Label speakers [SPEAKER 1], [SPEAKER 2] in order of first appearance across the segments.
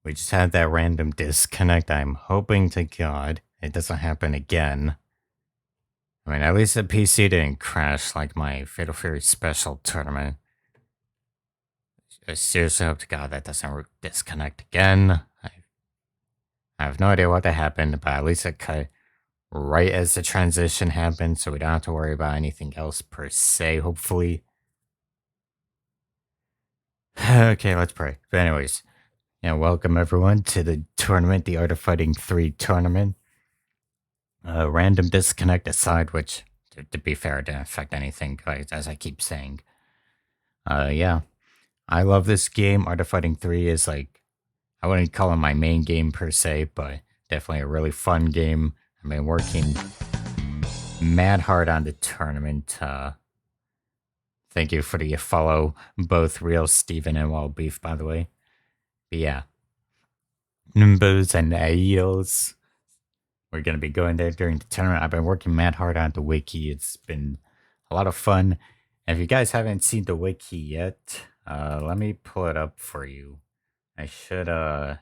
[SPEAKER 1] We just had that random disconnect. I'm hoping to God it doesn't happen again. I mean, at least the PC didn't crash like my Fatal Fury Special tournament. I seriously hope to God that doesn't disconnect again. I have no idea what that happened, but at least it cut right as the transition happened, so we don't have to worry about anything else per se, hopefully. Okay, let's pray. But anyways, welcome everyone to the tournament, the Art of Fighting 3 tournament. Random disconnect aside, which, to be fair, didn't affect anything, as I keep saying. Yeah, I love this game. Art of Fighting 3 is like, I wouldn't call it my main game per se, but definitely a really fun game. I've been working mad hard on the tournament. Thank you for the follow, both Real Steven and Wild Beef, by the way. But yeah, Nimbus and Aeos. We're going to be going there during the tournament. I've been working mad hard on the wiki. It's been a lot of fun. And if you guys haven't seen the wiki yet, let me pull it up for you. I should have.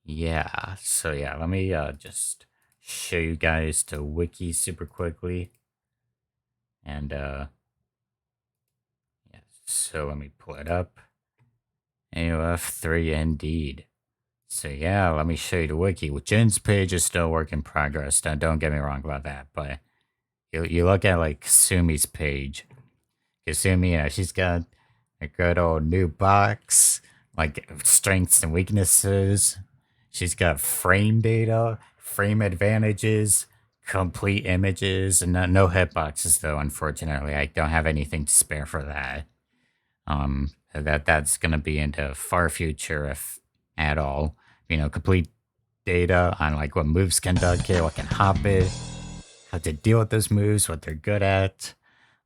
[SPEAKER 1] Yeah, so yeah, let me just show you guys the wiki super quickly. And yeah, so let me pull it up. AOF3 indeed. So yeah, let me show you the wiki. Jin's page is still work in progress. Don't get me wrong about that. But you look at like Kasumi's page. Kasumi, she's got a good old new box, like strengths and weaknesses. She's got frame data, frame advantages, complete images, and no hitboxes though. Unfortunately, I don't have anything to spare for that. That's gonna be into far future if at all. Complete data on like what moves can duck here, what can hop it, how to deal with those moves, what they're good at.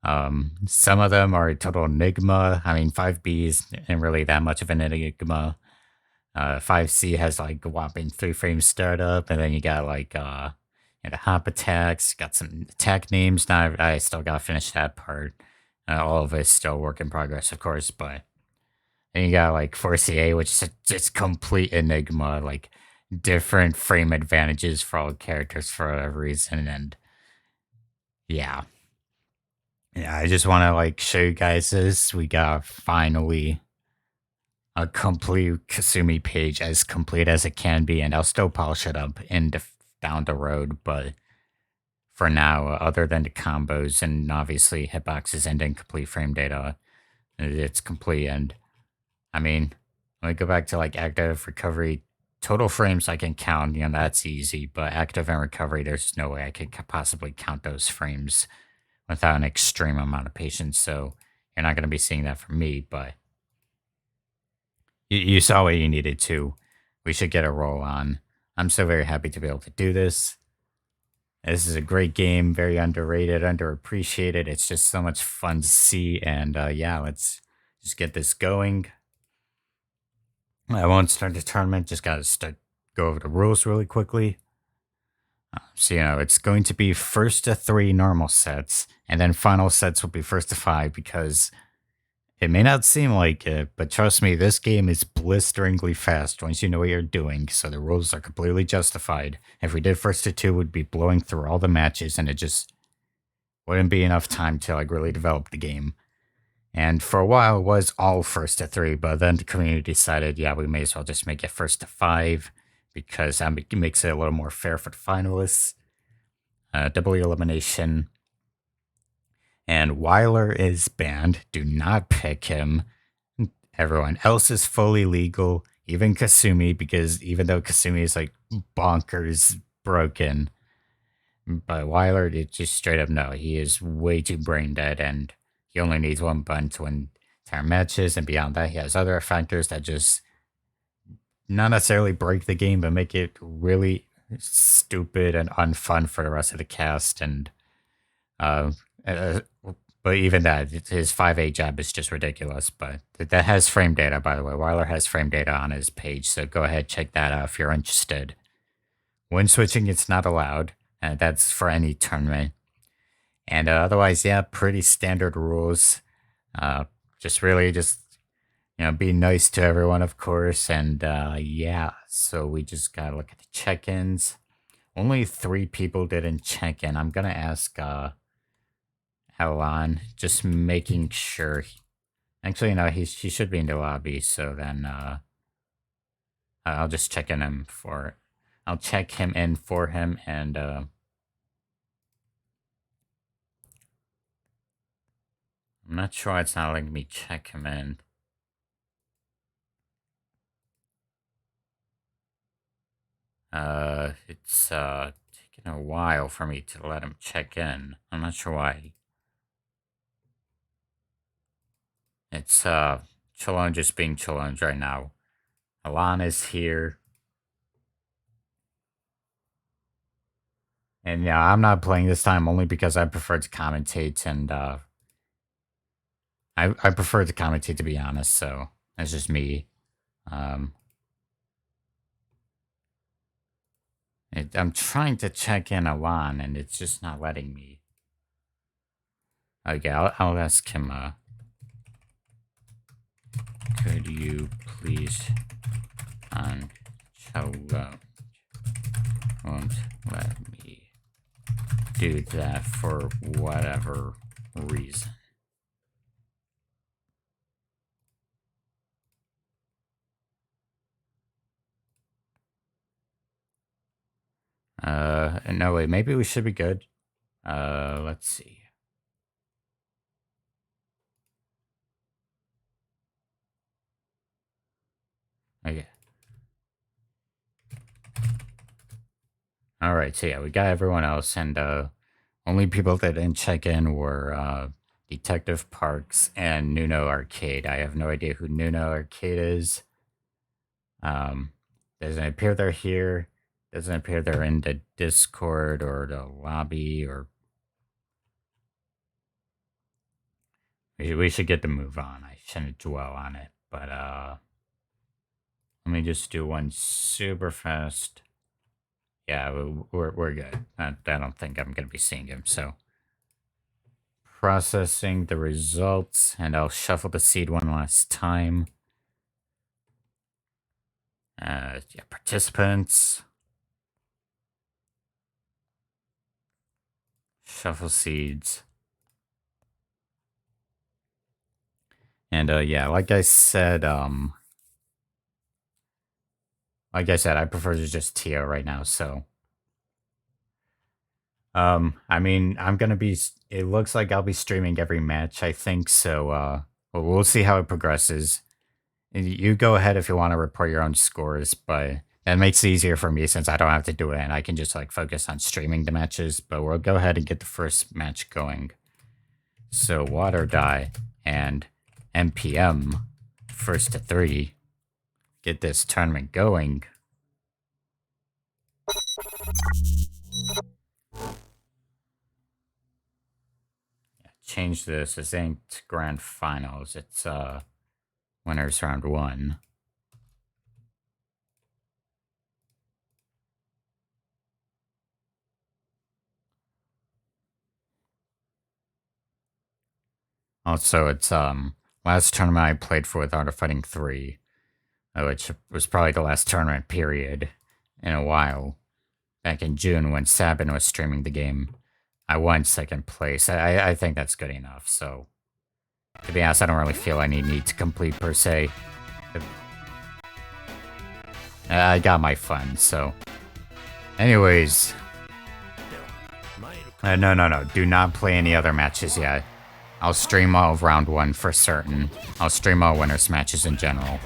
[SPEAKER 1] Some of them are a total enigma. I mean, 5B isn't really that much of an enigma. 5C has like a whopping 3 frame startup, and then you got like the hop attacks, got some attack names. Now I still gotta finish that part. All of it's still work in progress, of course, but then you got like 4CA, which is just complete enigma, like different frame advantages for all characters for whatever reason, and yeah. Yeah, I just want to like show you guys this. We got finally a complete Kasumi page, as complete as it can be, and I'll still polish it up down the road. But for now, other than the combos and obviously hitboxes and incomplete frame data, it's complete. And I mean, let me go back to like active recovery. Total frames I can count, that's easy. But active and recovery, there's no way I could possibly count those frames without an extreme amount of patience. So you're not going to be seeing that from me, but you saw what you needed to. We should get a roll on. I'm so very happy to be able to do this. This is a great game, very underrated, underappreciated. It's just so much fun to see. And yeah, let's just get this going. I won't start the tournament, just got to go over the rules really quickly. So, it's going to be first to 3 normal sets, and then final sets will be first to 5 because it may not seem like it, but trust me, this game is blisteringly fast once you know what you're doing, so the rules are completely justified. If we did first to 2, we'd be blowing through all the matches, and it just wouldn't be enough time to like really develop the game. And for a while, it was all first to 3, but then the community decided, yeah, we may as well just make it first to 5 because that makes it a little more fair for the finalists. Double elimination. And Weiler is banned. Do not pick him. Everyone else is fully legal, even Kasumi, because even though Kasumi is like bonkers broken, but Weiler, it's just straight up no. He is way too brain dead, and he only needs one button to win entire matches. And beyond that, he has other factors that just not necessarily break the game, but make it really stupid and unfun for the rest of the cast. And uh, uh but even that, his 5A jab is just ridiculous. But that has frame data, by the way. Weiler has frame data on his page, so go ahead, check that out if you're interested. When switching, it's not allowed. That's for any tournament. And otherwise, yeah, pretty standard rules. Just really just be nice to everyone, of course. And yeah, so we just gotta look at the check-ins. Only 3 people didn't check in. I'm gonna ask Alan, just making sure. Actually, no, he should be in the lobby. So then I'll just check in him for. I'll check him in for him, and I'm not sure it's not letting me check him in. It's taking a while for me to let him check in. I'm not sure why. It's Chalone just being Chalone right now. Alana's here. And yeah, I'm not playing this time only because I prefer to commentate, and I prefer to commentate, to be honest, so that's just me. I'm trying to check in Alan, and it's just not letting me. Okay, I'll ask him, could you please on Chalone won't let me do that for whatever reason. No, wait, maybe we should be good. Let's see. Okay. All right, so yeah, we got everyone else, and only people that didn't check in were Detective Parks and Nuno Arcade. I have no idea who Nuno Arcade is. Doesn't appear they're here. Doesn't appear they're in the Discord or the lobby, or we should get the move on. I shouldn't dwell on it, but let me just do one super fast. Yeah, we're good. I don't think I'm gonna be seeing him. So processing the results, and I'll shuffle the seed one last time. Yeah, participants. Shuffle seeds. And yeah, like I said, I prefer to just TO right now, so I mean, I'm gonna be. It looks like I'll be streaming every match, I think. So, we'll see how it progresses. You go ahead if you want to report your own scores, but that makes it easier for me since I don't have to do it, and I can just like focus on streaming the matches. But we'll go ahead and get the first match going. So, Water Die and MPM, first to 3. Get this tournament going. Change this. This ain't grand finals. It's winners round 1. Also, it's last tournament I played for with Art of Fighting 3, which was probably the last tournament period in a while. Back in June when Sabin was streaming the game, I won 2nd place. I think that's good enough. So, to be honest, I don't really feel any need to complete per se. I got my fun. So, anyways, no. Do not play any other matches yet. I'll stream all of round 1 for certain. I'll stream all winners matches in general.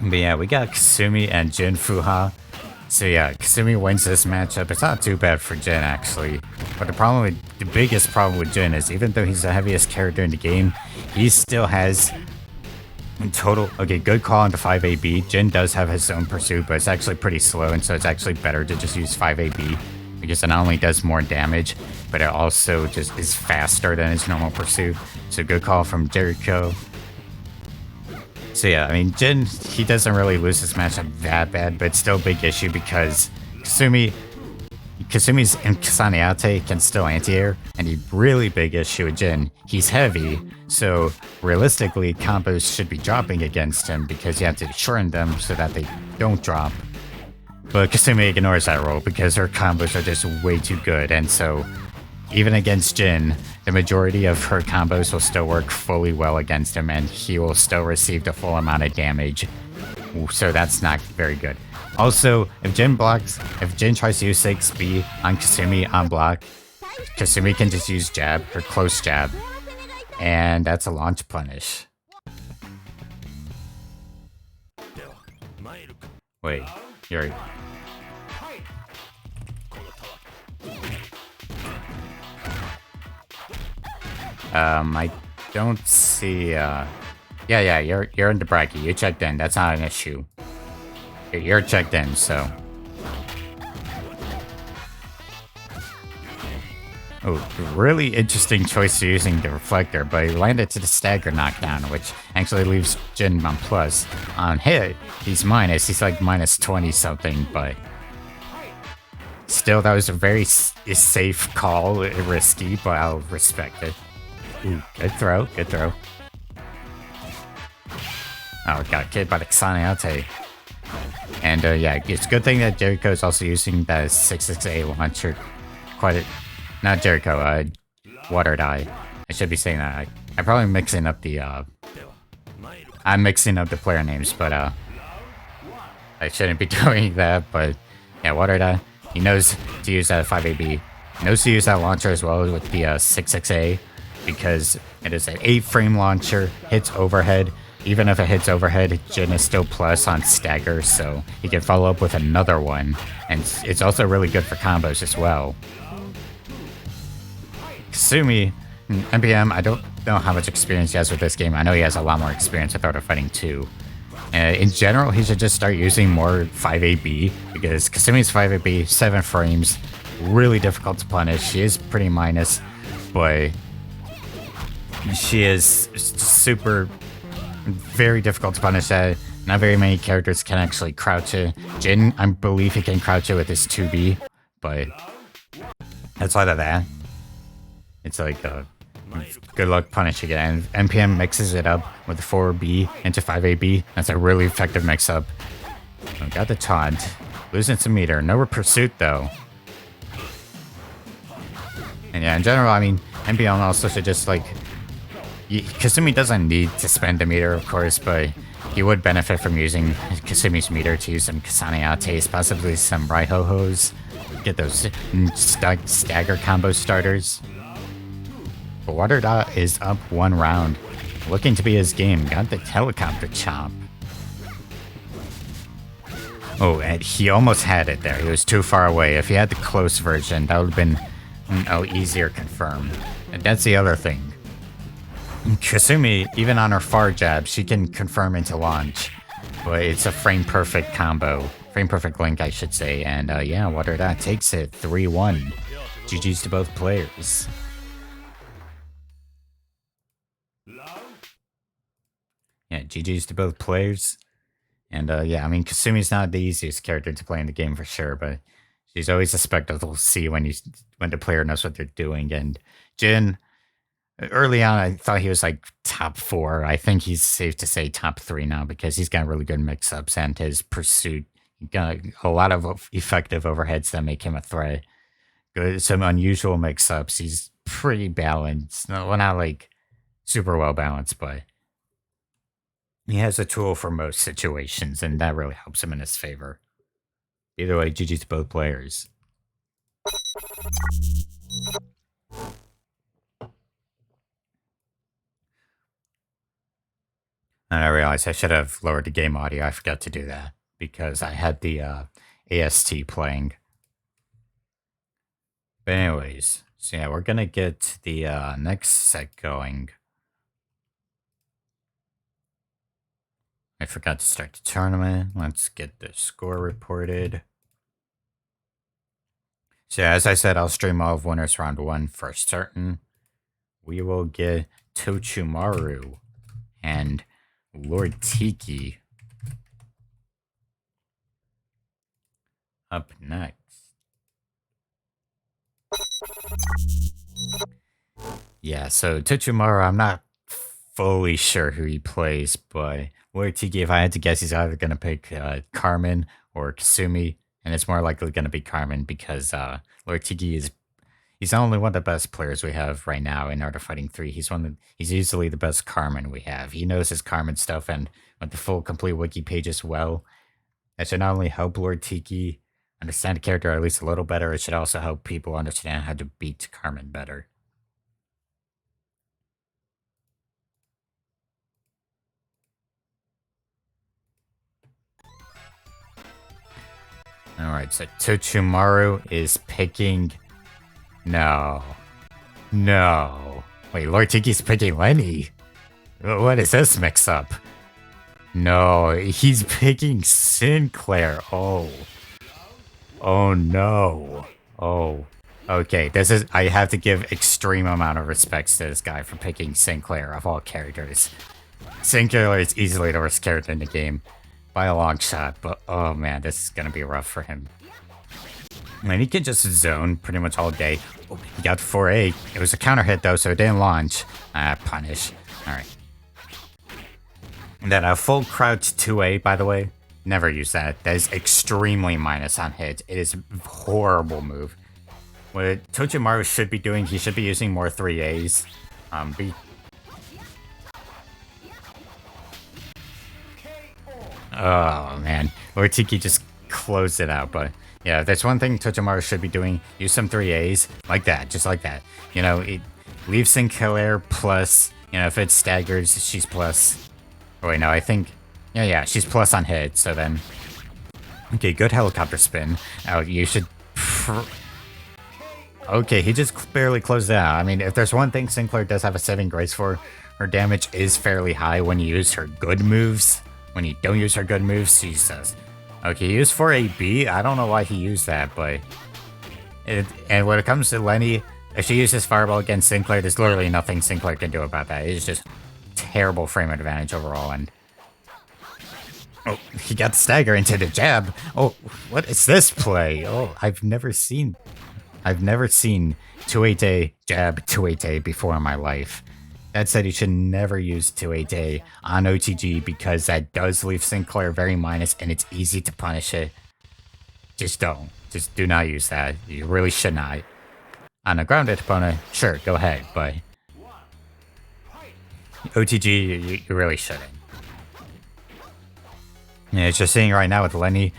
[SPEAKER 1] But yeah, we got Kasumi and Jin Fuha. So yeah, Kasumi wins this matchup. It's not too bad for Jin, actually. But the biggest problem with Jin is even though he's the heaviest character in the game, he still has in total. Okay, good call into 5AB. Jin does have his own pursuit, but it's actually pretty slow, and so it's actually better to just use 5AB because it not only does more damage, but it also just is faster than his normal pursuit. So good call from Jericho. So yeah, I mean, Jin, he doesn't really lose this matchup that bad, but it's still a big issue because Kasumi, Kasumi's Kasaniate can still anti-air, and the really big issue with Jin, he's heavy, so realistically combos should be dropping against him because you have to shorten them so that they don't drop. But Kasumi ignores that rule because her combos are just way too good, and so even against Jin, the majority of her combos will still work fully well against him, and he will still receive the full amount of damage. So that's not very good. Also, if Jin tries to use 6B on Kasumi on block, Kasumi can just use jab, or close jab, and that's a launch punish. Wait, you're... I don't see, yeah, you're in the bracket. You checked in. That's not an issue. You're checked in, so. Oh, really interesting choice of using the reflector, but he landed to the stagger knockdown, which actually leaves Jin on plus. On hit, he's minus. He's like minus 20 something, but still, that was a very safe call. Risky, but I'll respect it. Ooh, good throw, good throw. Oh, got killed by the Xaniate. And yeah, it's a good thing that Jericho is also using that 668 launcher. Not Jericho, Water Die. I should be saying that. I'm probably mixing up the, I'm mixing up the player names, but I shouldn't be doing that, but yeah, Water Die. He knows to use that 5AB. He knows to use that launcher as well with the 66A. Because it is an 8-frame launcher, hits overhead. Even if it hits overhead, Jin is still plus on stagger, so he can follow up with another one. And it's also really good for combos as well. Kasumi, NPM, I don't know how much experience he has with this game. I know he has a lot more experience with Art of Fighting 2. In general, he should just start using more 5AB, because Kasumi's 5AB, 7 frames, really difficult to punish. She is pretty minus, but she is very difficult to punish. That not very many characters can actually crouch it. Jin, I believe he can crouch it with his 2B, but outside of that, it's like good luck punishing it. And NPM mixes it up with 4B into 5AB. That's a really effective mix-up. Oh, got the taunt. Losing some meter. No pursuit though. And yeah, in general, I mean, NPM also should just like... Kasumi doesn't need to spend a meter, of course, but he would benefit from using Kasumi's meter to use some Kasaniates, possibly some Raihohos, get those stagger combo starters. But Water Dot is up 1 round, looking to be his game. Got the helicopter chop. Oh, and he almost had it there. He was too far away. If he had the close version, that would have been easier confirm. And that's the other thing. Kasumi, even on her far jab, she can confirm into launch. But it's a frame perfect combo. Frame perfect link, I should say. And yeah, Water Dot takes it 3-1. GG's to both players. Yeah, GG's to both players. And yeah, I mean, Kasumi's not the easiest character to play in the game for sure, but she's always a spectacle to see when the player knows what they're doing. And Jin, early on, I thought he was like top 4. I think he's safe to say top 3 now because he's got really good mix-ups and his pursuit. He got a lot of effective overheads that make him a threat. Good, some unusual mix-ups. He's pretty balanced. No, well, not like super well balanced, but he has a tool for most situations, and that really helps him in his favor. Either way, GG to both players. And I realized I should have lowered the game audio. I forgot to do that because I had the AST playing. But anyways, so yeah, we're going to get the next set going. I forgot to start the tournament. Let's get the score reported. So as I said, I'll stream all of winners round 1 for certain. We will get Tochumaru and Lord Tiki up next. Yeah, so Tochimaro, I'm not fully sure who he plays, but Tiki, if I had to guess, he's either going to pick Carmen or Kasumi, and it's more likely going to be Carmen because Tiki is he's not only one of the best players we have right now in Art of Fighting 3. He's easily the best Carmen we have. He knows his Carmen stuff, and with the full complete wiki page as well, that should not only help Lord Tiki understand the character at least a little better, it should also help people understand how to beat Carmen better. Alright, so Tochumaru is picking... No. No. Wait, Lord Tiki's picking Lenny? What is this mix-up? No, he's picking Sinclair. Oh. Oh no. Oh. Okay, I have to give extreme amount of respects to this guy for picking Sinclair of all characters. Sinclair is easily the worst character in the game by a long shot, but oh man, this is gonna be rough for him. Man, he can just zone pretty much all day. Oh, he got 4A. It was a counter hit though, so it didn't launch. Punish. Alright. And then a full crouch 2A, by the way. Never use that. That is extremely minus on hit. It is a horrible move. What Tochimaru should be doing, he should be using more 3As. Oh man, Lord Tiki just closed it out, but yeah, that's one thing Tochimaru should be doing. Use some 3As like that, just like that. You know, leave Sinclair plus, you know, if it staggers, she's plus. Oh wait, no, I think, yeah, she's plus on hit, so then. Okay, good helicopter spin. Oh, you should. Okay, he just barely closed it out. I mean, if there's one thing Sinclair does have a 7 grace for, her damage is fairly high when you use her good moves. When you don't use her good moves, Jesus. Okay, he used 4AB. I don't know why he used that, but... And when it comes to Lenny, if she uses Fireball against Sinclair, there's literally nothing Sinclair can do about that. It's just terrible frame advantage overall, and... Oh, he got the stagger into the jab. Oh, what is this play? Oh, I've never seen 2-8A jab 2-8A before in my life. That said, you should never use 2-8A on OTG because that does leave Sinclair very minus and it's easy to punish it. Just don't. Just do not use that. You really should not. On a grounded opponent, sure, go ahead, but OTG, you really shouldn't. Yeah, it's just seeing right now with Lenny,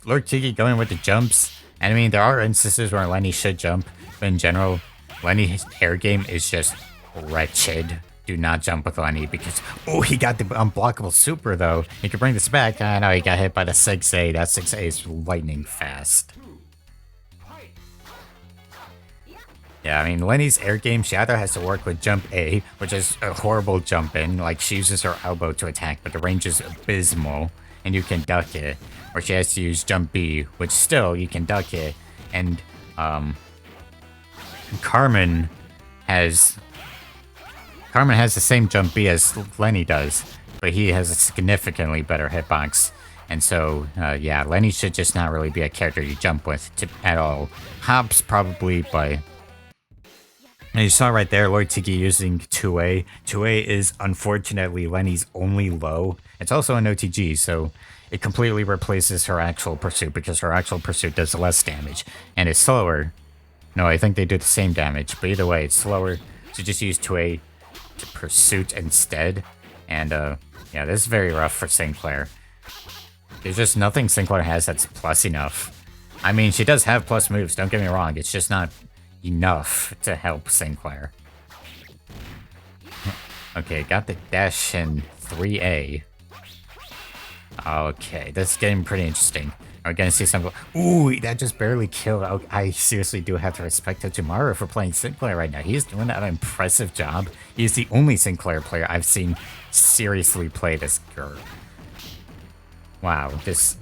[SPEAKER 1] Lord Tiki going with the jumps. And I mean, there are instances where Lenny should jump, but in general, Lenny's air game is just wretched. Do not jump with Lenny because... Oh, he got the unblockable super, though. He could bring this back. I know he got hit by the 6A. That 6A is lightning fast. Yeah, I mean, Lenny's air game, she either has to work with jump A, which is a horrible jump in. Like, she uses her elbow to attack, but the range is abysmal, and you can duck it. Or she has to use jump B, which still, you can duck it. And, Carmen has the same jump B as Lenny does, but he has a significantly better hitbox. And so, yeah, Lenny should just not really be a character you jump with at all. Hops probably, but... And you saw right there, Lord Tiki using 2A. 2A is, unfortunately, Lenny's only low. It's also an OTG, so it completely replaces her actual pursuit, because her actual pursuit does less damage, and is slower. No, I think they do the same damage, but either way, it's slower. So just use 2A to pursuit instead. And, yeah, this is very rough for Sinclair. There's just nothing Sinclair has that's plus enough. I mean, she does have plus moves, don't get me wrong. It's just not enough to help Sinclair. Okay, got the dash in 3A. Okay, this is getting pretty interesting. Are we gonna see some... Ooh, that just barely killed. I seriously do have to respect Tochimaru for playing Sinclair right now. He's doing an impressive job. He's the only Sinclair player I've seen seriously play this girl. Wow, this...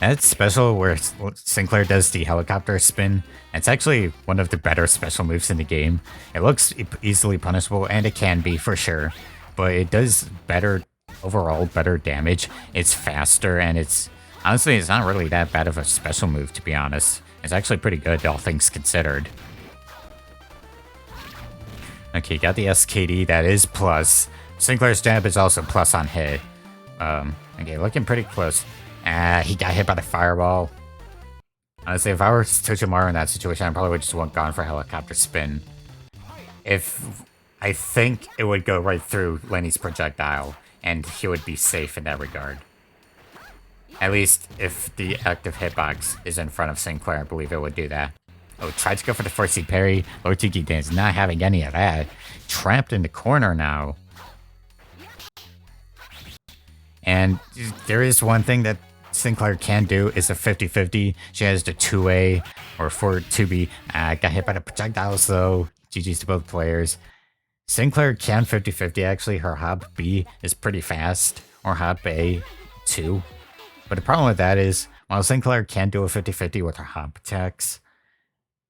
[SPEAKER 1] That's special where Sinclair does the helicopter spin. It's actually one of the better special moves in the game. It looks easily punishable, and it can be for sure, but it does better, overall better damage. It's faster, and it's honestly, it's not really that bad of a special move, to be honest. It's actually pretty good, all things considered. Okay, got the SKD, that is plus. Sinclair's jab is also plus on hit. Okay, looking pretty close. He got hit by the fireball. Honestly, if I were Tochimaru in that situation, I probably would just want gone for helicopter spin. I think it would go right through Lenny's projectile, and he would be safe in that regard. At least if the active hitbox is in front of Sinclair, I believe it would do that. Oh, tried to go for the 4C parry. Lord Tiki is not having any of that. Trapped in the corner now. And there is one thing that Sinclair can do is a 50-50. She has the 2A or 4-2B. Got hit by the projectiles though. GG's to both players. Sinclair can 50-50 actually. Her hop B is pretty fast. Or hop A too. But the problem with that is, while Sinclair can do a 50-50 with her hop attacks,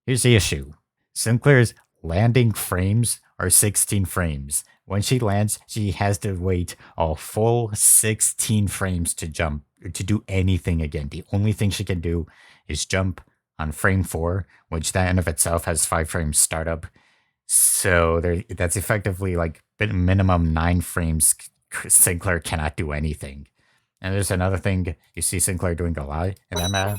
[SPEAKER 1] here's the issue. Sinclair's landing frames are 16 frames. When she lands, she has to wait a full 16 frames to jump, or to do anything again. The only thing she can do is jump on frame 4, which that in of itself has 5 frames startup. So that's effectively like minimum 9 frames. Sinclair cannot do anything. And there's another thing you see Sinclair doing a lot in that match.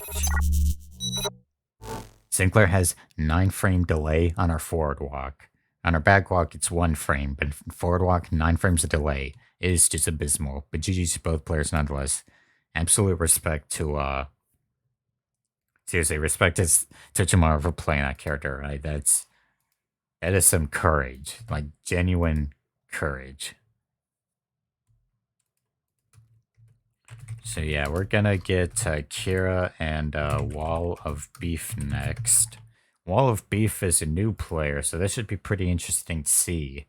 [SPEAKER 1] Sinclair has 9 frame delay on her forward walk. On her back walk, it's 1 frame, but forward walk, 9 frames of delay. It is just abysmal. But GG's to both players nonetheless. Absolute respect to, seriously, respect to Tochimaru for playing that character, right? That is some courage. Like, genuine courage. So yeah, we're gonna get Kira and Wall of Beef next. Wall of Beef is a new player, so this should be pretty interesting to see.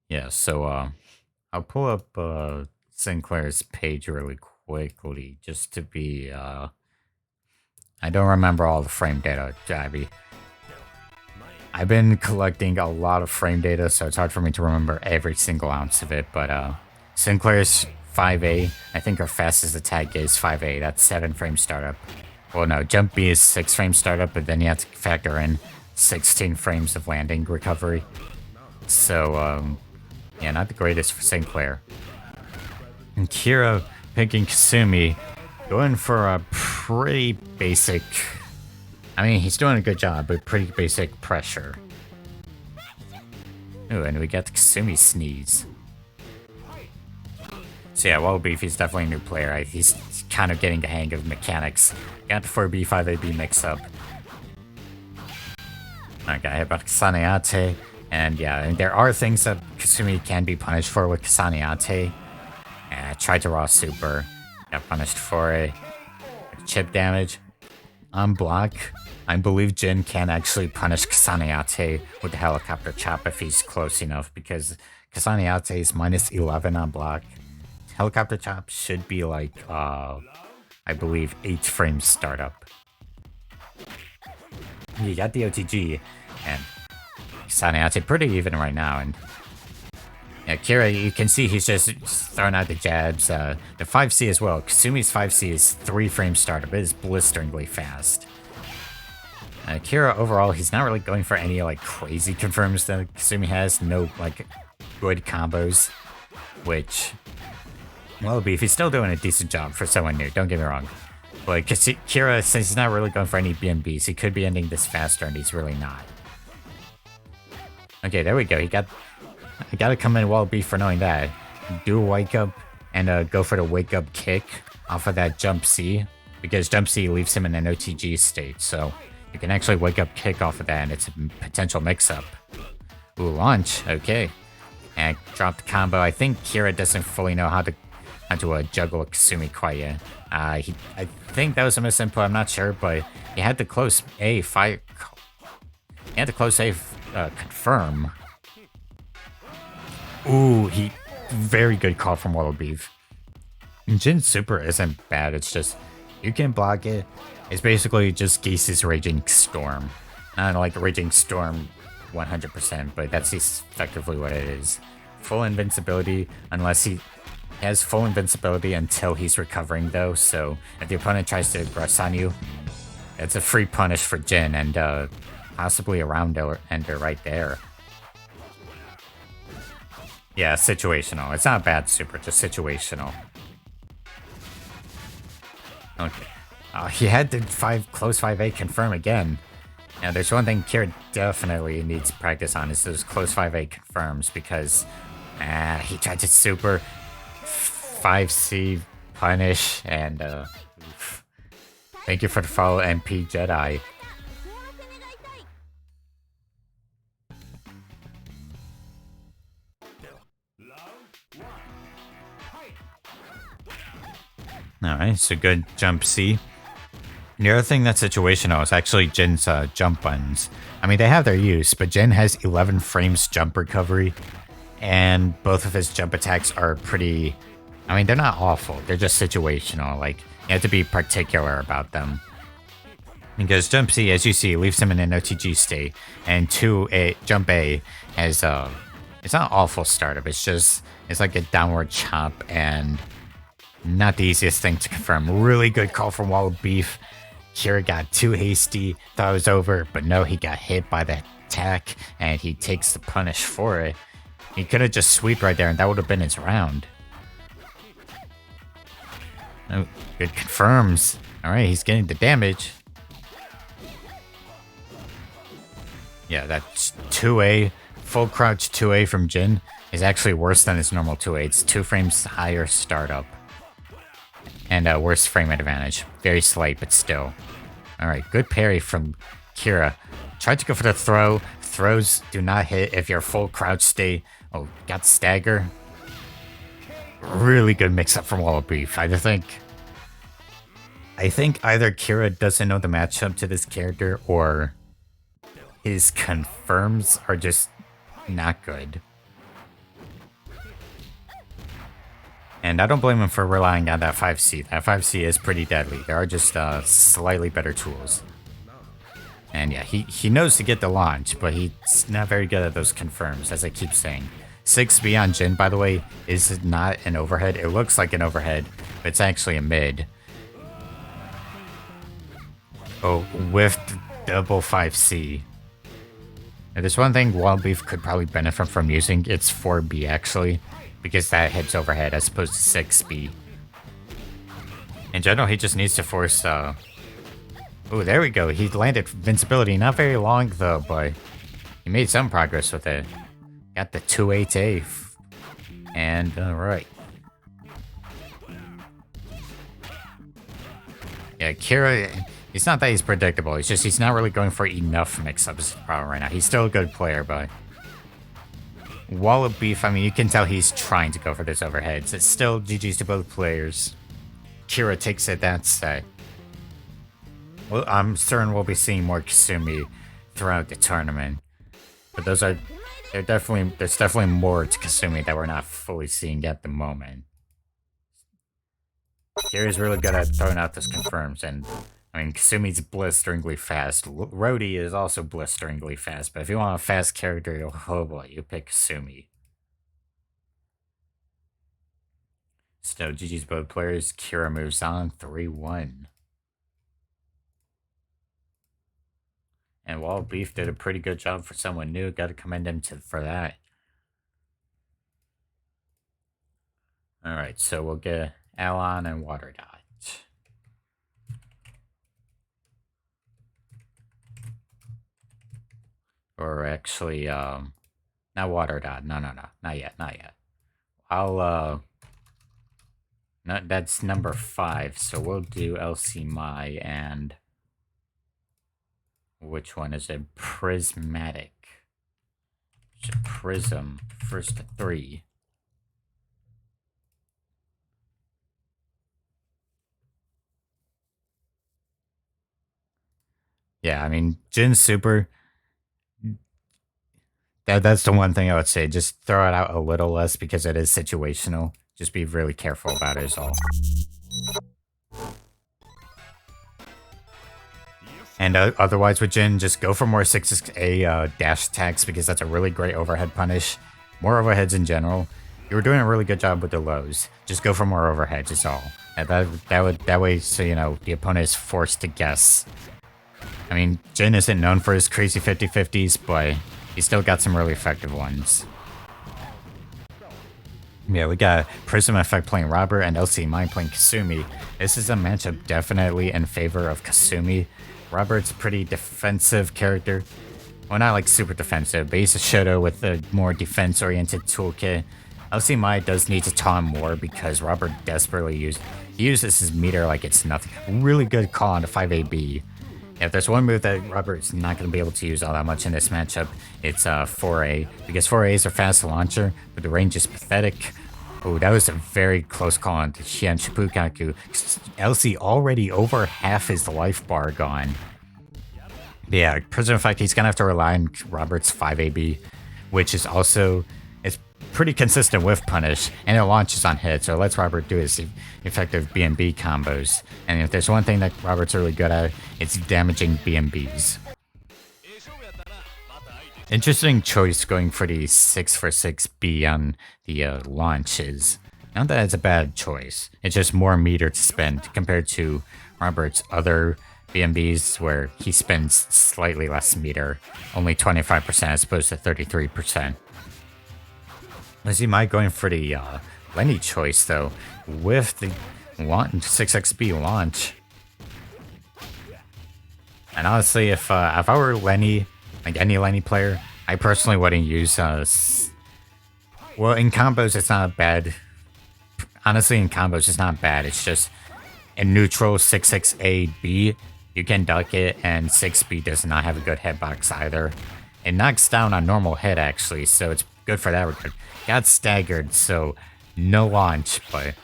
[SPEAKER 1] Yeah, so I'll pull up Sinclair's page really quickly just to be I don't remember all the frame data, Jabby. I've been collecting a lot of frame data, so it's hard for me to remember every single ounce of it, but Sinclair's 5A, I think her fastest attack is 5A, that's 7 frame startup. Well no, jump B is 6 frame startup, but then you have to factor in 16 frames of landing recovery. So yeah, not the greatest for Sinclair. And Kira picking Kasumi, going for a pretty basic... I mean, he's doing a good job, but pretty basic pressure. Ooh, and we got the Kasumi sneeze. So yeah, Wall Beef, he's definitely a new player. Right? He's kind of getting the hang of mechanics. Got the 4B, 5AB mix-up. I got hit by Kasaniate. And yeah, and there are things that Kasumi can be punished for with Kasaniate. Tried to raw super. Got punished for it. Chip damage. On block, I believe Jin can actually punish Kasaniate with the helicopter chop if he's close enough, because Kasaniate is minus 11 on block. Helicopter chop should be like, I believe 8 frames startup. You got the OTG, and Kasaniate pretty even right now, and yeah, Kira, you can see he's just throwing out the jabs. The 5C as well. Kasumi's 5C is 3 frames startup. It is blisteringly fast. Kira, overall, he's not really going for any, like, crazy confirms that Kasumi has. No, like, good combos. Which, well, Beef, he's still doing a decent job for someone new. Don't get me wrong. But Kira, since he's not really going for any BMBs, he could be ending this faster, and he's really not. Okay, there we go. I gotta come in Wall Beef for knowing that. Do a wake up and go for the wake up kick off of that jump C, because jump C leaves him in an OTG state, so you can actually wake up kick off of that, and it's a potential mix up. Ooh, launch, okay. And drop the combo. I think Kira doesn't fully know how to juggle Kasumi quite yet. I think that was a misinput, I'm not sure, but he had to close A fire. He had to close A confirm. Ooh, very good call from Wall Beef. Jin Super isn't bad, it's just, you can block it. It's basically just Geese's Raging Storm. Not like Raging Storm 100%, but that's effectively what it is. Full invincibility, unless he has full invincibility until he's recovering, though. So if the opponent tries to aggress on you, it's a free punish for Jin and possibly a round ender right there. Yeah, situational. It's not bad super, just situational. Okay. He had the close 5A confirm again. Now, there's one thing Kira definitely needs practice on is those close 5A confirms because he tried to super 5C punish and oof. Thank you for the follow, MP Jedi. Alright, so good jump C. The other thing that's situational is actually Jin's jump buttons. I mean, they have their use, but Jin has 11 frames jump recovery, and both of his jump attacks are pretty... I mean, they're not awful, they're just situational. Like, you have to be particular about them. Because jump C, as you see, leaves him in an OTG state, and jump A has it's not awful startup, it's like a downward chop and not the easiest thing to confirm. Really good call from Wall of Beef. Kira got too hasty, thought it was over, but no, he got hit by the attack and he takes the punish for it. He could have just sweeped right there and that would have been his round. Oh, good confirms. Alright, he's getting the damage. Yeah, that's 2A. Full crouch 2A from Jin is actually worse than his normal 2A. It's 2 frames higher startup. And worse frame advantage. Very slight, but still. Alright, good parry from Kira. Tried to go for the throw. Throws do not hit if you're full crouch stay. Oh, got stagger. Really good mix-up from Wall of Beef. I think either Kira doesn't know the matchup to this character or his confirms are just not good. And I don't blame him for relying on that 5C. That 5C is pretty deadly. There are just slightly better tools. And yeah, he knows to get the launch, but he's not very good at those confirms, as I keep saying. 6B on Jin, by the way, is not an overhead. It looks like an overhead, but it's actually a mid. Oh, with double 5C. Now, there's one thing Wild Beef could probably benefit from using. It's 4B, actually. Because that hits overhead as opposed to 6B. In general, he just needs to force... Oh, there we go. He landed invincibility. Not very long, though, but he made some progress with it. Got the 2-8A. And, alright. Yeah, Kira... It's not that he's predictable. It's just he's not really going for enough mix-ups problem right now. He's still a good player, but... Wall of Beef, I mean, you can tell he's trying to go for this overheads. It's still GG's to both players. Kira takes it that set. Well, I'm certain we'll be seeing more Kasumi throughout the tournament. But there's definitely more to Kasumi that we're not fully seeing at the moment. Kira's really good at throwing out those confirms, and I mean, Kasumi's blisteringly fast. Rhodey is also blisteringly fast, but if you want a fast character, oh boy, you pick Kasumi. So, GG's both players. Kira moves on 3-1. And Wall Beef did a pretty good job for someone new. Gotta commend him for that. Alright, so we'll get Alon and Water Dot. Or actually, not Water Dot. No, not yet. I'll, no, that's number 5, so we'll do LC Mai and... Which one is it? Prismatic. It's a Prism. First 3. Yeah, I mean, Jin Super... That's the one thing I would say. Just throw it out a little less because it is situational. Just be really careful about it is all. And otherwise with Jin, just go for more 6A dash attacks because that's a really great overhead punish. More overheads in general. You were doing a really good job with the lows. Just go for more overheads is all. That way, so you know, the opponent is forced to guess. I mean, Jin isn't known for his crazy 50-50s, but he still got some really effective ones. Yeah, we got Prism Effect playing Robert and LC Mine playing Kasumi. This is a matchup definitely in favor of Kasumi. Robert's a pretty defensive character. Well, not like super defensive, but he's a Shoto with a more defense-oriented toolkit. LC Mai does need to taunt more because Robert desperately uses his meter like it's nothing. Really good call on the 5AB. If there's one move that Robert's not going to be able to use all that much in this matchup, it's 4A. Because 4As are fast to launcher, but the range is pathetic. Oh, that was a very close call on Xian Shippukaku. LC already over half his life bar gone. But yeah, Prism Effect, he's going to have to rely on Robert's 5AB, which is also... it's pretty consistent with punish, and it launches on hit, so it lets Robert do his effective BNB combos. And if there's one thing that Robert's really good at, it's damaging BNBs. Interesting choice going for the 6-for-6B on the launches. Not that it's a bad choice, it's just more meter to spend compared to Robert's other BNBs where he spends slightly less meter, only 25% as opposed to 33%. Is he might going for the Lenny choice though, with the 6xB launch. And honestly, if I were Lenny, like any Lenny player, I personally wouldn't use well, in combos it's not bad. Honestly, in combos it's not bad. It's just in neutral 6xA-B, you can duck it, and 6B does not have a good hitbox either. It knocks down on normal hit actually, so it's good for that regard. Got staggered, so no launch, but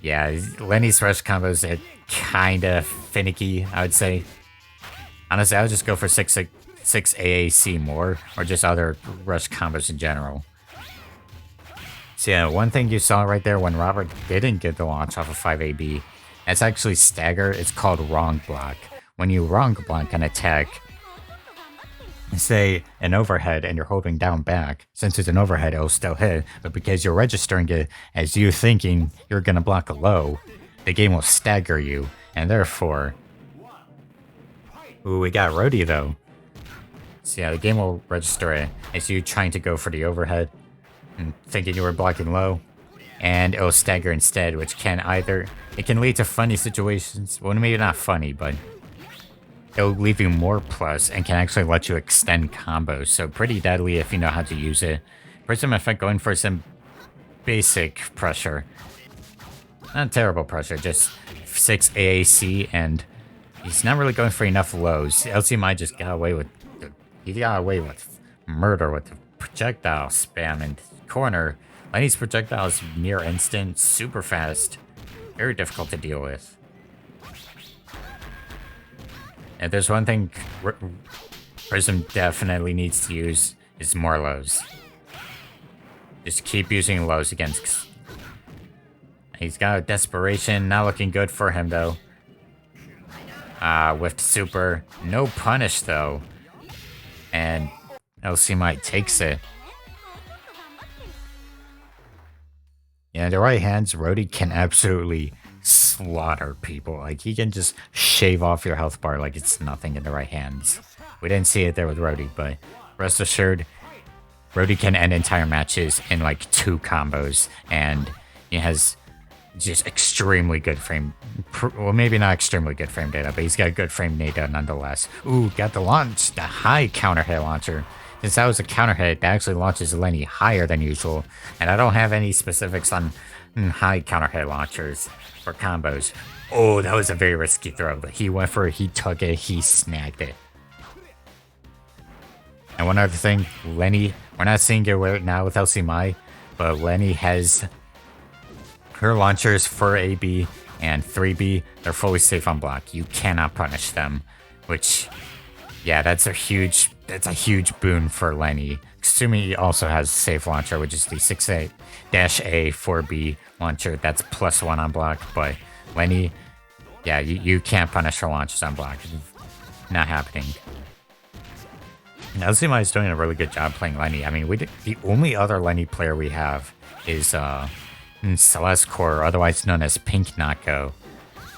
[SPEAKER 1] yeah, Lenny's rush combos are kinda finicky, I would say. Honestly, I would just go for 6 AAC more, or just other rush combos in general. So yeah, one thing you saw right there when Robert didn't get the launch off of 5AB, that's actually stagger. It's called wrong block. When you wrong block an attack, say an overhead and you're holding down back, since it's an overhead it'll still hit, but because you're registering it as you thinking you're gonna block a low, the game will stagger you, and therefore... Ooh, we got Rody though. So yeah, the game will register it as you trying to go for the overhead and thinking you were blocking low, and it'll stagger instead, which can either... it can lead to funny situations, well maybe not funny, but it'll leave you more plus and can actually let you extend combos, so pretty deadly if you know how to use it. Prism Effect going for some basic pressure. Not terrible pressure, just 6 AAC, and he's not really going for enough lows. LC might just got away with... he got away with murder with the projectile spam in corner. Lenny's projectile is near instant, super fast, very difficult to deal with. If there's one thing Prism definitely needs to use, is more lows. Just keep using lows against... he's got a desperation, not looking good for him though. Whiffed super, no punish though. And LC Might takes it. Yeah, in the right hands, Rody can absolutely slaughter people. Like, he can just shave off your health bar like it's nothing in the right hands. We didn't see it there with Rody, but rest assured, Rody can end entire matches in like 2 combos, and he has just extremely good frame... well, maybe not extremely good frame data, but he's got good frame data nonetheless. Ooh, got the launch, the high counter hit launcher. Since that was a counter hit, that actually launches Lenny higher than usual, and I don't have any specifics on high counter hit launchers for combos. Oh, that was a very risky throw, but he went for it, he took it, he snagged it. And one other thing, Lenny, we're not seeing it right now with LC Mai, but Lenny has her launchers for AB and 3B, they're fully safe on block. You cannot punish them, which, yeah, that's a huge boon for Lenny. Kasumi also has safe launcher, which is the 6A-A4B launcher. That's +1 on block, but Lenny, yeah, you can't punish her launches on block. not happening. Now, Zuma is doing a really good job playing Lenny. I mean, the only other Lenny player we have is Celeste Core, otherwise known as Pink Nako.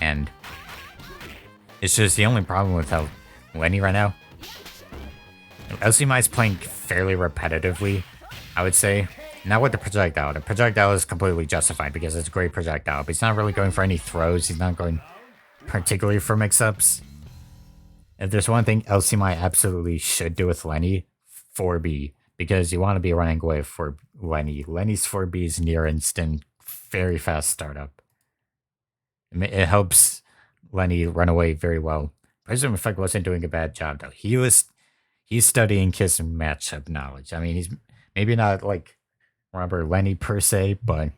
[SPEAKER 1] And it's just the only problem with Lenny right now. Zuma is playing fairly repetitively, I would say. Not with the projectile. The projectile is completely justified because it's a great projectile, but he's not really going for any throws. He's not going particularly for mix-ups. If there's one thing LCMI absolutely should do with Lenny, 4B, because you want to be running away for Lenny. Lenny's 4B is near instant, very fast startup. It helps Lenny run away very well. President Effect wasn't doing a bad job though. He's studying his matchup knowledge. I mean, he's maybe not like Robert Lenny per se, but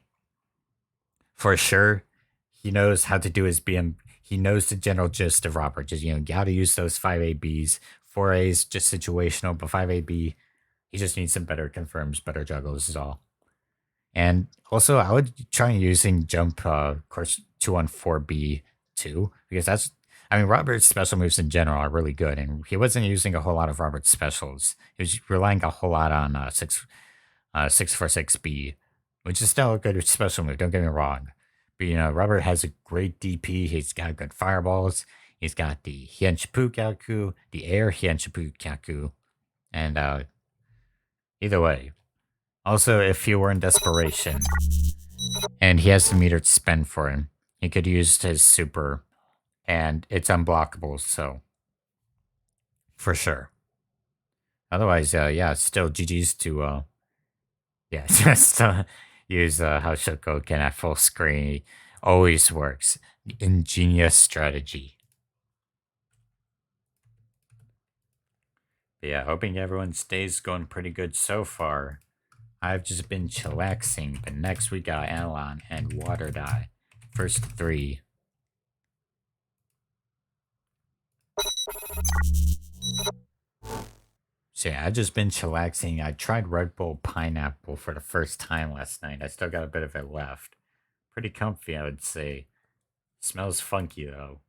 [SPEAKER 1] for sure, he knows how to do his BM. He knows the general gist of Robert. Just, you how to use those 5ABs. 4A's just situational, but 5AB, he just needs some better confirms, better juggles is all. And also, I would try using jump course 2 on 4B too, because Robert's special moves in general are really good, and he wasn't using a whole lot of Robert's specials. He was relying a whole lot on 646B, which is still a good special move, don't get me wrong. But, Robert has a great DP. He's got good fireballs. He's got the Hienshipu Kaku, the air Hienshipu Kaku. And either way. Also, if he were in desperation and he has the meter to spend for him, he could use his super, and it's unblockable, so for sure. Otherwise, still GG's to, just use House Shokoken at full screen. Always works. Ingenious strategy. But yeah, hoping everyone's day's going pretty good so far. I've just been chillaxing, but next we got Alon and Water Die. First 3. So yeah, I've just been chillaxing. I tried Red Bull Pineapple for the first time last night. I still got a bit of it left. Pretty comfy, I would say. Smells funky though.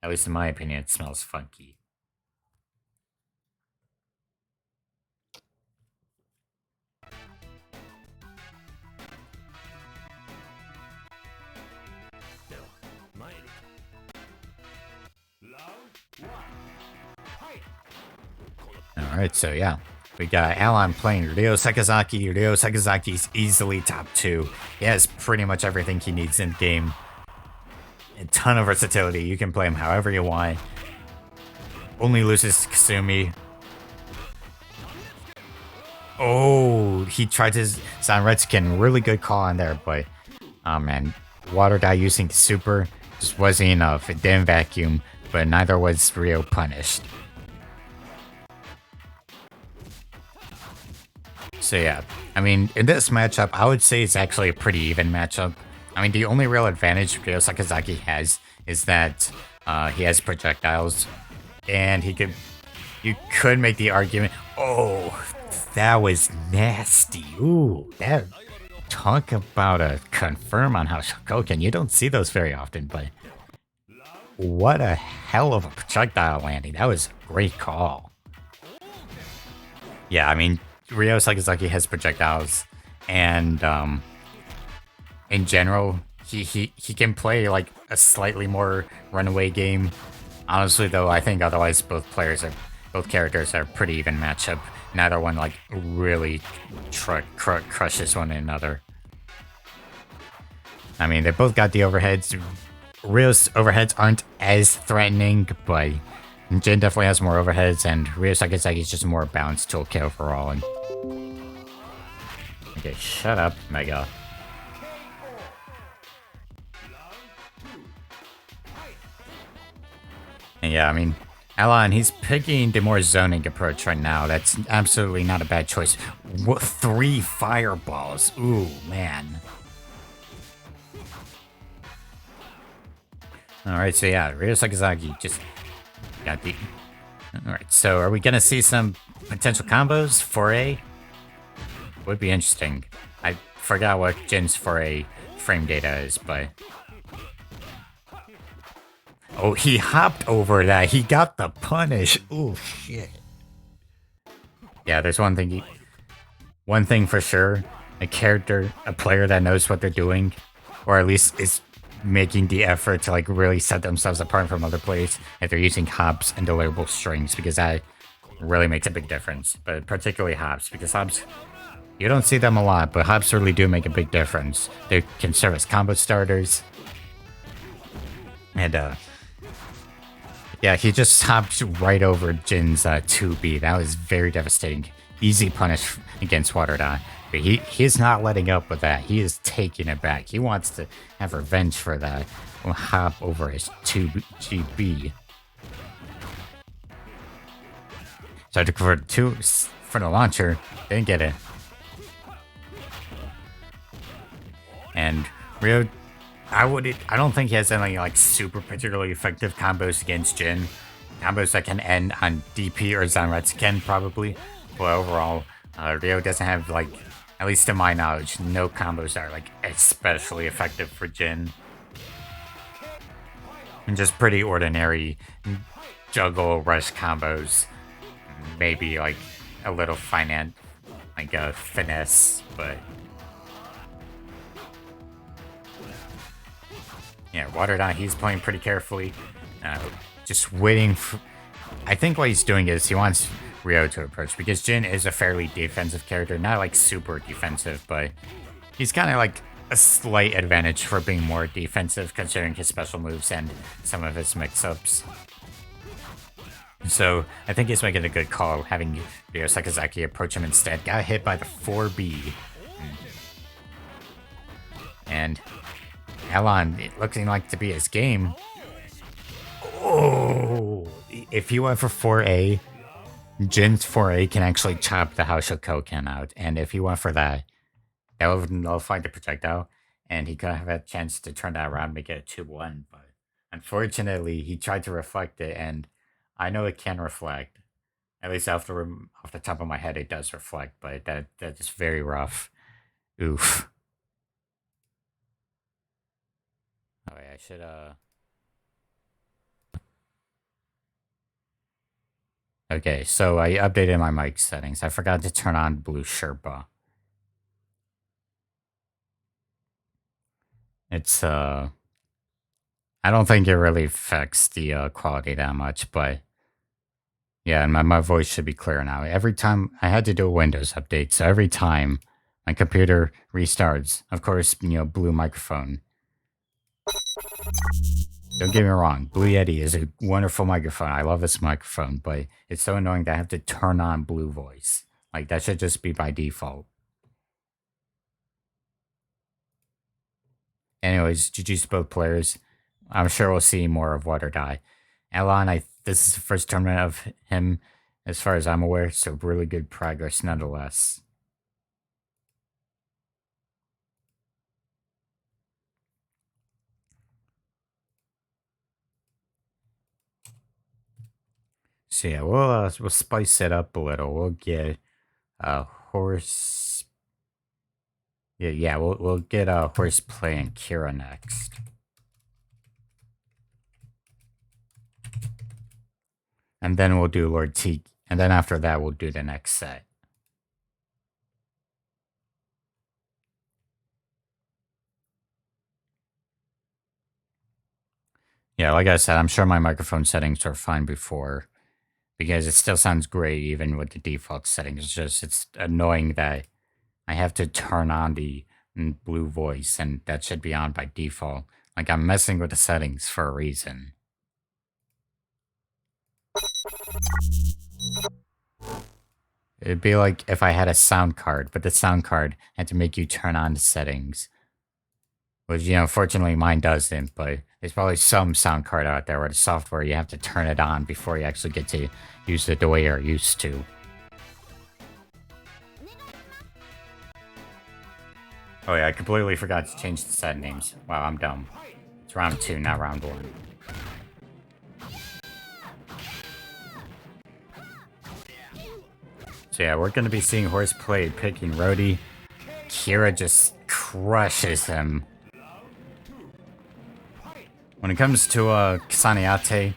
[SPEAKER 1] At least in my opinion, it smells funky. Alright, so yeah. We got Alon playing Ryo Sakazaki. Ryo Sakazaki's easily top 2. He has pretty much everything he needs in game. A ton of versatility. You can play him however you want. Only loses to Kasumi. Oh, he tried his Sanretsuken. Really good call on there, but oh man. Water Die using the super just wasn't enough. It didn't vacuum, but neither was Ryo punished. So yeah, I mean, in this matchup, I would say it's actually a pretty even matchup. I mean, the only real advantage Ryo Sakazaki has is that he has projectiles, and you could make the argument, oh, that was nasty. Ooh, that, talk about a confirm on House Shokoken. You don't see those very often, but what a hell of a projectile landing. That was a great call. Yeah, I mean, Ryo Sakazaki has projectiles, and in general, he can play like a slightly more runaway game. Honestly, though, I think otherwise both characters are pretty even matchup. Neither one like really crushes one another. I mean, they both got the overheads. Ryo's overheads aren't as threatening, but Jin definitely has more overheads, and Ryo Sakazaki is just a more balanced toolkit overall. And okay, shut up, Mega. And yeah, I mean, Alon, he's picking the more zoning approach right now. That's absolutely not a bad choice. What, 3 fireballs? Ooh, man. Alright, so yeah, Ryo Sakazaki just got the... Alright, so are we gonna see some potential combos? 4A? Would be interesting. I forgot what Jin's 4A frame data is, but... Oh, he hopped over that. He got the punish. Oh, shit. Yeah, there's one thing for sure. A player that knows what they're doing, or at least is making the effort to like really set themselves apart from other players if they're using hops and deliverable strings, because that really makes a big difference. But particularly hops, because hops, you don't see them a lot, but hops really do make a big difference. They can serve as combo starters. And yeah, he just hopped right over Jin's 2B. That was very devastating. Easy punish against Waterdon. But he's not letting up with that. He is taking it back. He wants to have revenge for that. We'll hop over his 2GB. So I took for the launcher. Didn't get it. And Rio, I don't think he has any like super particularly effective combos against Jin. Combos that can end on DP or Zanretsuken probably. But overall, Rio doesn't have like, at least to my knowledge, no combos that are like especially effective for Jin. And just pretty ordinary juggle rush combos. Maybe like a little finance, like a finesse, but yeah, Waterdon, he's playing pretty carefully. Just waiting for... I think what he's doing is he wants Rio to approach, because Jin is a fairly defensive character. Not like super defensive, but he's kind of like a slight advantage for being more defensive, considering his special moves and some of his mix-ups. So I think he's making a good call, having Ryo Sakazaki approach him instead. Got hit by the 4B. And Elon, it looking like to be his game. Oh, if he went for 4A, Jin's 4A can actually chop the Haoshokoken out. And if he went for that, that would nullify the projectile. And he could have a chance to turn that around and make it a 2-1. But unfortunately, he tried to reflect it. And I know it can reflect. At least off the top of my head, it does reflect. But that is very rough. Oof. Oh, yeah, I should, Okay, so I updated my mic settings. I forgot to turn on Blue Sherpa. It's, I don't think it really affects the quality that much, but yeah, and my voice should be clear now. Every time I had to do a Windows update, so every time my computer restarts, of course, Blue microphone. Don't get me wrong, Blue Yeti is a wonderful microphone. I love this microphone, but it's so annoying that I have to turn on Blue Voice. Like, that should just be by default. Anyways, GG's to both players. I'm sure we'll see more of Waterdon. Elon, this is the first tournament of him, as far as I'm aware, so really good progress nonetheless. So yeah, we'll spice it up a little. We'll get horse. Yeah, we'll get horseplay and Kira next. And then we'll do Lord T. And then after that, we'll do the next set. Yeah, like I said, I'm sure my microphone settings were fine before, because it still sounds great even with the default settings. It's annoying that I have to turn on the Blue Voice, and that should be on by default. Like, I'm messing with the settings for a reason. It'd be like if I had a sound card, but the sound card had to make you turn on the settings. Which, fortunately mine doesn't, but there's probably some sound card out there where the software, you have to turn it on before you actually get to use it the way you're used to. Oh yeah, I completely forgot to change the set names. Wow, I'm dumb. It's round 2, not round 1. So yeah, we're going to be seeing Horseplay picking Rhodey. Kira just crushes him. When it comes to Kasaniate,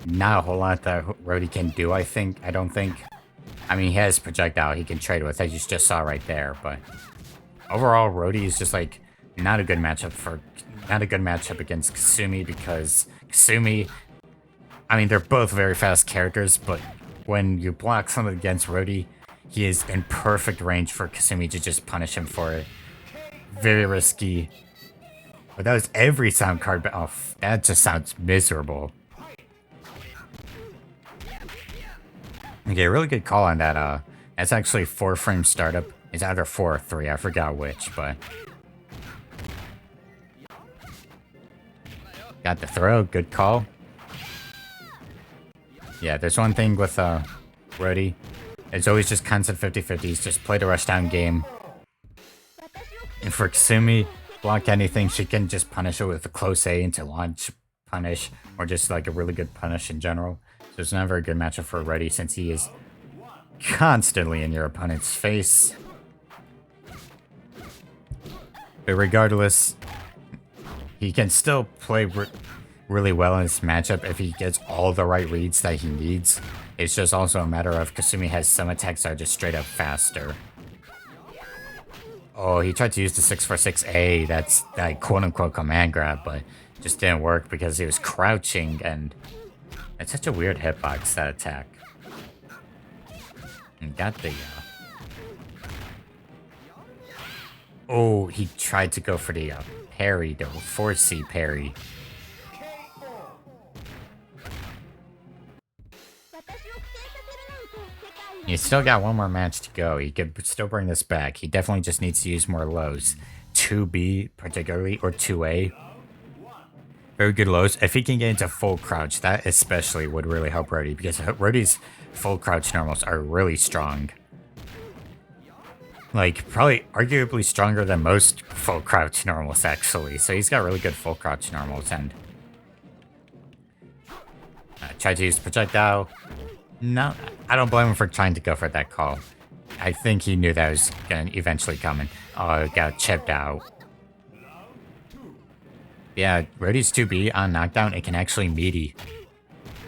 [SPEAKER 1] not a whole lot that Rhodey can do, I don't think. I mean, he has projectile he can trade with, as you just saw right there, but overall, Rhodey is just like not a good matchup against Kasumi because Kasumi, I mean, they're both very fast characters, but when you block something against Rhodey, he is in perfect range for Kasumi to just punish him for it. Very risky. But that was every sound card, but oh, that just sounds miserable. Okay, really good call on that. That's actually 4-frame startup. It's either 4 or 3, I forgot which, but got the throw, good call. Yeah, there's one thing with Rhodey. It's always just constant 50-50s, just play the rushdown game. And for Kasumi, block anything, she can just punish it with a close A into launch punish, or just like a really good punish in general. So it's not a very good matchup for Rhodey since he is constantly in your opponent's face. But regardless, he can still play really well in this matchup if he gets all the right reads that he needs. It's just also a matter of Kasumi has some attacks that are just straight up faster. Oh, he tried to use the 646A, that's that quote-unquote command grab, but just didn't work because he was crouching, and it's such a weird hitbox, that attack. And got the... Oh, he tried to go for the parry, the 4C parry. He's still got one more match to go. He could still bring this back. He definitely just needs to use more lows. 2B particularly, or 2A. Very good lows. If he can get into full crouch, that especially would really help Rhodey, because Rhodey's full crouch normals are really strong. Like, probably arguably stronger than most full crouch normals, actually. So he's got really good full crouch normals, and... tried to use projectile. No, I don't blame him for trying to go for that call. I think he knew that was going to eventually come in. Oh, got chipped out. Yeah, Rhodey's 2B on knockdown, it can actually meaty.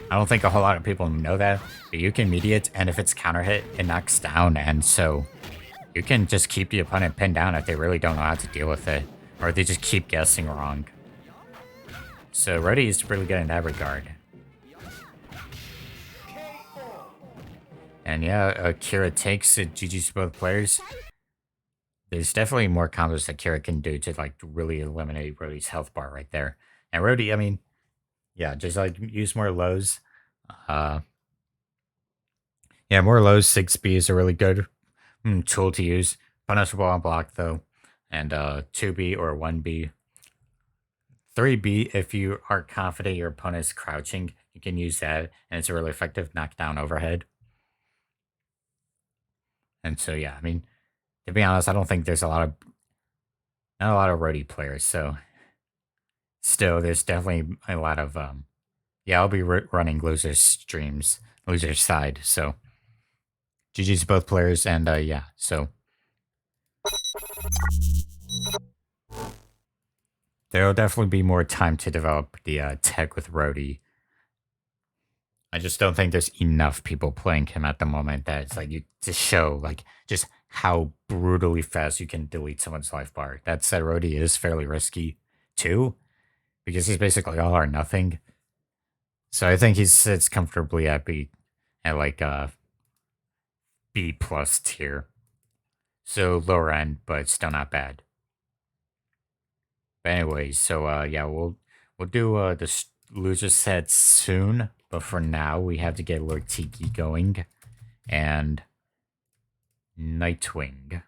[SPEAKER 1] I don't think a whole lot of people know that, but you can meaty it, and if it's counter hit, it knocks down, and so you can just keep the opponent pinned down if they really don't know how to deal with it, or they just keep guessing wrong. So Rhodey is really good in that regard. And yeah, Kira takes it. GG's to both players. There's definitely more combos that Kira can do to like really eliminate Rhodey's health bar right there. And Rhodey, I mean, yeah, just like use more lows. Yeah, more lows. 6B is a really good tool to use. Punishable on block though, and 2B or 1B. 3B, if you are confident your opponent is crouching, you can use that, and it's a really effective knockdown overhead. And so yeah, I mean, to be honest, I don't think there's not a lot of Rhodey players. So still, there's definitely a lot of yeah. I'll be running losers streams, losers side. So GG's to both players, and yeah. So there'll definitely be more time to develop the tech with Rhodey. I just don't think there's enough people playing him at the moment that it's like you to show like just how brutally fast you can delete someone's life bar. That said, Rhodey is fairly risky too, because he's basically all or nothing. So I think he sits comfortably at like B plus tier. So lower end, but still not bad. But anyways, so yeah, we'll do the loser sets soon. But for now, we have to get Lord Tiki going. And Nightwing.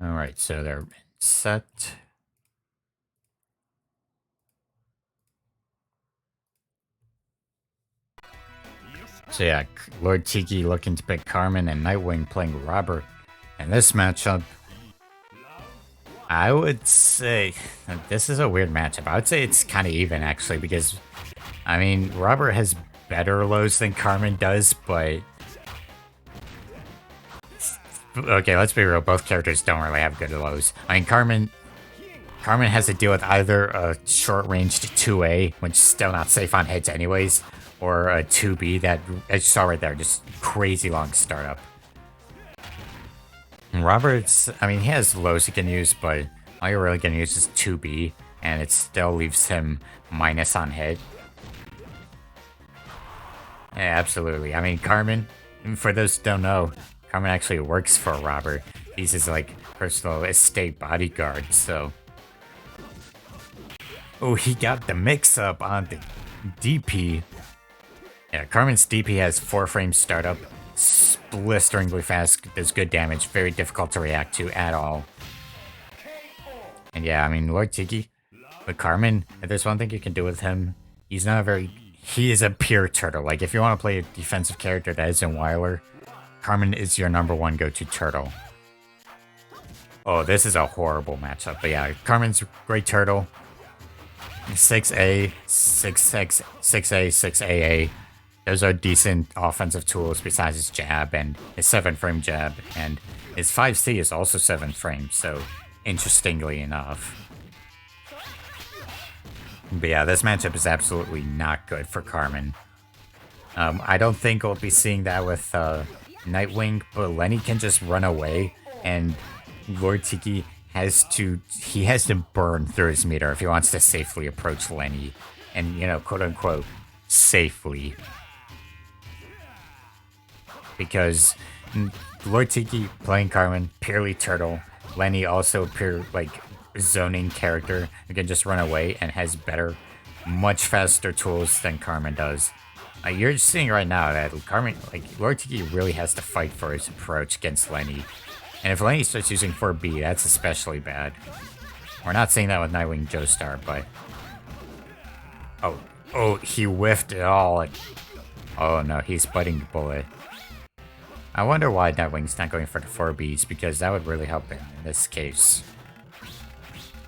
[SPEAKER 1] All right, so they're set. So yeah, Lord Tiki looking to pick Carmen and Nightwing playing Robert. And this matchup, I would say this is a weird matchup. I would say it's kind of even actually because, I mean, Robert has better lows than Carmen does, but okay, let's be real. Both characters don't really have good lows. I mean, Carmen has to deal with either a short-ranged 2A, which is still not safe on hits anyways, or a 2B that, as you saw right there, just crazy long startup. And Robert's, I mean, he has lows he can use, but all you're really going to use is 2B, and it still leaves him minus on hit. Yeah, absolutely. I mean, Carmen, for those who don't know, Carmen actually works for Robert. He's his, like, personal estate bodyguard, so... Oh, he got the mix-up on the DP. Yeah, Carmen's DP has 4 frames startup, blisteringly fast, does good damage, very difficult to react to at all. And yeah, I mean, Lord Tiki, with Carmen, if there's one thing you can do with him, he's not a very... He is a pure turtle. Like, if you want to play a defensive character that isn't Whiler, Carmen is your '1 go-to turtle. Oh, this is a horrible matchup. But yeah, Carmen's great turtle. 6A, 6X, 6A, 6AA. Those are decent offensive tools besides his jab and his 7-frame jab. And his 5C is also 7 frames, so interestingly enough. But yeah, this matchup is absolutely not good for Carmen. I don't think we'll be seeing that with Nightwing, but Lenny can just run away, and Lord Tiki has to burn through his meter if he wants to safely approach Lenny, and, you know, quote unquote, safely. Because Lord Tiki playing Carmen, purely turtle, Lenny also pure, like, zoning character who can just run away and has better, much faster tools than Carmen does. You're seeing right now that Carmen, like, Lord Tiki really has to fight for his approach against Lenny. And if Lenny starts using 4B, that's especially bad. We're not seeing that with Nightwing Joestar, but... Oh, he whiffed it all. Oh no, he's biting the bullet. I wonder why Nightwing's not going for the 4Bs, because that would really help him in this case.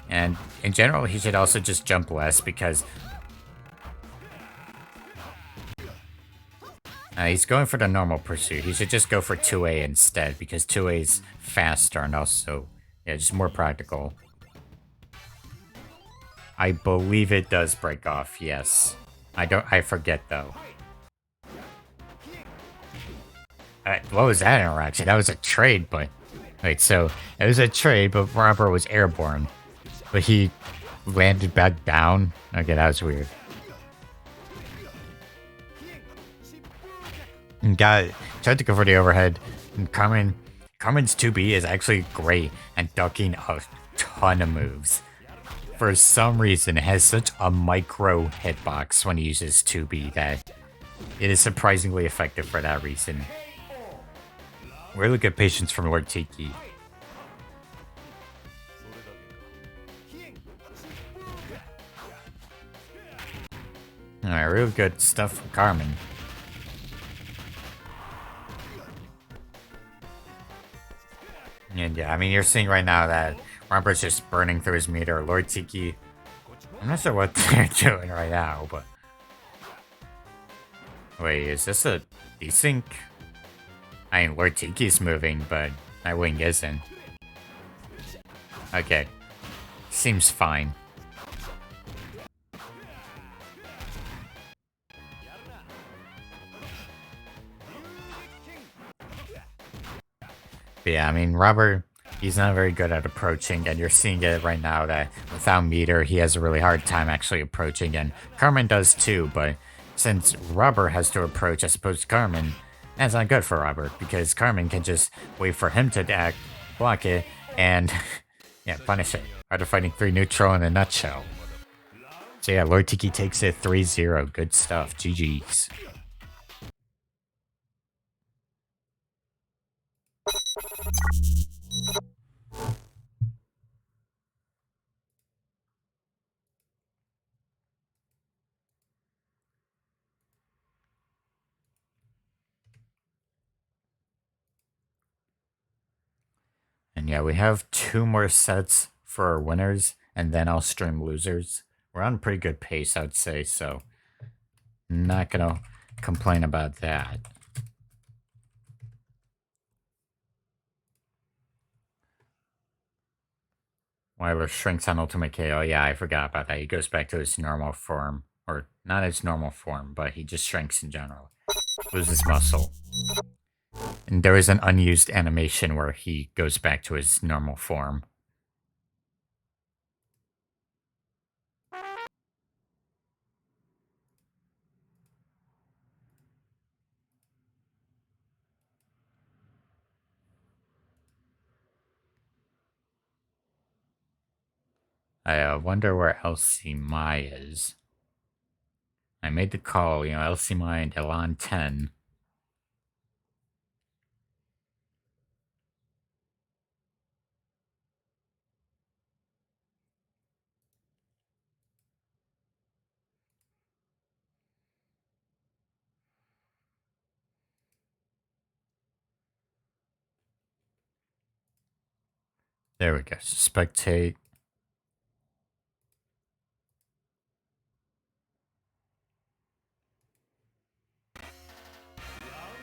[SPEAKER 1] And in general, he should also just jump less, because... he's going for the normal pursuit. He should just go for 2A instead, because 2A is faster and also, yeah, just more practical. I believe it does break off, yes. I forget though. What was that interaction? That was a trade, but... Wait, so, it was a trade, but Robert was airborne. But he landed back down? Okay, that was weird. Tried to go for the overhead. And Carmen's 2B is actually great at ducking a ton of moves. For some reason, it has such a micro hitbox when he uses 2B that it is surprisingly effective for that reason. Really good patience from Lord Tiki. Alright, real good stuff from Carmen. And yeah, I mean, you're seeing right now that Robert's just burning through his meter. Lord Tiki, I'm not sure what they're doing right now, but... Wait, is this a desync? I mean, Lord Tiki's moving, but Nightwing isn't. Okay. Seems fine. But yeah, I mean, Robert, he's not very good at approaching, and you're seeing it right now that without meter, he has a really hard time actually approaching, and Carmen does too, but since Robert has to approach as opposed to Carmen, that's not good for Robert, because Carmen can just wait for him to act, block it, and yeah, punish it. Art of Fighting 3 neutral in a nutshell. So yeah, Lord Tiki takes it 3-0. Good stuff. GG's. And yeah, we have 2 more sets for our winners, and then I'll stream losers. We're on pretty good pace, I would say, so not gonna complain about that. Wyler shrinks on Ultimate KO. Yeah, I forgot about that. He goes back to his normal form. Or not his normal form, but he just shrinks in general. Loses muscle. And there is an unused animation where he goes back to his normal form. I wonder where Elsie Mai is. I made the call, Elsie Mai and Elan 10. There we go. Spectate.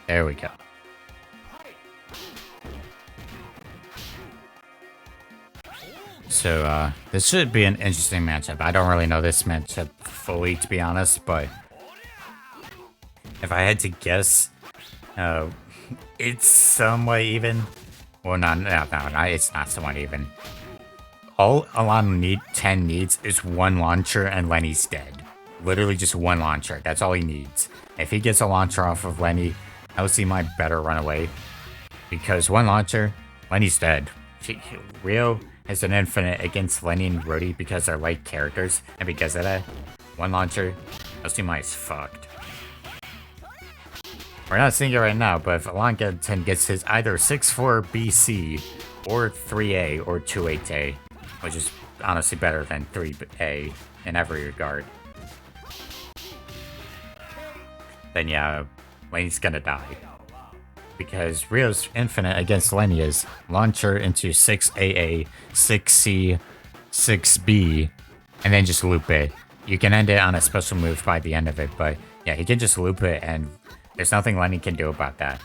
[SPEAKER 1] There we go. So, this should be an interesting matchup. I don't really know this matchup fully, to be honest, but if I had to guess, it's somewhat even. Well, no, it's not somewhat even. All Alon 10 needs is one launcher and Lenny's dead. Literally just one launcher. That's all he needs. If he gets a launcher off of Lenny, Elsie might better run away. Because one launcher, Lenny's dead. Rio has an infinite against Lenny and Rhodey because they're light characters. And because of that, one launcher, Elsie is fucked. We're not seeing it right now, but if Alon 10 gets his either 6-4 BC or 3A or 2-8A, which is honestly better than 3A in every regard, then yeah, Lenny's gonna die. Because Rio's infinite against Lenny is launcher into 6AA, 6C, 6B, and then just loop it. You can end it on a special move by the end of it, but yeah, he can just loop it and there's nothing Lenny can do about that.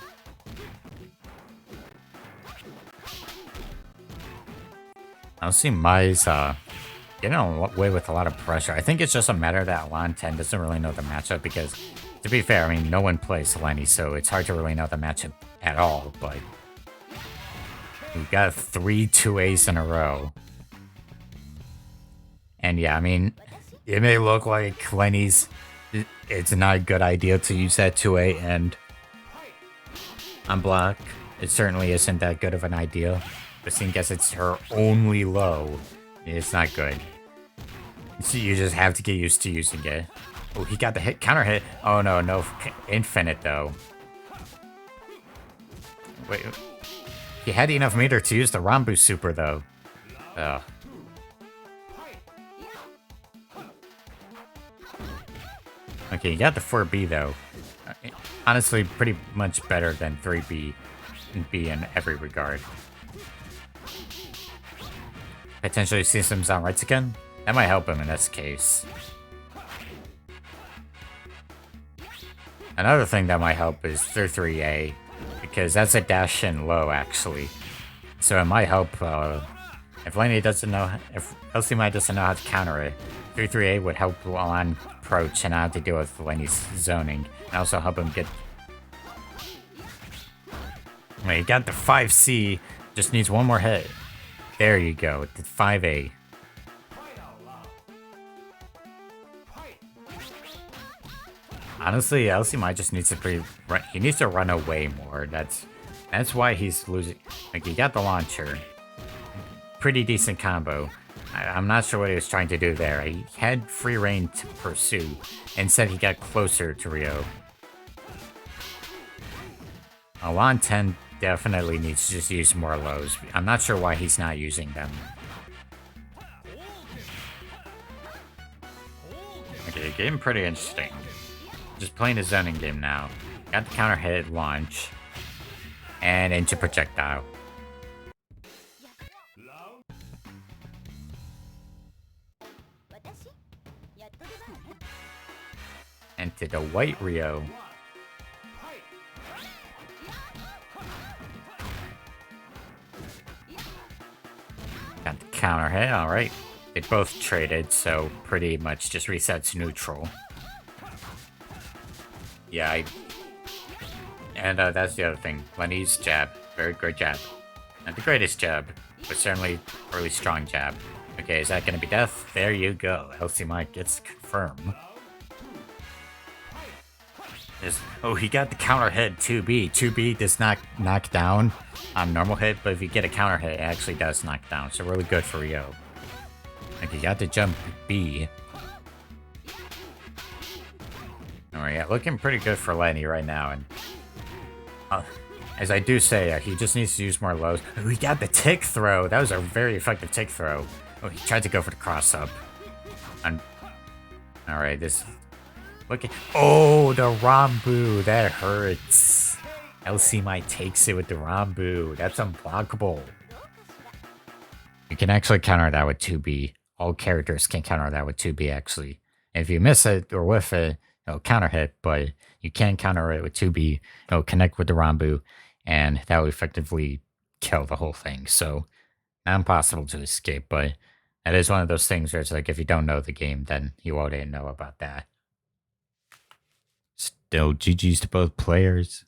[SPEAKER 1] I see Mai's getting away with a lot of pressure. I think it's just a matter that Alon 10 doesn't really know the matchup because, to be fair, I mean, no one plays Lenny, so it's hard to really know the matchup at all, but we've got 3 2As in a row. And yeah, I mean, it may look like Lenny's... It's not a good idea to use that 2A and on block. It certainly isn't that good of an idea. But seeing as it's her only low, it's not good. So you just have to get used to using it. Oh, he got the hit, counter hit. Oh no, infinite though. Wait, he had enough meter to use the Rambu super though. Ugh. Okay, you got the 4B though. Honestly, pretty much better than 3B and B in every regard. Potentially systems on rights again? That might help him in this case. Another thing that might help is 3A, because that's a dash in low actually. So it might help if Lenny doesn't know, if Elsie doesn't know how to counter it. 3A would help Alon approach and not have to deal with Lenny's zoning, and also help him get... Well, you got the 5C, just needs one more hit. There you go, the 5A. Honestly, Elsie just needs to he needs to run away more. That's why he's losing. Like, he got the launcher. Pretty decent combo. I'm not sure what he was trying to do there. He had free reign to pursue. Instead, he got closer to Rio. Alon 10 definitely needs to just use more lows. I'm not sure why he's not using them. Okay, game pretty interesting. Just playing a zoning game now. Got the counter hit, launch, and into projectile. Into the white Rio. Got the counter hit, alright. They both traded, so pretty much just resets neutral. Yeah, and that's the other thing. Lenny's jab, very great jab. Not the greatest jab, but certainly a really strong jab. Okay, is that gonna be death? There you go. LC Mike gets confirmed. Oh, he got the counter hit 2B. 2B does not knock down on normal hit, but if you get a counter hit, it actually does knock down. So really good for Rio. Like, he got the jump B. Alright, yeah, looking pretty good for Lenny right now. And as I do say, he just needs to use more lows. Oh, he got the tick throw. That was a very effective tick throw. Oh, he tried to go for the cross up. Alright, this... Look at... Oh, the Rambu. That hurts. LC Mai takes it with the Rambu. That's unblockable. You can actually counter that with 2B. All characters can counter that with 2B, actually. And if you miss it or whiff it, it'll counter hit, but you can counter it with 2B. It'll connect with the Rambu, and that will effectively kill the whole thing. So, not impossible to escape, but that is one of those things where it's like, if you don't know the game, then you already know about that. Still, GG's to both players.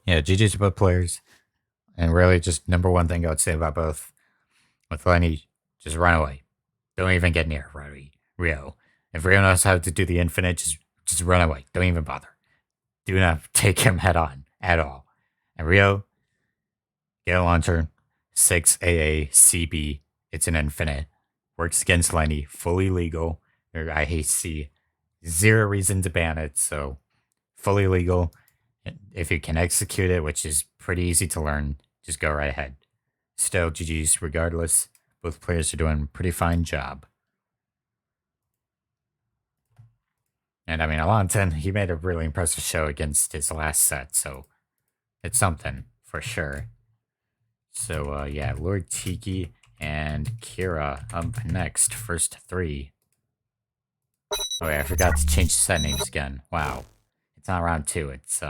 [SPEAKER 1] Yeah, GG's to both players. And really, just number one thing I would say about both. With Lenny, just run away. Don't even get near Rio. If Rio knows how to do the infinite, just run away. Don't even bother. Do not take him head on at all. And Rio, get a launcher, 6 AA CB. It's an infinite. Works against Lenny, fully legal. Or I see zero reason to ban it, so fully legal. If you can execute it, which is pretty easy to learn, just go right ahead. Still, GG's regardless. Both players are doing a pretty fine job. And I mean, Alonten, he made a really impressive show against his last set, so it's something for sure. So, yeah, Lord Tiki and Kira up next, first 3. Oh, yeah, I forgot to change the set names again. Wow. It's not round 2, it's,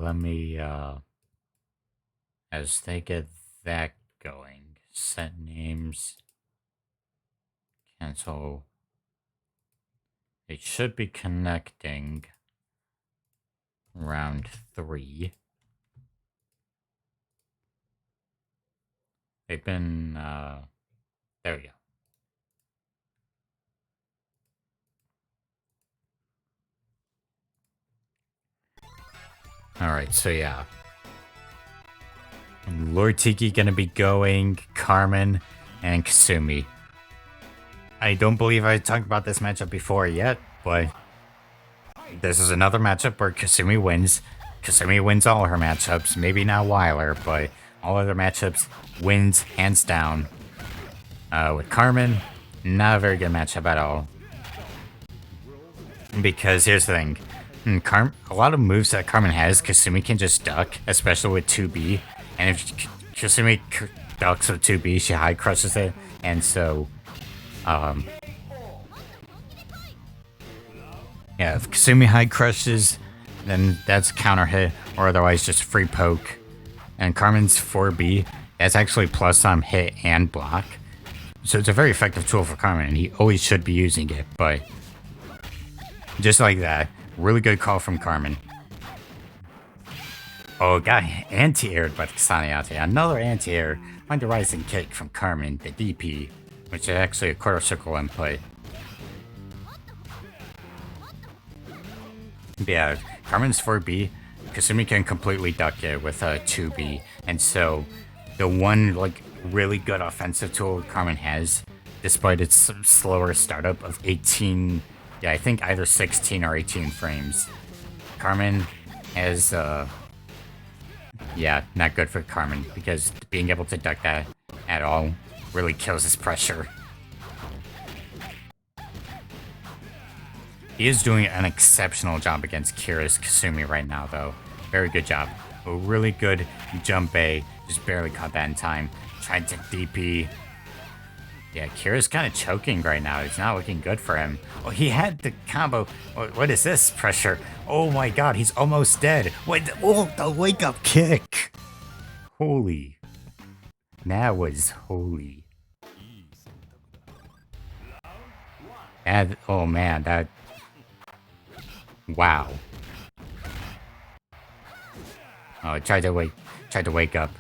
[SPEAKER 1] let me, as they get that going, set names, cancel. It should be connecting round 3. They've been, there we go. Alright, so yeah. And Lord Tiki gonna be going, Carmen, and Kasumi. I don't believe I talked about this matchup before yet, but this is another matchup where Kasumi wins. Kasumi wins all her matchups, maybe not Weiler, but all other matchups wins hands down. With Carmen, not a very good matchup at all. Because here's the thing. A lot of moves that Carmen has, Kasumi can just duck, especially with 2B. And if Kasumi ducks with 2B, she high crushes it. And so, yeah, if Kasumi high crushes, then that's counter hit, or otherwise just free poke. And Carmen's 4B, that's actually plus on hit and block. So it's a very effective tool for Carmen, and he always should be using it, but just like that. Really good call from Carmen. Oh, got anti-aired by Kasaniate. Another anti-air. Find the rising kick from Carmen, the DP, which is actually a quarter circle input. Yeah, Carmen's 4B. Kasumi can completely duck it with a 2B. And so, the one, like, really good offensive tool Carmen has, despite its slower startup of 18, yeah, I think either 16 or 18 frames. Carmen has, yeah, not good for Carmen, because being able to duck that at all really kills his pressure. He is doing an exceptional job against Kira's Kasumi right now, though. Very good job. A really good jump A. Just barely caught that in time. Tried to DP. Yeah, Kira's kind of choking right now. It's not looking good for him. Oh, he had the combo. What is this pressure? Oh my god, he's almost dead. Wait, oh, the wake up kick. Holy. That was holy. And, oh man, that... Wow. Oh, I tried to wake up.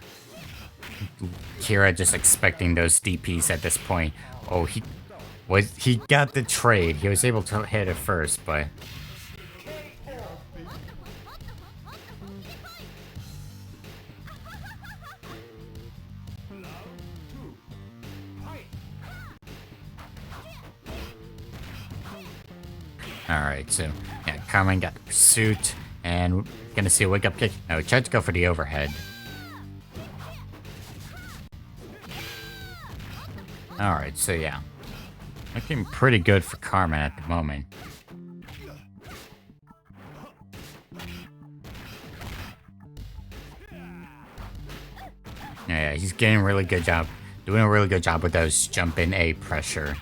[SPEAKER 1] Kira just expecting those DPs at this point. Oh, he got the trade. He was able to hit it first, but alright, so yeah, Carmen got the pursuit, and we're gonna see a wake up kick. No, he tried to go for the overhead. Alright, so yeah. Looking pretty good for Carmen at the moment. Yeah, he's getting a really good job. Doing a really good job with those jump in A pressure.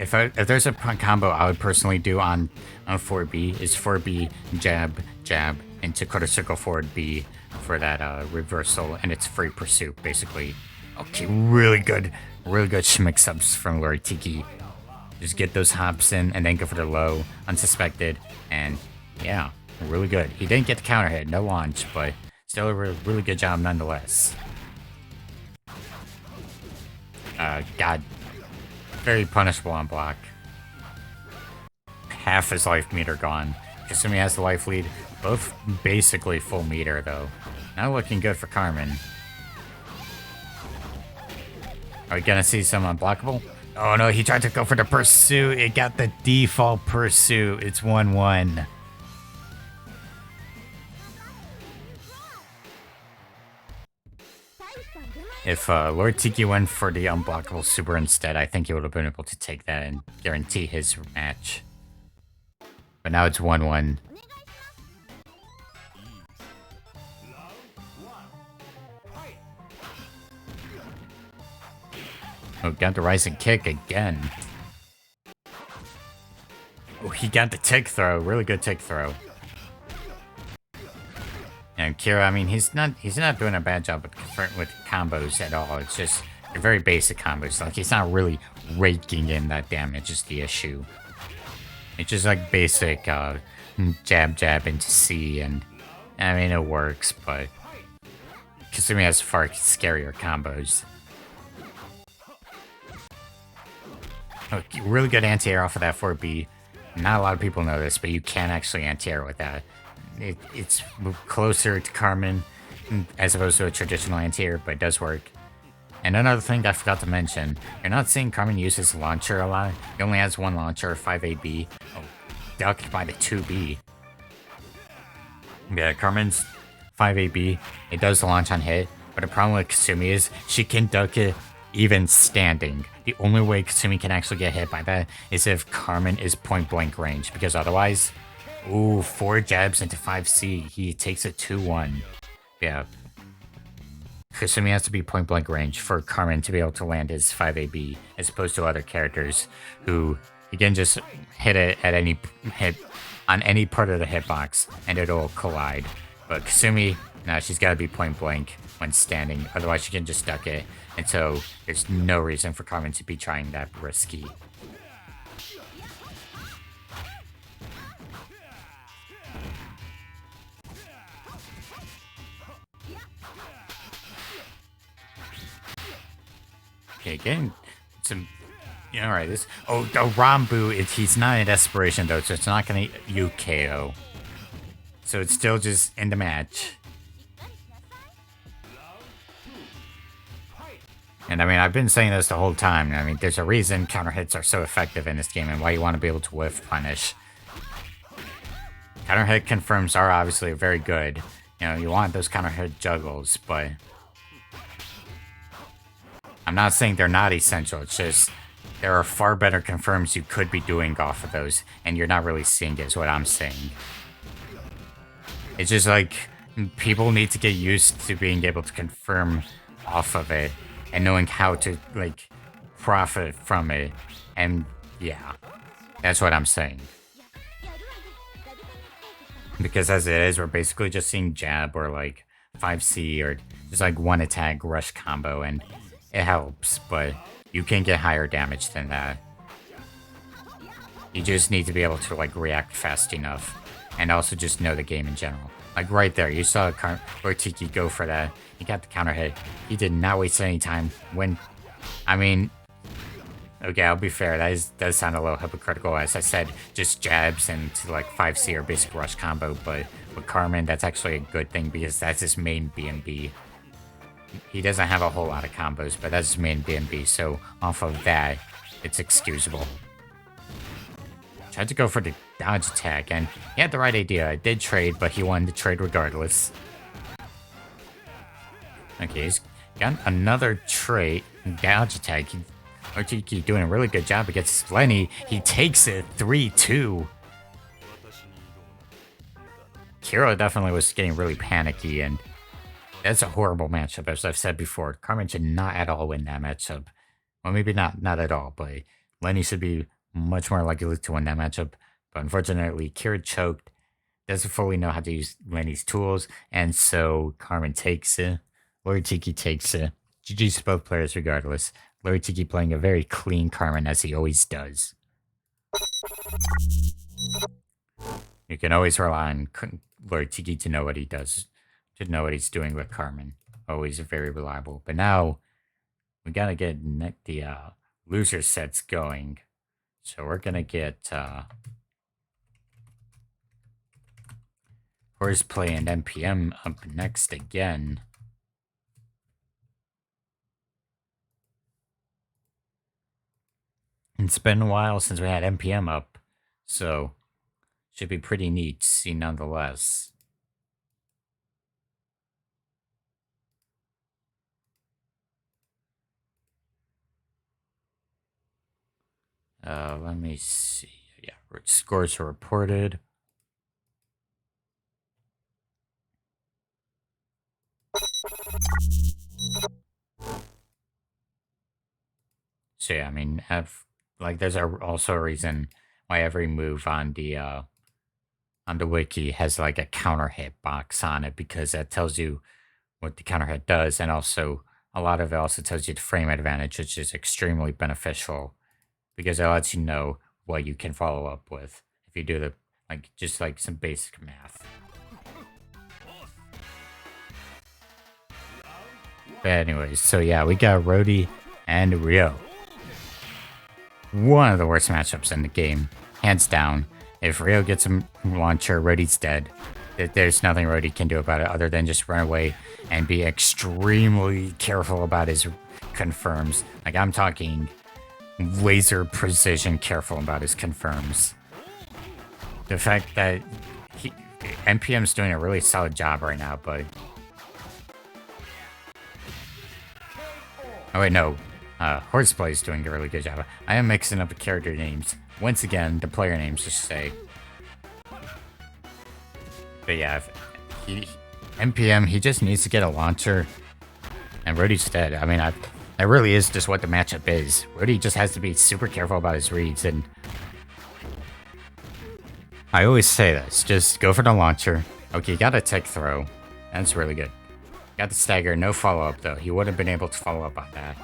[SPEAKER 1] If there's a combo I would personally do on 4B is 4B jab jab into quarter circle forward B for that reversal, and it's free pursuit basically. Okay, really good mix-ups from Lord Tiki. Just get those hops in and then go for the low, unsuspected, and yeah, really good. He didn't get the counter hit, no launch, but still a really good job nonetheless. God. Very punishable on block. Half his life meter gone. Kasumi has the life lead. Both basically full meter, though. Not looking good for Carmen. Are we gonna see some unblockable? Oh no, he tried to go for the pursuit. It got the default pursuit. It's 1-1. If Lord Tiki went for the unblockable super instead, I think he would have been able to take that and guarantee his match. But now it's 1-1. Oh, got the rising kick again. Oh, he got the tick throw. Really good tick throw. And Kira, I mean, he's not doing a bad job with combos at all. It's just they're very basic combos. Like, he's not really raking in that damage is the issue. It's just like basic jab jab into C, and I mean it works, but Kasumi has far scarier combos. Oh, really good anti-air off of that 4B. Not a lot of people know this, but you can actually anti-air with that. It's closer to Carmen as opposed to a traditional anti-air, but it does work. And another thing I forgot to mention, you're not seeing Carmen use his launcher a lot. He only has one launcher, 5AB. Oh, ducked by the 2B. Yeah, Carmen's 5AB, it does launch on hit, but the problem with Kasumi is she can duck it even standing. The only way Kasumi can actually get hit by that is if Carmen is point blank range, because otherwise, ooh, 4 jabs into 5C, he takes a 2-1. Yeah. Kasumi has to be point blank range for Carmen to be able to land his 5AB, as opposed to other characters who, he can just hit it at any hit on any part of the hitbox and it'll collide. But Kasumi, no, she's got to be point blank when standing, otherwise she can just duck it. And so there's no reason for Carmen to be trying that risky. Okay, getting some... Yeah, alright, this... Oh, the Rambu, he's not in desperation, though, so it's not gonna UKO. So it's still just in the match. And I mean, I've been saying this the whole time. I mean, there's a reason counter hits are so effective in this game and why you want to be able to whiff punish. Counter hit confirms are obviously very good. You know, you want those counter hit juggles, but I'm not saying they're not essential. It's just there are far better confirms you could be doing off of those, and you're not really seeing it, is what I'm saying. It's just like people need to get used to being able to confirm off of it and knowing how to like profit from it. And yeah, that's what I'm saying. Because as it is, we're basically just seeing jab or like 5C or just like one attack rush combo, and it helps, but you can get higher damage than that. You just need to be able to like react fast enough and also just know the game in general. Like right there, you saw Tiki go for that. He got the counter hit. He did not waste any time when, I mean, okay, I'll be fair, that does sound a little hypocritical. As I said, just jabs and like 5C or basic rush combo, but with Carmen, that's actually a good thing because that's his main BNB. He doesn't have a whole lot of combos, but that's his main BNB, so off of that, it's excusable. Tried to go for the dodge attack, and he had the right idea. I did trade, but he wanted to trade regardless. Okay, he's got another trade, dodge attack. Tiki doing a really good job against Lenny. He takes it 3-2. Kira definitely was getting really panicky, and that's a horrible matchup, as I've said before. Carmen should not at all win that matchup. Well, maybe not at all, but Lenny should be much more likely to win that matchup. But unfortunately, Kira choked, doesn't fully know how to use Lenny's tools, and so Carmen takes it. Lord Tiki takes it. GG's to both players regardless. Lord Tiki playing a very clean Carmen, as he always does. You can always rely on Lord Tiki to know what he does, to know what he's doing with Carmen. Always very reliable. But now, we gotta get the loser sets going. So we're gonna get Horseplay and NPM up next again. It's been a while since we had NPM up, so should be pretty neat to see nonetheless. Let me see. Yeah, scores are reported. So yeah, I mean, there's also a reason why every move on the wiki has like a counter hit box on it, because that tells you what the counter hit does, and also a lot of it also tells you the frame advantage, which is extremely beneficial because it lets you know what you can follow up with if you do the just like some basic math. But anyways, so yeah, we got Rhodey and Rio. One of the worst matchups in the game, hands down. If Rio gets a launcher, Rhodey's dead. There's nothing Rhodey can do about it other than just run away and be extremely careful about his confirms. Like, I'm talking laser precision careful about his confirms. The fact that NPM's doing a really solid job right now, but... Oh wait, no. Horseplay is doing a really good job. I am mixing up the character names. Once again, the player names, just say. But yeah, NPM, he just needs to get a launcher. And Rhodey's dead. I mean, that really is just what the matchup is. Rhodey just has to be super careful about his reads, and... I always say this, just go for the launcher. Okay, you got a tech throw. That's really good. Got the stagger, no follow-up though. He wouldn't have been able to follow up on that.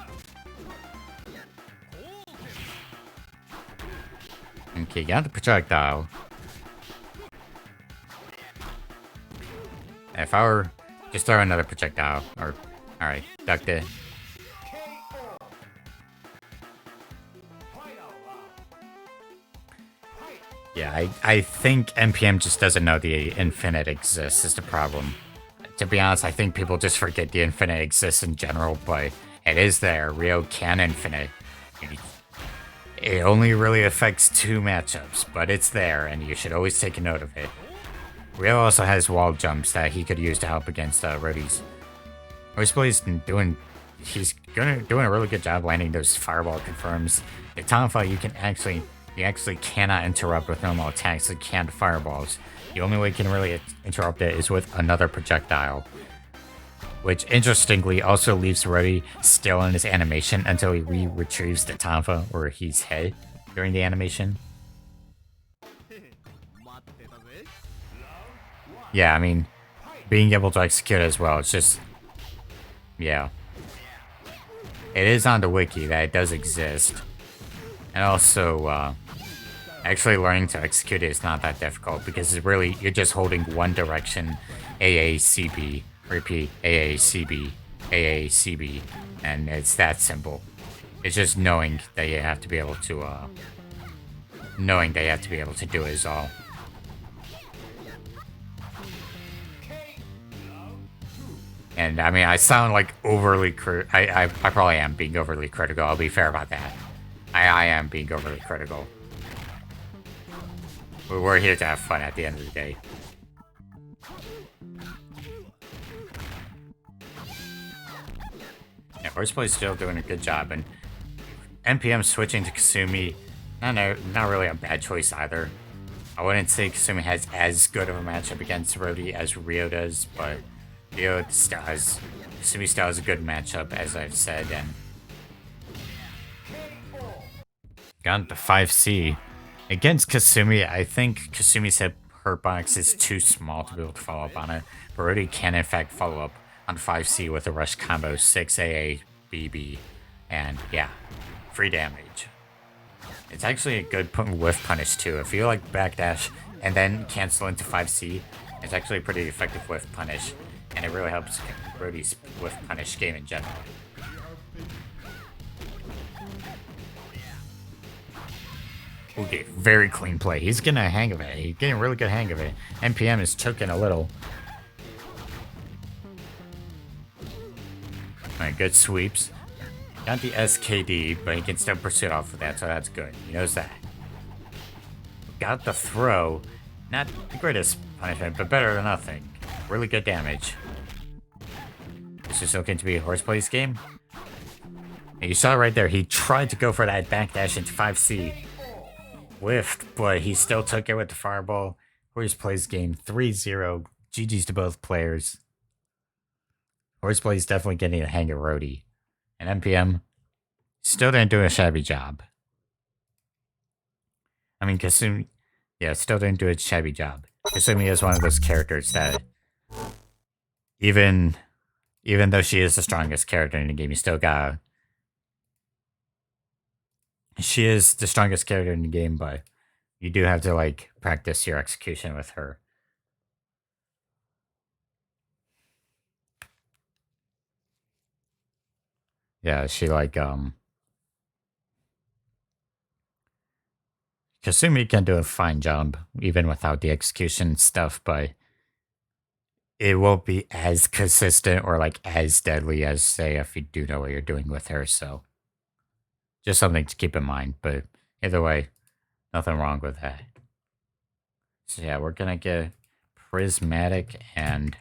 [SPEAKER 1] Okay, got the projectile. If I were... Just throw another projectile. Or... Alright, ducked it. Yeah, I think NPM just doesn't know the infinite exists is the problem. To be honest, I think people just forget the infinite exists in general, but It is there. Rio can infinite. It only really affects 2 matchups, but it's there, and you should always take a note of it. Rio also has wall jumps that he could use to help against roadies. Horseplay he's doing a really good job landing those fireball confirms. The Tonfa you actually cannot interrupt with normal attacks. It can't fireballs. The only way you can really interrupt it is with another projectile, which interestingly also leaves Roadie still in his animation until he retrieves the Tonfa or he's hit during the animation. Yeah, I mean, being able to execute as well, it's just, yeah. It is on the wiki that it does exist. And also, actually learning to execute it is not that difficult because it's really, you're just holding one direction, AACB, repeat, AACB, AACB, and it's that simple. It's just knowing that you have to be able to, do it is all. And I mean, I sound like overly I probably am being overly critical. I'll be fair about that. I am being overly critical. We're here to have fun at the end of the day. Yeah, Horseplay's still doing a good job, and NPM switching to Kasumi, not really a bad choice either. I wouldn't say Kasumi has as good of a matchup against Rody as Rio does, but Kasumi still has a good matchup, as I've said, and got the 5C. Against Kasumi, I think Kasumi's hurt box is too small to be able to follow up on it, but Rody can in fact follow up on 5C with a rush combo, 6 AA, BB, and yeah, free damage. It's actually a good whiff punish too. If you like backdash and then cancel into 5C, it's actually a pretty effective whiff punish, and it really helps Rody's whiff punish game in general. Okay, very clean play. He's getting a hang of it. He's getting a really good hang of it. NPM is choking a little. Alright, good sweeps. Got the SKD, but he can still pursue it off of that, so that's good. He knows that. Got the throw. Not the greatest punishment, but better than nothing. Really good damage. This is looking to be a Horseplay's game. And you saw right there, he tried to go for that backdash into 5C. Whiffed, but he still took it with the fireball. Horseplay's game 3-0. GG's to both players. Horseplay's definitely getting a hang of Rody. And NPM still didn't do a shabby job. I mean, Kasumi, yeah, still didn't do a shabby job. Kasumi is one of those characters that, even though she is the strongest character in the game, you still gotta. She is the strongest character in the game, but you do have to like practice your execution with her. Yeah, she like Kasumi can do a fine job even without the execution stuff, but it won't be as consistent or like as deadly as say if you do know what you're doing with her, so just something to keep in mind, but either way, nothing wrong with that. So yeah, we're gonna get prismatic and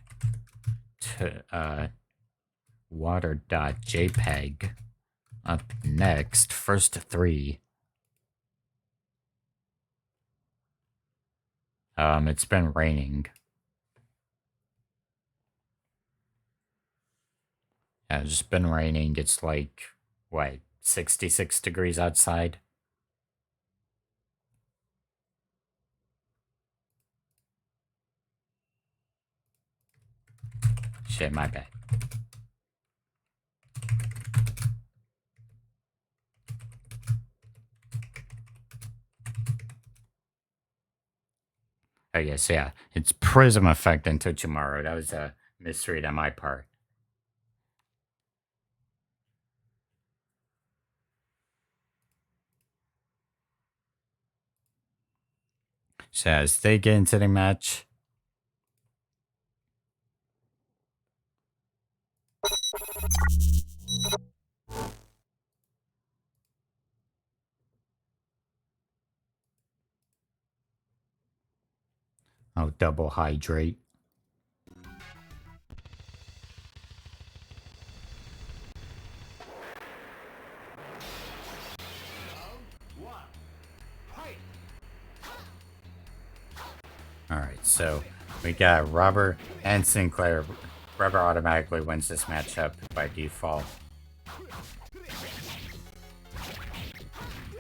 [SPEAKER 1] water.jpg up next. First 3. It's been raining. Yeah, it's just been raining. It's like, what, 66 degrees outside? Shit, my bad. Oh yes, yeah. It's prism effect until tomorrow. That was a misread on my part. So as they get into the match, I'll double hydrate. Alright, so we got Robert and Sinclair. Robert automatically wins this matchup by default.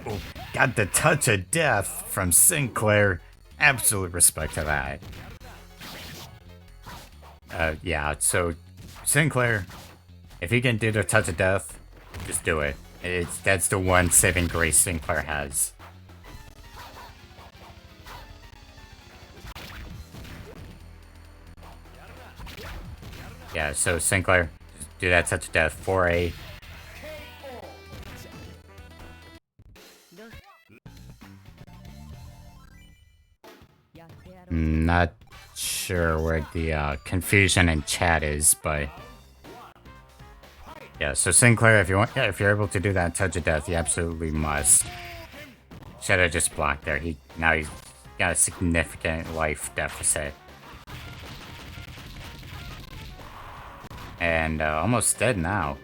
[SPEAKER 1] Oh, got the touch of death from Sinclair. Absolute respect to that. Yeah, so Sinclair, if you can do the touch of death, just do it. That's the one saving grace Sinclair has. Yeah, so Sinclair, just do that touch of death. 4A. Not sure where the confusion in chat is, but yeah. So Sinclair, if you're able to do that touch of death, you absolutely must. Should have just blocked there. Now he's got a significant life deficit, and almost dead now.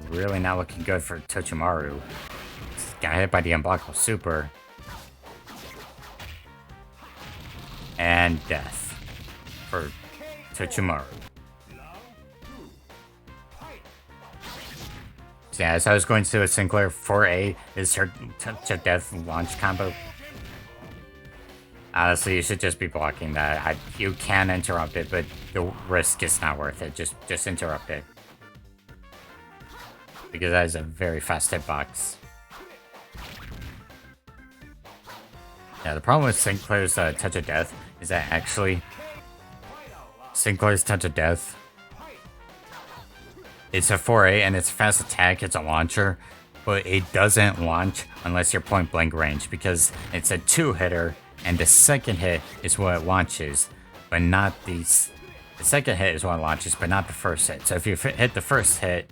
[SPEAKER 1] Really not looking good for Tochimaru. Got hit by the unblockable super. And death for Tochimaru. So yeah, as I was going to Sinclair, 4A is her touch of death launch combo. Honestly, you should just be blocking that. You can interrupt it, but the risk is not worth it. Just interrupt it. Because that is a very fast hitbox. Yeah, the problem with Sinclair's touch of death is that actually Sinclair's touch of death, it's a 4A and it's a fast attack, it's a launcher, but it doesn't launch unless you're point blank range because it's a 2-hitter and the second hit is what it launches, but not the second hit is what it launches, but not the first hit. So if you hit the first hit,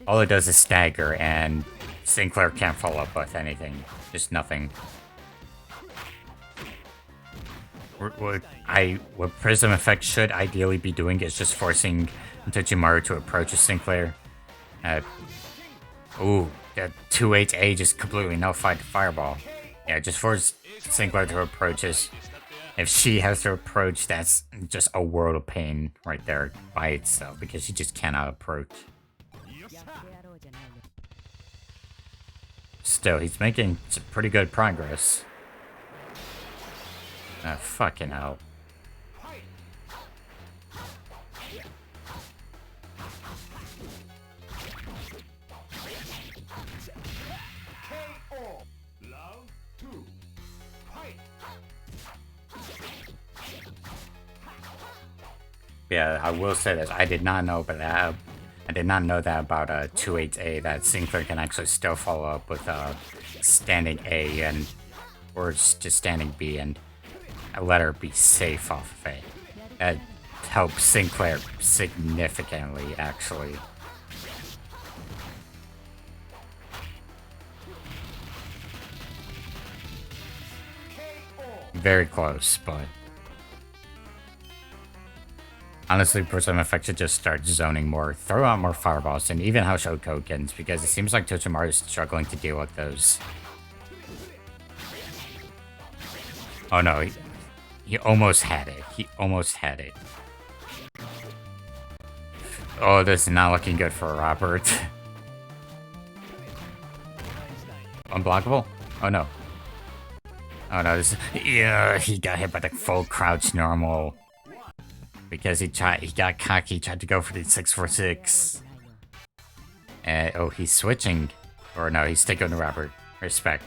[SPEAKER 1] all it does is stagger and Sinclair can't follow up with anything, just nothing. What Prism Effect should ideally be doing is just forcing Tochimaru to approach a Sinclair. Ooh, that 2-8A just completely nullified the fireball. Yeah, just force Sinclair to approach us. If she has to approach, that's just a world of pain right there by itself because she just cannot approach. Still, he's making some pretty good progress. Fucking hell. Yeah, I will say this. I did not know about that. I did not know that about 2-8A, that Sinclair can actually still follow up with standing A or just standing B and let her be safe off of it. That helps Sinclair significantly, actually. Very close, but honestly, Prism Effect should just start zoning more, throw out more fireballs, and even house tokens, because it seems like Tochimaru is struggling to deal with those. Oh no, he almost had it. He almost had it. Oh, this is not looking good for Robert. Unblockable? Oh no. Oh no, yeah, he got hit by the full crouch normal. Because he got cocky, tried to go for the 646. Oh, he's switching. Or no, he's sticking to Robert. Respect.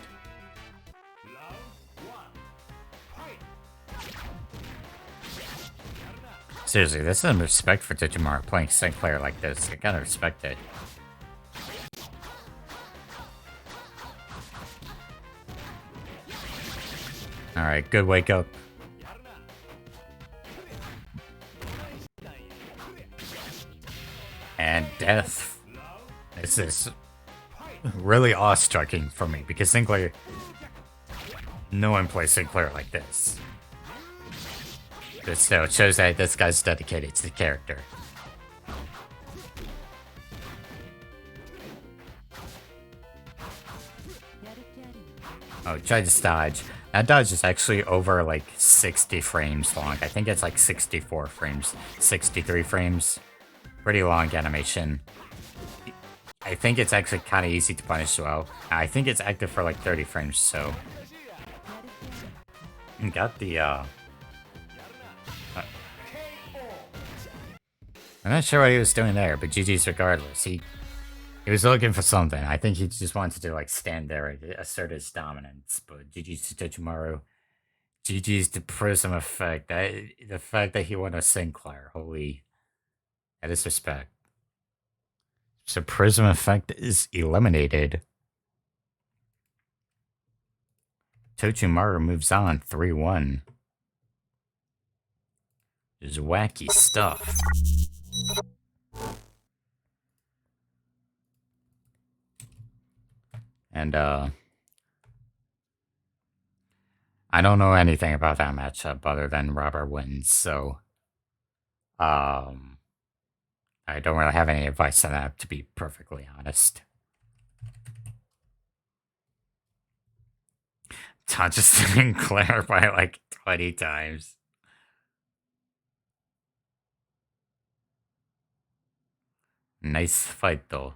[SPEAKER 1] Seriously, this is some respect for Tochimaru playing Sinclair like this. I gotta respect it. Alright, good wake up. And death. This is really awe-striking for me because Sinclair No one plays Sinclair like this. But still, it shows that this guy's dedicated to the character. Oh, tried to dodge. That dodge is actually over like 60 frames long. I think it's like 64 frames, 63 frames. Pretty long animation. I think it's actually kind of easy to punish as well. I think it's active for like 30 frames, so. Got the, I'm not sure what he was doing there, but GG's regardless. He was looking for something. I think he just wanted to like stand there and assert his dominance. But GG's to Tochimaru. GG's to Prism Effect. The fact that he won a Sinclair. Holy. That is respect. So Prism Effect is eliminated. Tochimaru moves on 3-1. There's wacky stuff. And I don't know anything about that matchup other than Robert wins, so I don't really have any advice on that, to be perfectly honest. Touches Sinclair by like 20 times. Nice fight though.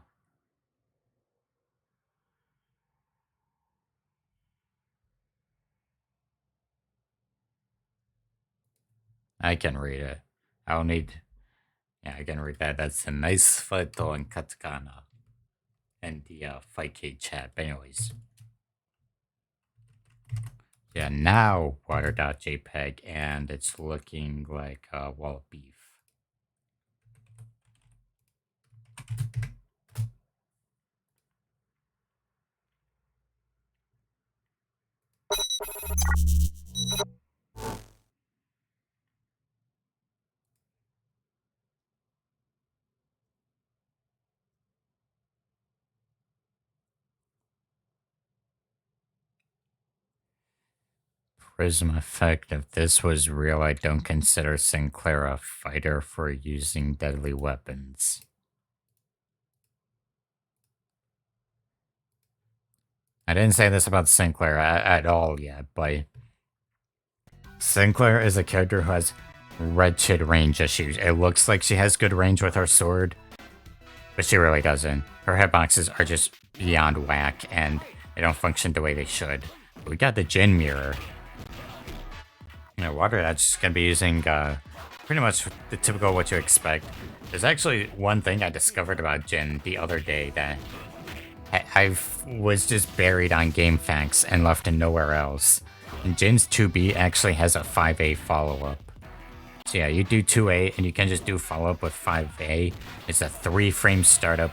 [SPEAKER 1] I can read it. I'll need. Yeah, I can read that. That's a nice fight though in katakana. And the Fightcade chat. But anyways. Yeah, now water.jpg, and it's looking like wall of beef. Prism Effect. If this was real, I don't consider Sinclair a fighter for using deadly weapons. I didn't say this about Sinclair at all yet, but Sinclair is a character who has wretched range issues. It looks like she has good range with her sword, but she really doesn't. Her hitboxes are just beyond whack, and they don't function the way they should. But we got the Jin mirror. You know, water that's just gonna be using pretty much the typical what you expect. There's actually one thing I discovered about Jin the other day that I was just buried on game facts and left in nowhere else. And Jin's 2B actually has a 5A follow-up. So yeah, you do 2A and you can just do follow-up with 5A. It's a 3-frame startup.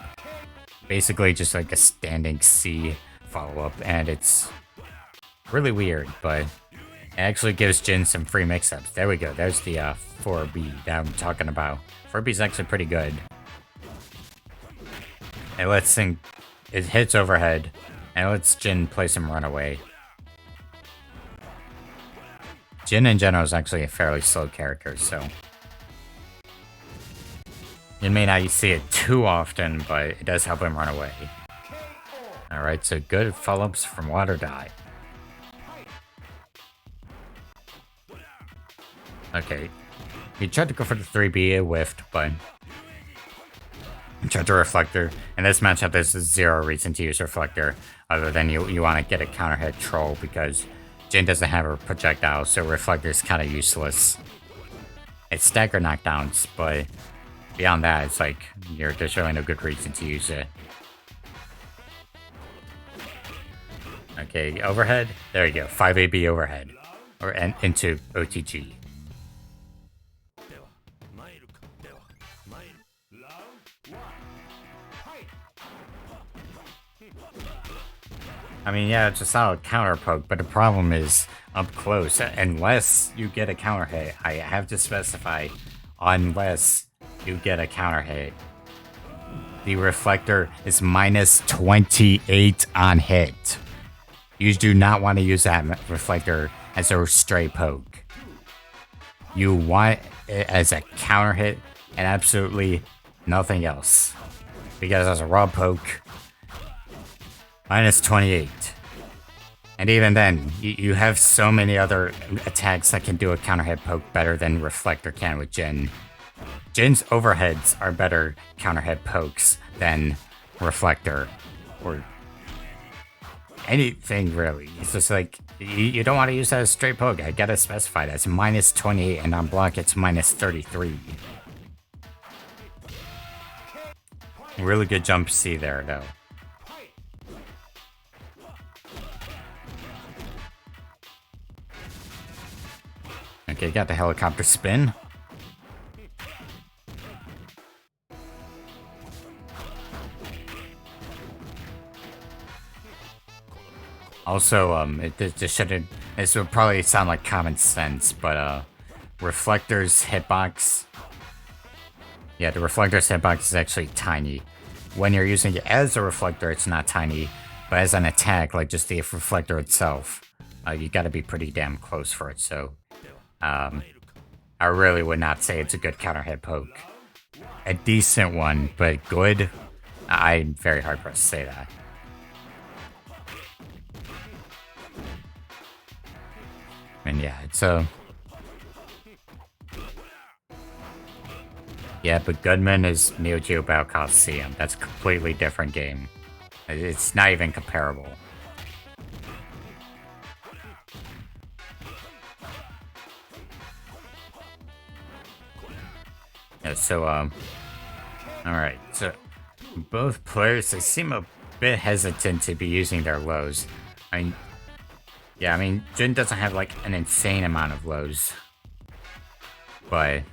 [SPEAKER 1] Basically just like a standing C follow-up, and it's really weird, but it actually gives Jin some free mix-ups. There we go, there's the 4B that I'm talking about. 4B is actually pretty good. It hits overhead, and it lets Jin play some runaway. Jin in general is actually a fairly slow character, so you may not see it too often, but it does help him run away. Alright, so good follow-ups from Water Die. Okay, he tried to go for the 3B, it whiffed, but he tried to Reflector. In this matchup, there's zero reason to use Reflector other than you want to get a counter hit troll because Jin doesn't have a projectile, so Reflector is kind of useless. It's stagger knockdowns, but beyond that, it's like there's really no good reason to use it. Okay, overhead. There you go. 5AB overhead. Or into OTG. I mean, yeah, it's a solid counter poke, but the problem is up close. Unless you get a counter hit, I have to specify, unless you get a counter hit. The Reflector is minus 28 on hit. You do not want to use that reflector as a stray poke. You want it as a counter hit and absolutely nothing else. Because as a raw poke, minus 28. And even then, you have so many other attacks that can do a counter hit poke better than Reflector can with Jin. Jin's overheads are better counter hit pokes than Reflector or anything really. It's just like, you don't want to use that as straight poke. I gotta specify that's minus 28 and on block it's minus 33. Really good jump C there though. Okay, got the helicopter spin. Also, this would probably sound like common sense, but Reflector's hitbox. Yeah, the Reflector's hitbox is actually tiny. When you're using it as a Reflector, it's not tiny, but as an attack, like just the Reflector itself, you gotta be pretty damn close for it, so I really would not say it's a good counter hit poke. A decent one, but good? I'm very hard pressed to say that. And yeah, it's yeah, but Goodman is Neo Geo Battle Coliseum. That's a completely different game. It's not even comparable. Yeah, so, alright, so both players, they seem a bit hesitant to be using their lows. I mean, Jin doesn't have like an insane amount of lows, but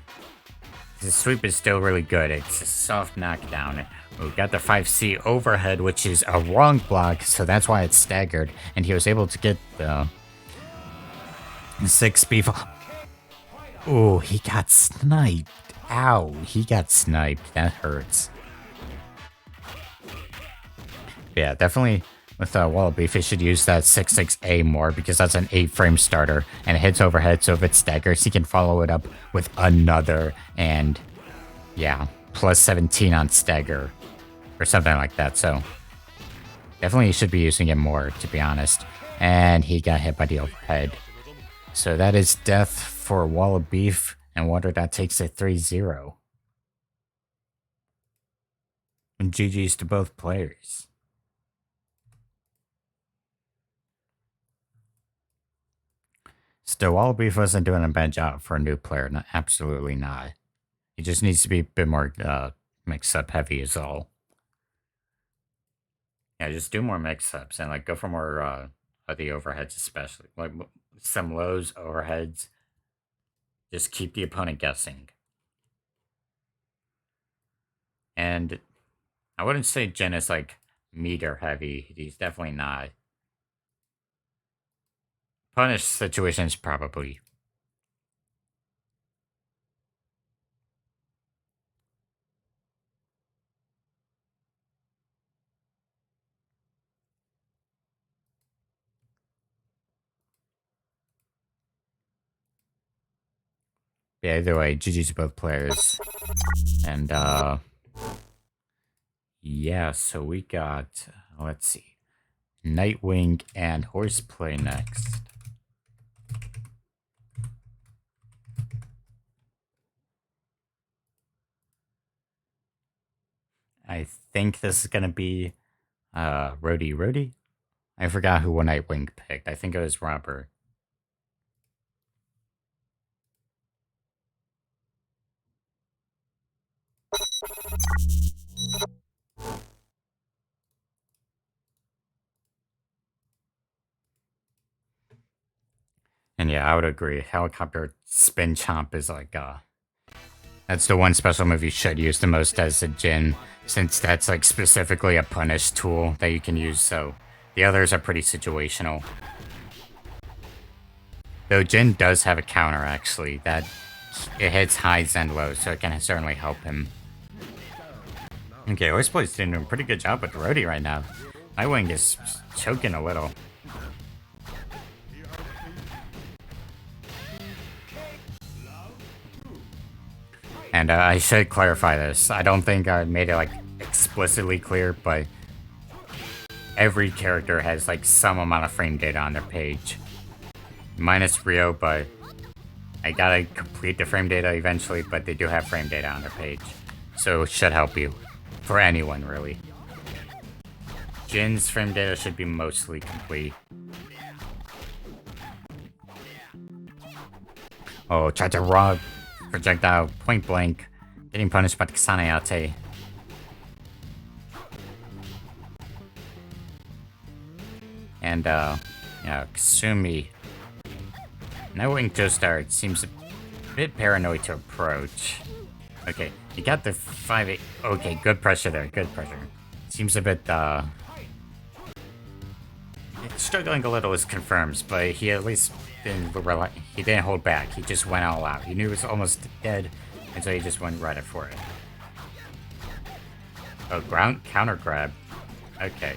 [SPEAKER 1] the sweep is still really good. It's a soft knockdown. We got the 5C overhead, which is a wrong block, so that's why it's staggered, and he was able to get the 6B. Oh, he got sniped. Ow, he got sniped. That hurts. Yeah, definitely with Wall of Beef, he should use that 6-6A more because that's an 8-frame starter and it hits overhead, so if it staggers, he can follow it up with another and, yeah, plus 17 on stagger or something like that, so definitely he should be using it more, to be honest. And he got hit by the overhead. So that is death for Wall of Beef, and Water that takes it 3-0. And GG's to both players. Still, Wall of Beef wasn't doing a bad job for a new player. No, absolutely not. He just needs to be a bit more mix-up heavy is all. Yeah, just do more mix-ups and like go for more of the overheads especially. Like some lows, overheads. Just keep the opponent guessing. And I wouldn't say Jin is like meter heavy. He's definitely not. Punish situations probably. Yeah, either way, GG's to both players. And yeah, so we got, let's see, Nightwing and Horseplay next. I think this is gonna be Rody. I forgot who Nightwing picked. I think it was Robert. And yeah, I would agree. Helicopter Spin Chomp is like that's the one special move you should use the most as a Jin, since that's like specifically a punish tool that you can use, so the others are pretty situational. Though Jin does have a counter actually, that it hits highs and lows, so it can certainly help him. Okay, Horseplay's doing a pretty good job with Rody right now. Nightwing is choking a little. And I should clarify this. I don't think I made it like explicitly clear, but every character has like some amount of frame data on their page. Minus Rio, but I gotta complete the frame data eventually, but they do have frame data on their page. So it should help you. For anyone, really. Jin's frame data should be mostly complete. Oh, tried to rob projectile point blank. Getting punished by the Kasanayate. And, yeah, Kasumi. Knowing Joestar seems a bit paranoid to approach. Okay, you got the 5-8. Okay, good pressure there, good pressure. Seems a bit, struggling a little as confirms, but he at least he didn't hold back. He just went all out. He knew he was almost dead, and so he just went right for it. Oh, ground counter grab. Okay.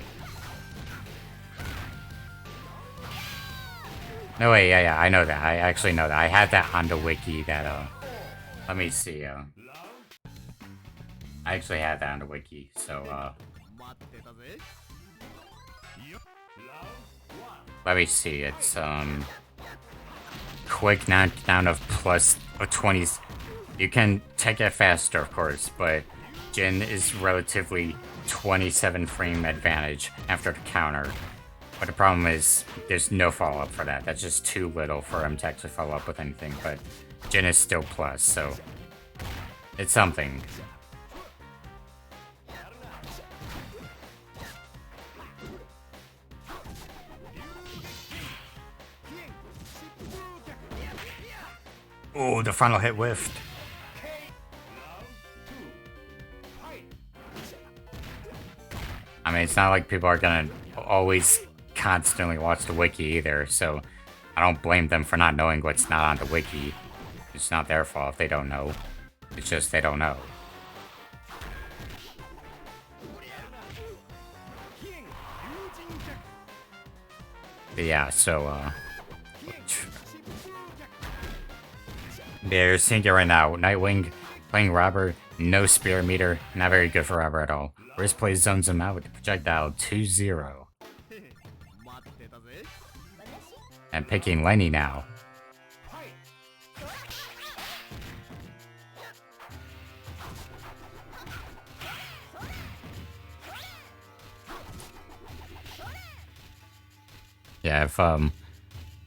[SPEAKER 1] No way, yeah, I know that. I actually know that. I had that on the wiki that, let me see, I actually had that on the wiki, so, let me see, it's, quick knockdown of plus 20s. You can take it faster, of course, but Jin is relatively 27 frame advantage after the counter. But the problem is, there's no follow-up for that. That's just too little for him to actually follow up with anything, but Jin is still plus, so it's something. Oh, the final hit whiffed. I mean, it's not like people are gonna always constantly watch the wiki either, so I don't blame them for not knowing what's not on the wiki. It's not their fault if they don't know. It's just they don't know. But yeah, so, they're seeing it right now. Nightwing playing Robber, no spear meter, not very good for Robber at all. Wrist play zones him out with the projectile 2-0. And picking Lenny now. Yeah, if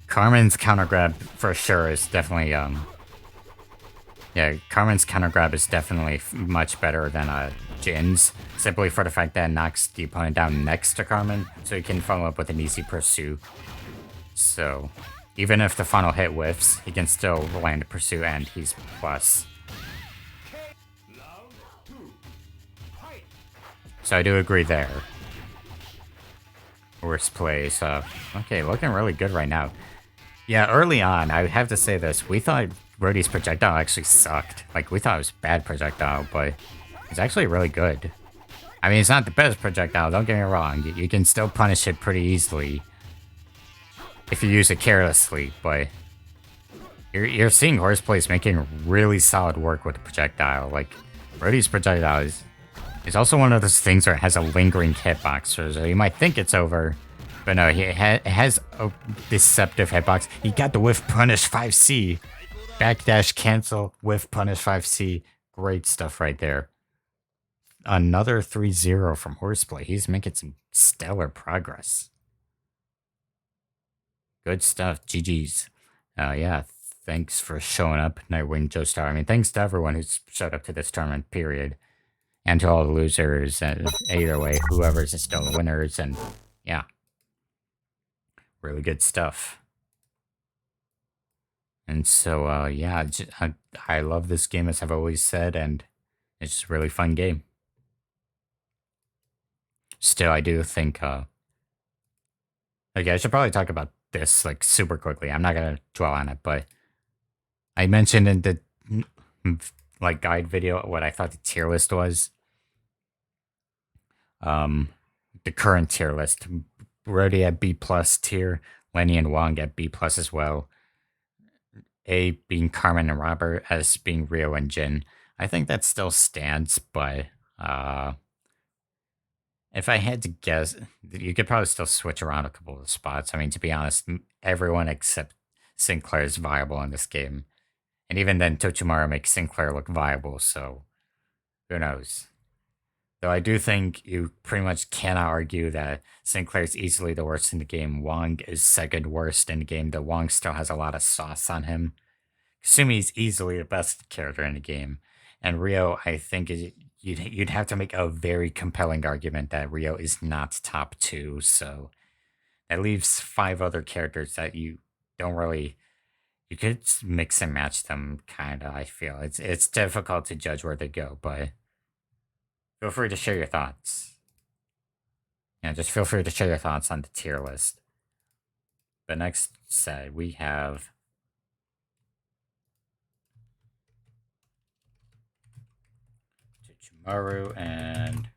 [SPEAKER 1] Carmen's counter grab for sure is definitely yeah, Carmen's counter grab is definitely much better than Jin's, simply for the fact that it knocks the opponent down next to Carmen, so he can follow up with an easy pursue. So, even if the final hit whiffs, he can still land a pursuit and he's plus. So I do agree there. Worst plays. Okay, looking really good right now. Yeah, early on, I have to say this. We thought Rhodey's projectile actually sucked. Like, we thought it was bad projectile, but it's actually really good. I mean, it's not the best projectile, don't get me wrong. You can still punish it pretty easily if you use it carelessly, but you're seeing Horseplays making really solid work with the projectile. Like, Rhodey's projectile is also one of those things where it has a lingering hitbox, so you might think it's over, but no, it has a deceptive hitbox. He got the whiff punish 5C. Backdash cancel, whiff punish 5C. Great stuff right there. Another 3-0 from Horseplay. He's making some stellar progress. Good stuff. GG's. Yeah, thanks for showing up, Nightwing Joestar. I mean, thanks to everyone who's showed up to this tournament, period. And to all the losers, and either way, whoever's still the winners, and yeah. Really good stuff. And so, yeah, I love this game, as I've always said, and it's just a really fun game. Still, I do think, okay, I should probably talk about this, like, super quickly. I'm not gonna dwell on it, but I mentioned in the, like, guide video what I thought the tier list was. The current tier list. Rhodey at B+ tier, Lenny and Wong at B+ as well. A being Carmen and Robert, S being Rio and Jin. I think that still stands, but if I had to guess, you could probably still switch around a couple of spots. I mean, to be honest, everyone except Sinclair is viable in this game. And even then, Tochimaru makes Sinclair look viable, so who knows? Though I do think you pretty much cannot argue that Sinclair's easily the worst in the game. Wong is second worst in the game, though Wong still has a lot of sauce on him. Sumi's easily the best character in the game. And Rio, I think you'd have to make a very compelling argument that Rio is not top 2. So that leaves 5 other characters that you don't really. You could mix and match them, kind of. I feel it's difficult to judge where they go, but feel free to share your thoughts. Yeah, just feel free to share your thoughts on the tier list. But next set, we have Tochimaru and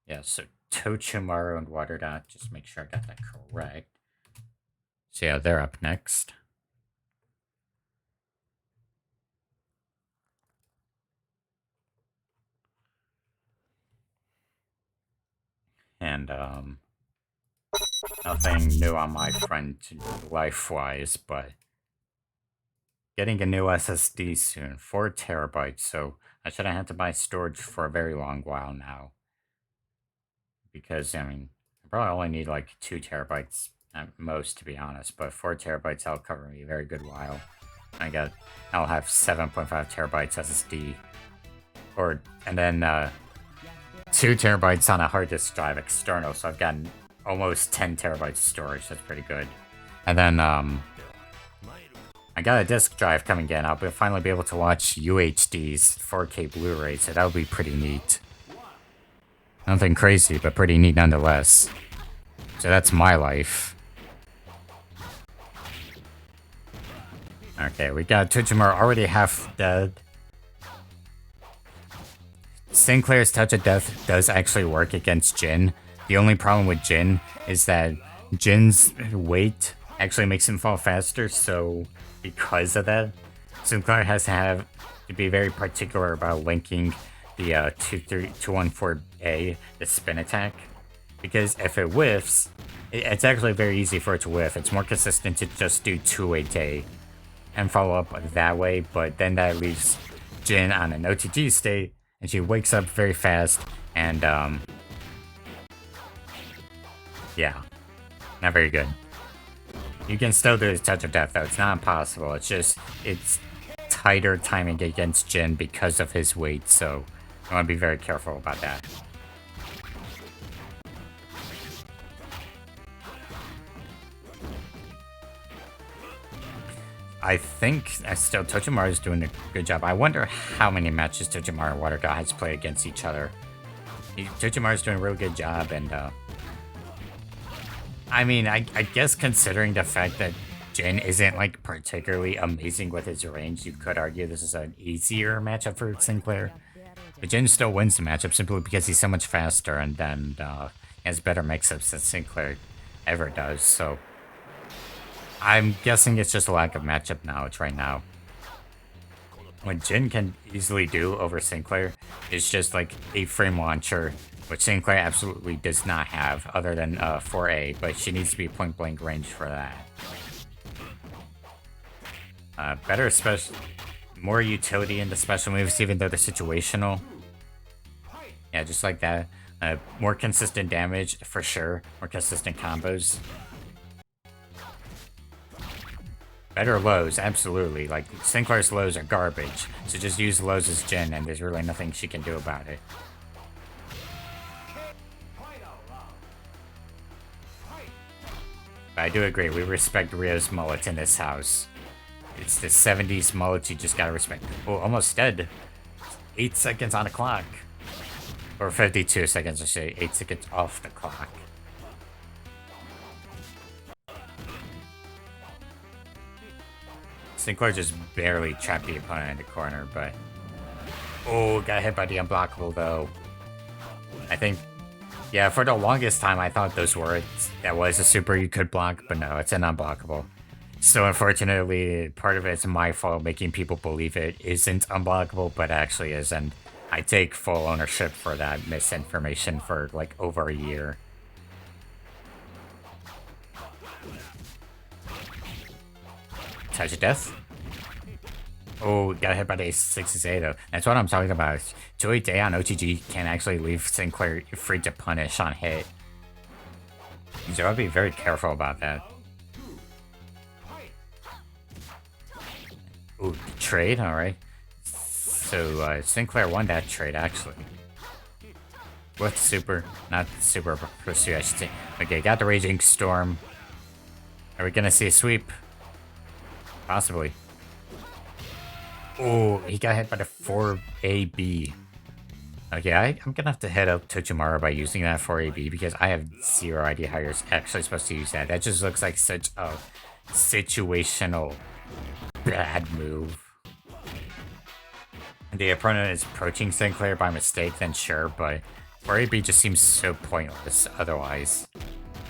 [SPEAKER 1] yeah, so Tochimaru and Water Dot. Just make sure I got that correct. So yeah, they're up next. And nothing new on my front life-wise, but getting a new SSD soon, 4 terabytes, so I shouldn't have to buy storage for a very long while now. Because, I mean, I probably only need like 2 terabytes at most, to be honest, but 4 terabytes that'll cover me a very good while. I'll have 7.5 terabytes SSD, and then 2 terabytes on a hard disk drive external, so I've gotten almost 10 terabytes storage. That's pretty good. And then I got a disk drive coming in. I'll finally be able to watch UHD's 4K Blu-ray, so that would be pretty neat. Nothing crazy, but pretty neat nonetheless. So that's my life. Okay, we got Tochimaru already half dead. Sinclair's Touch of Death does actually work against Jin. The only problem with Jin is that Jin's weight actually makes him fall faster, so because of that, Sinclair has to be very particular about linking the 214A, the spin attack, because if it whiffs, it's actually very easy for it to whiff. It's more consistent to just do 2 a day and follow up that way, but then that leaves Jin on an OTG state, and she wakes up very fast, and yeah, not very good. You can still do the Touch of Death though, it's not impossible, it's tighter timing against Jin because of his weight, so I want to be very careful about that. I think still Tochimaru is doing a good job. I wonder how many matches Tochimaru and Water God has played against each other. Tochimaru is doing a really good job, and I mean, I guess considering the fact that Jin isn't like particularly amazing with his range, you could argue this is an easier matchup for Sinclair. But Jin still wins the matchup simply because he's so much faster, and then has better mix-ups than Sinclair ever does. So I'm guessing it's just a lack of matchup knowledge right now. What Jin can easily do over Sinclair is just like a frame launcher, which Sinclair absolutely does not have, other than 4A, but she needs to be point blank range for that. Better special, more utility in the special moves, even though they're situational. Yeah, just like that. More consistent damage for sure. More consistent combos. Better lows, absolutely. Like, Sinclair's lows are garbage, so just use lows as Jin, and there's really nothing she can do about it. But I do agree, we respect Rio's mullet in this house. It's the 70s mullet you just gotta respect. Oh, almost dead. 8 seconds on the clock. Or 52 seconds, I say. 8 seconds off the clock. Sinclair just barely trapped the opponent in the corner, but... Oh, got hit by the unblockable, though. I think... Yeah, for the longest time, I thought that was a super you could block, but no, it's an unblockable. So unfortunately, part of it's my fault making people believe it isn't unblockable, but actually is, and I take full ownership for that misinformation for like over a year. Touch of death. Oh, got hit by the 6A though. That's what I'm talking about. 2-8A on OTG can actually leave Sinclair free to punish on hit. So I'll be very careful about that. Ooh, trade, alright. So Sinclair won that trade actually. With super, not super pursuit, I should say. Okay, got the Raging Storm. Are we gonna see a sweep? Possibly. Oh, he got hit by the 4AB. Okay, I'm gonna have to head up to tomorrow by using that 4AB because I have zero idea how you're actually supposed to use that. That just looks like such a situational bad move. The opponent is approaching Sinclair by mistake, then sure, but 4AB just seems so pointless otherwise.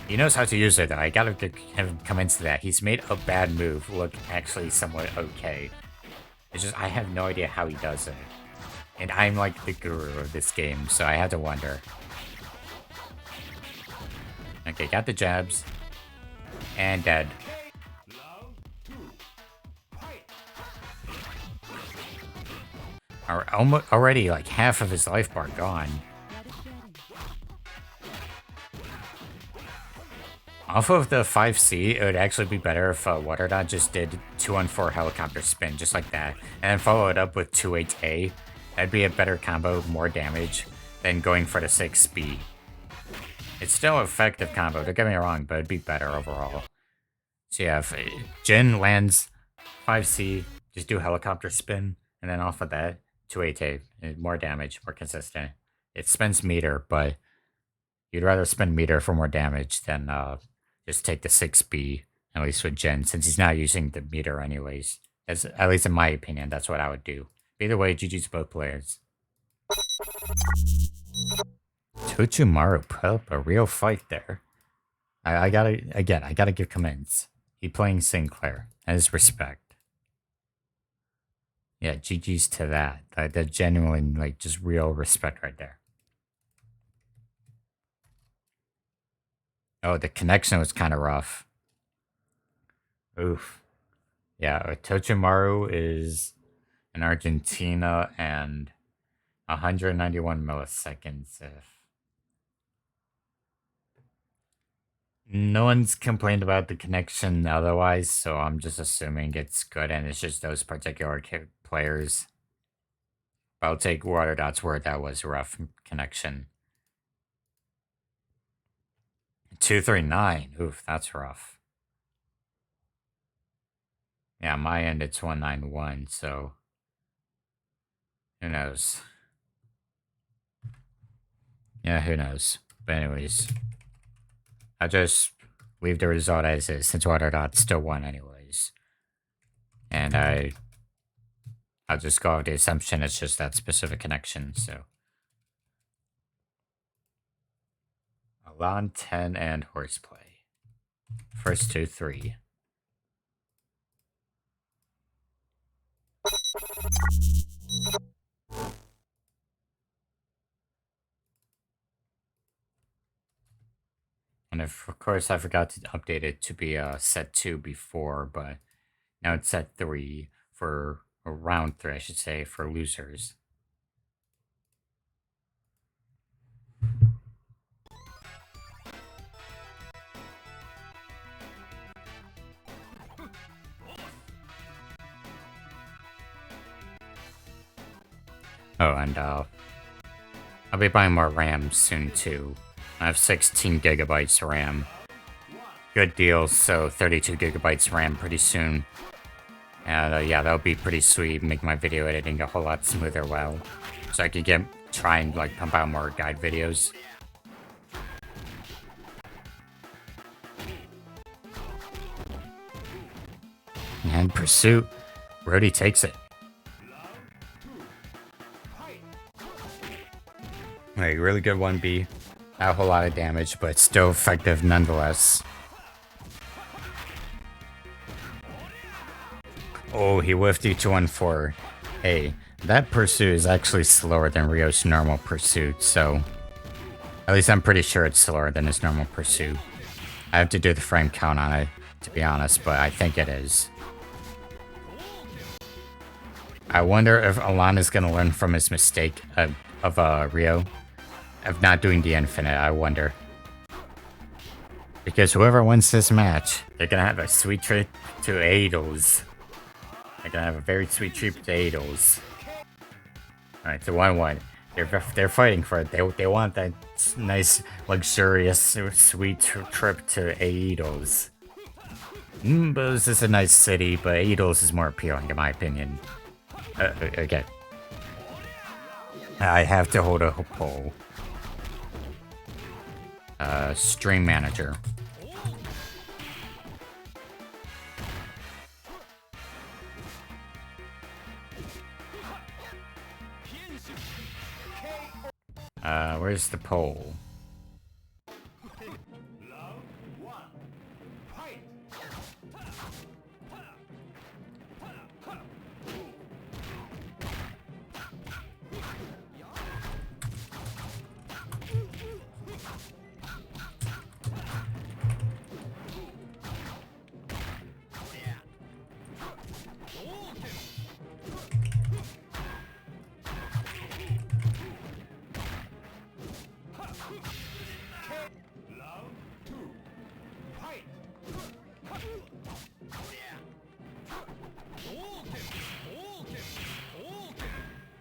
[SPEAKER 1] He knows how to use it though, I gotta have him come into that. He's made a bad move look actually somewhat okay. It's just, I have no idea how he does it. And I'm like the guru of this game, so I had to wonder. Okay, got the jabs. And dead. Already like half of his life bar gone. Off of the 5C, it would actually be better if Water Dot just did 2-on-4 helicopter spin, just like that, and then follow it up with 2-8A. That'd be a better combo, more damage, than going for the 6B. It's still an effective combo, don't get me wrong, but it'd be better overall. So yeah, if Jin lands 5C, just do helicopter spin, and then off of that, 2-8A, more damage, more consistent. It spends meter, but you'd rather spend meter for more damage than just take the 6B, at least with Jin, since he's not using the meter anyways. That's, at least in my opinion, that's what I would do. Either way, GG's both players. Tochumaru put up a real fight there. I gotta give commends. He playing Sinclair. That is respect. Yeah, GG's to that. That genuine, like, just real respect right there. Oh, the connection was kind of rough. Oof. Yeah, Tochimaru is in Argentina and 191 milliseconds. No one's complained about the connection otherwise, so I'm just assuming it's good and it's just those particular players. I'll take Water Dot's word that was rough connection. 239. Oof, that's rough. Yeah, my end it's 191, so who knows? Yeah, who knows? But anyways, I'll just leave the result as is since Water Dot still won anyways. And I'll just go with the assumption it's just that specific connection, so. Lawn 10 and horseplay. First 2-3. And of course, I forgot to update it to be set 2 before, but now it's set 3 for, or round 3, I should say, for losers. Oh, and I'll be buying more RAM soon too. I have 16 gigabytes RAM. Good deal, so 32 gigabytes RAM pretty soon. And yeah, that'll be pretty sweet, make my video editing a whole lot smoother well. So I can try and like pump out more guide videos. And Pursuit, Brody takes it. Like, really good 1B. Not a whole lot of damage, but still effective nonetheless. Oh, he whiffed you to 1-4. Hey, that pursuit is actually slower than Rio's normal pursuit, so... At least I'm pretty sure it's slower than his normal pursuit. I have to do the frame count on it, to be honest, but I think it is. I wonder if Alana's gonna learn from his mistake of Rio. Of not doing the infinite, I wonder. Because whoever wins this match, they're gonna have a sweet trip to Adels. They're gonna have a very sweet trip to Adels. Alright, so 1-1. They're fighting for it. They want that nice, luxurious, sweet trip to Adels. Mbos is a nice city, but Adels is more appealing in my opinion. Okay. I have to hold a poll. Stream manager. Where's the poll?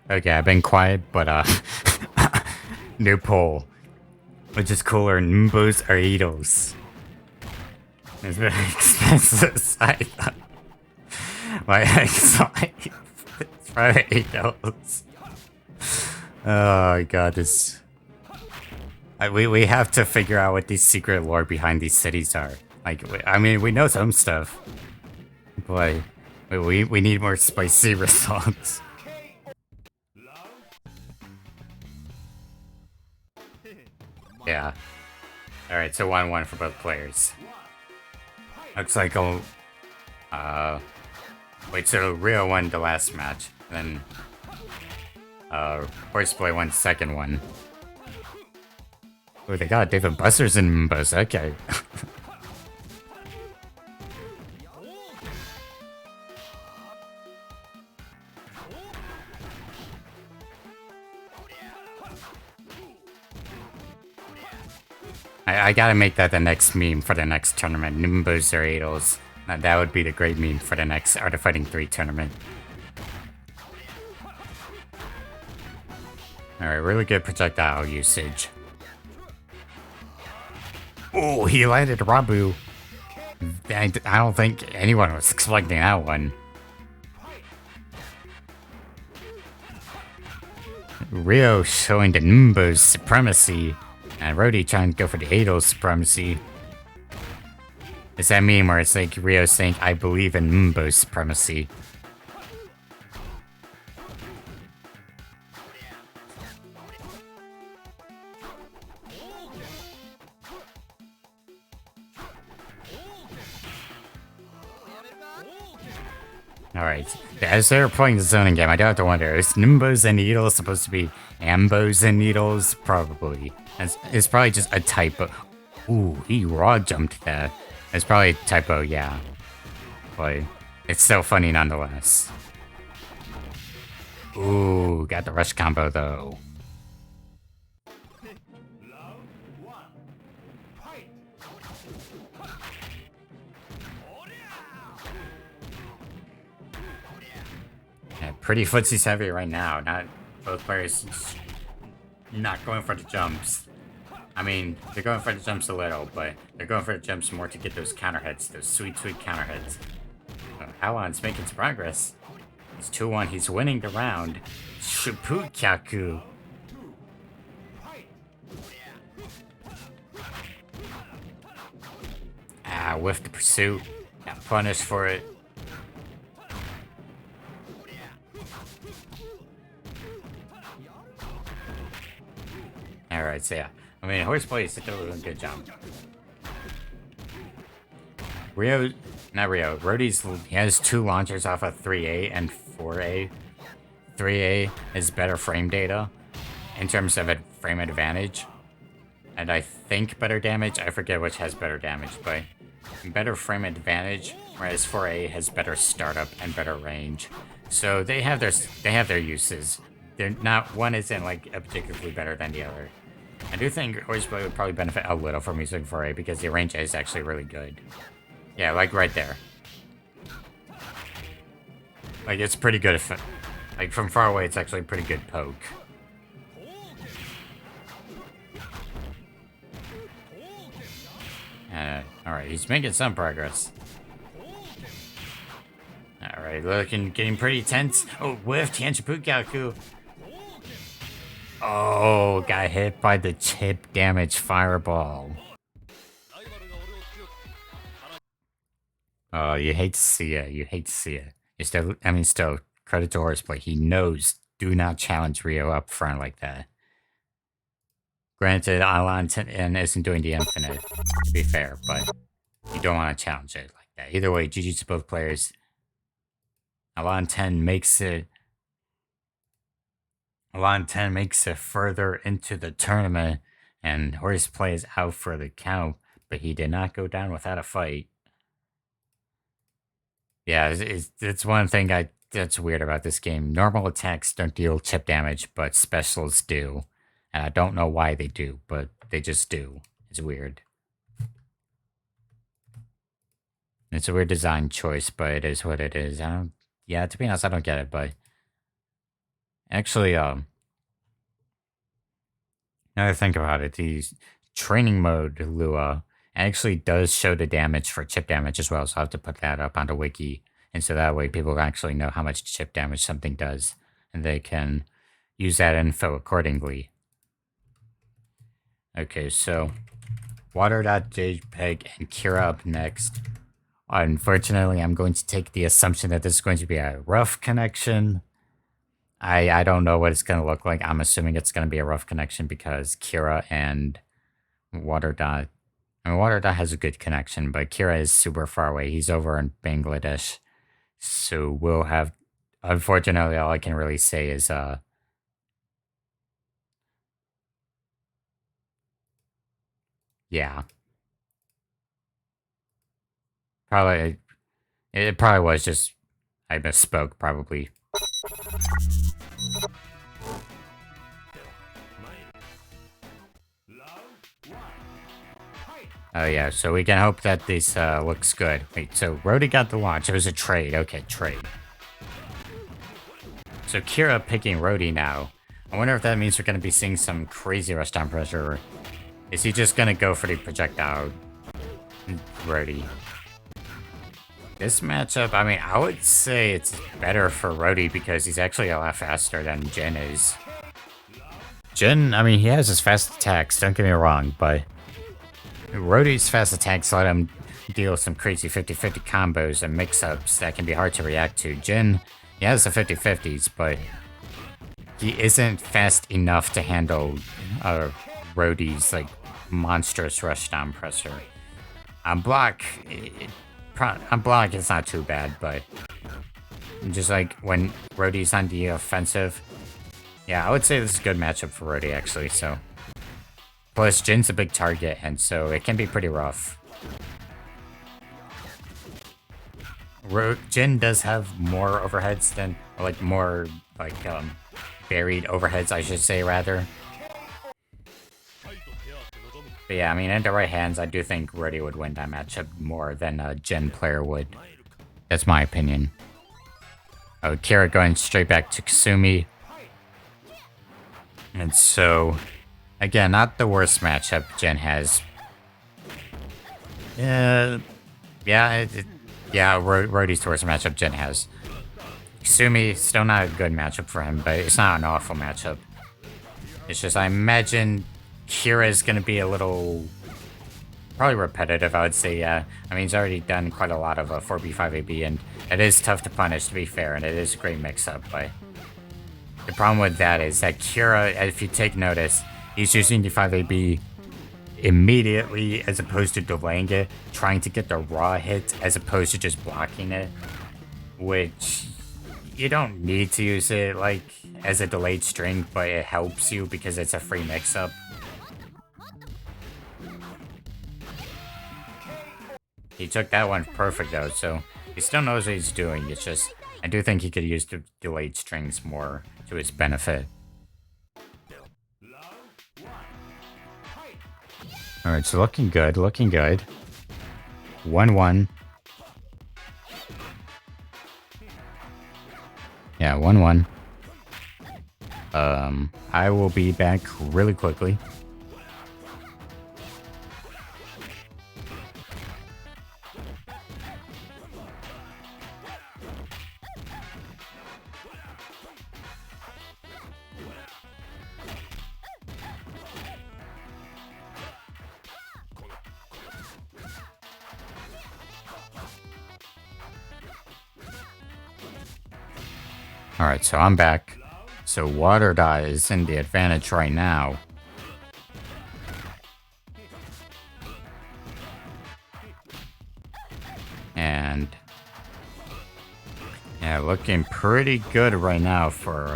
[SPEAKER 1] Okay, I've been quiet, but new poll. Which is cooler, Mbos or Eidos? It's very expensive. I thought. My ex-wife is probably Eidos. Oh god, this. We have to figure out what the secret lore behind these cities are. Like, I mean, we know some stuff, but we need more spicy results. Yeah. Alright, so 1-1 for both players. Looks like wait, so Rio won the last match, then Horseplay won the second one. Oh, they got David Busters and Mbos, okay. I gotta make that the next meme for the next tournament. Nimbus or Adels. That would be the great meme for the next Art of Fighting 3 tournament. Alright, really good projectile usage. Oh, he landed Rabu. I don't think anyone was expecting that one. Rio showing the Nimbus supremacy. And Rody trying to go for the Adel supremacy. It's that meme where it's like Rio saying, I believe in Mumbo supremacy. Alright, as they're playing the zoning game, I do have to wonder, is Nimbos and Needles supposed to be Ambos and Needles? Probably. It's probably just a typo. Ooh, he raw jumped that. It's probably a typo, yeah. But it's still funny nonetheless. Ooh, got the rush combo though. Yeah, pretty footsies heavy right now. Not both players not going for the jumps. I mean, they're going for the jumps a little, but they're going for the jumps more to get those counter hits, those sweet, sweet counter hits. Alan's making some progress. It's 2-1, he's winning the round. Shupukyaku. Ah, whiffed the pursuit. Got punished for it. Alright, so yeah. I mean, Horseplay is still doing a good job. Rio Not Rio. He has 2 launchers off of 3A and 4A. 3A is better frame data in terms of frame advantage. And I think better damage. I forget which has better damage, but better frame advantage, whereas 4A has better startup and better range. So they have their uses. They're not, one isn't like particularly better than the other. I do think Horseplay would probably benefit a little from using 4A because the range is actually really good. Yeah, like right there. Like it's pretty good if, like from far away it's actually a pretty good poke. Alright, he's making some progress. Alright, getting pretty tense. Oh, whiffed Hanshipugaku. Oh, got hit by the chip damage fireball. Oh, you hate to see it. You hate to see it. Still, credit to Horseplay. He knows, do not challenge Rio up front like that. Granted, Alan isn't doing the infinite, to be fair, but you don't want to challenge it like that. Either way, GG to both players. Alan 10 makes it further into the tournament, and Horseplay is out for the count, but he did not go down without a fight. Yeah, it's one thing that's weird about this game. Normal attacks don't deal chip damage, but specials do. And I don't know why they do, but they just do. It's weird. It's a weird design choice, but it is what it is. Yeah, to be honest, I don't get it, but actually, now that I think about it, the training mode Lua actually does show the damage for chip damage as well, so I have to put that up on the wiki, and so that way people actually know how much chip damage something does, and they can use that info accordingly. Okay, so Water.jpeg and Kira up next. Unfortunately, I'm going to take the assumption that this is going to be a rough connection. I don't know what it's going to look like. I'm assuming it's going to be a rough connection because Kira and Water. Water has a good connection, but Kira is super far away. He's over in Bangladesh. So we'll have, unfortunately, all I can really say is, yeah. It probably was just, I misspoke, probably. Oh yeah, so we can hope that this looks good. Wait, so Rhodey got the launch. It was a trade. Okay, trade. So Kira picking Rhodey now. I wonder if that means we're going to be seeing some crazy rush down pressure. Or is he just going to go for the projectile Rhodey? This matchup, I would say it's better for Rhodey because he's actually a lot faster than Jin is. Jin, he has his fast attacks, don't get me wrong, but Rhodey's fast attacks let him deal with some crazy 50-50 combos and mix-ups that can be hard to react to. Jin, he has the 50-50s, but he isn't fast enough to handle Rhodey's like monstrous rushdown pressure. On block, it's not too bad, but just like when Rhodey's on the offensive, yeah, I would say this is a good matchup for Rhodey actually. So plus Jin's a big target, and so it can be pretty rough. Jin does have more overheads than, more buried overheads, I should say, rather. But yeah, in the right hands, I do think Rhodey would win that matchup more than a Jin player would. That's my opinion. Oh, Kira going straight back to Kasumi. And so, again, not the worst matchup Jin has. Rhodey's the worst matchup Jin has. Kasumi, still not a good matchup for him, but it's not an awful matchup. It's just, I imagine Kira is going to be a little, probably repetitive, I would say, yeah. He's already done quite a lot of 4B5AB, and it is tough to punish, to be fair, and it is a great mix-up, but the problem with that is that Kira, if you take notice, he's using the 5AB immediately as opposed to delaying it, trying to get the raw hit as opposed to just blocking it, which you don't need to use it like as a delayed string, but it helps you because it's a free mix-up. He took that one perfect though, so he still knows what he's doing. It's just, I do think he could use the delayed strings more to his benefit. Alright, so looking good, looking good. 1-1. Yeah, 1-1. I will be back really quickly. Alright, so I'm back. So water dye is in the advantage right now. And yeah, looking pretty good right now for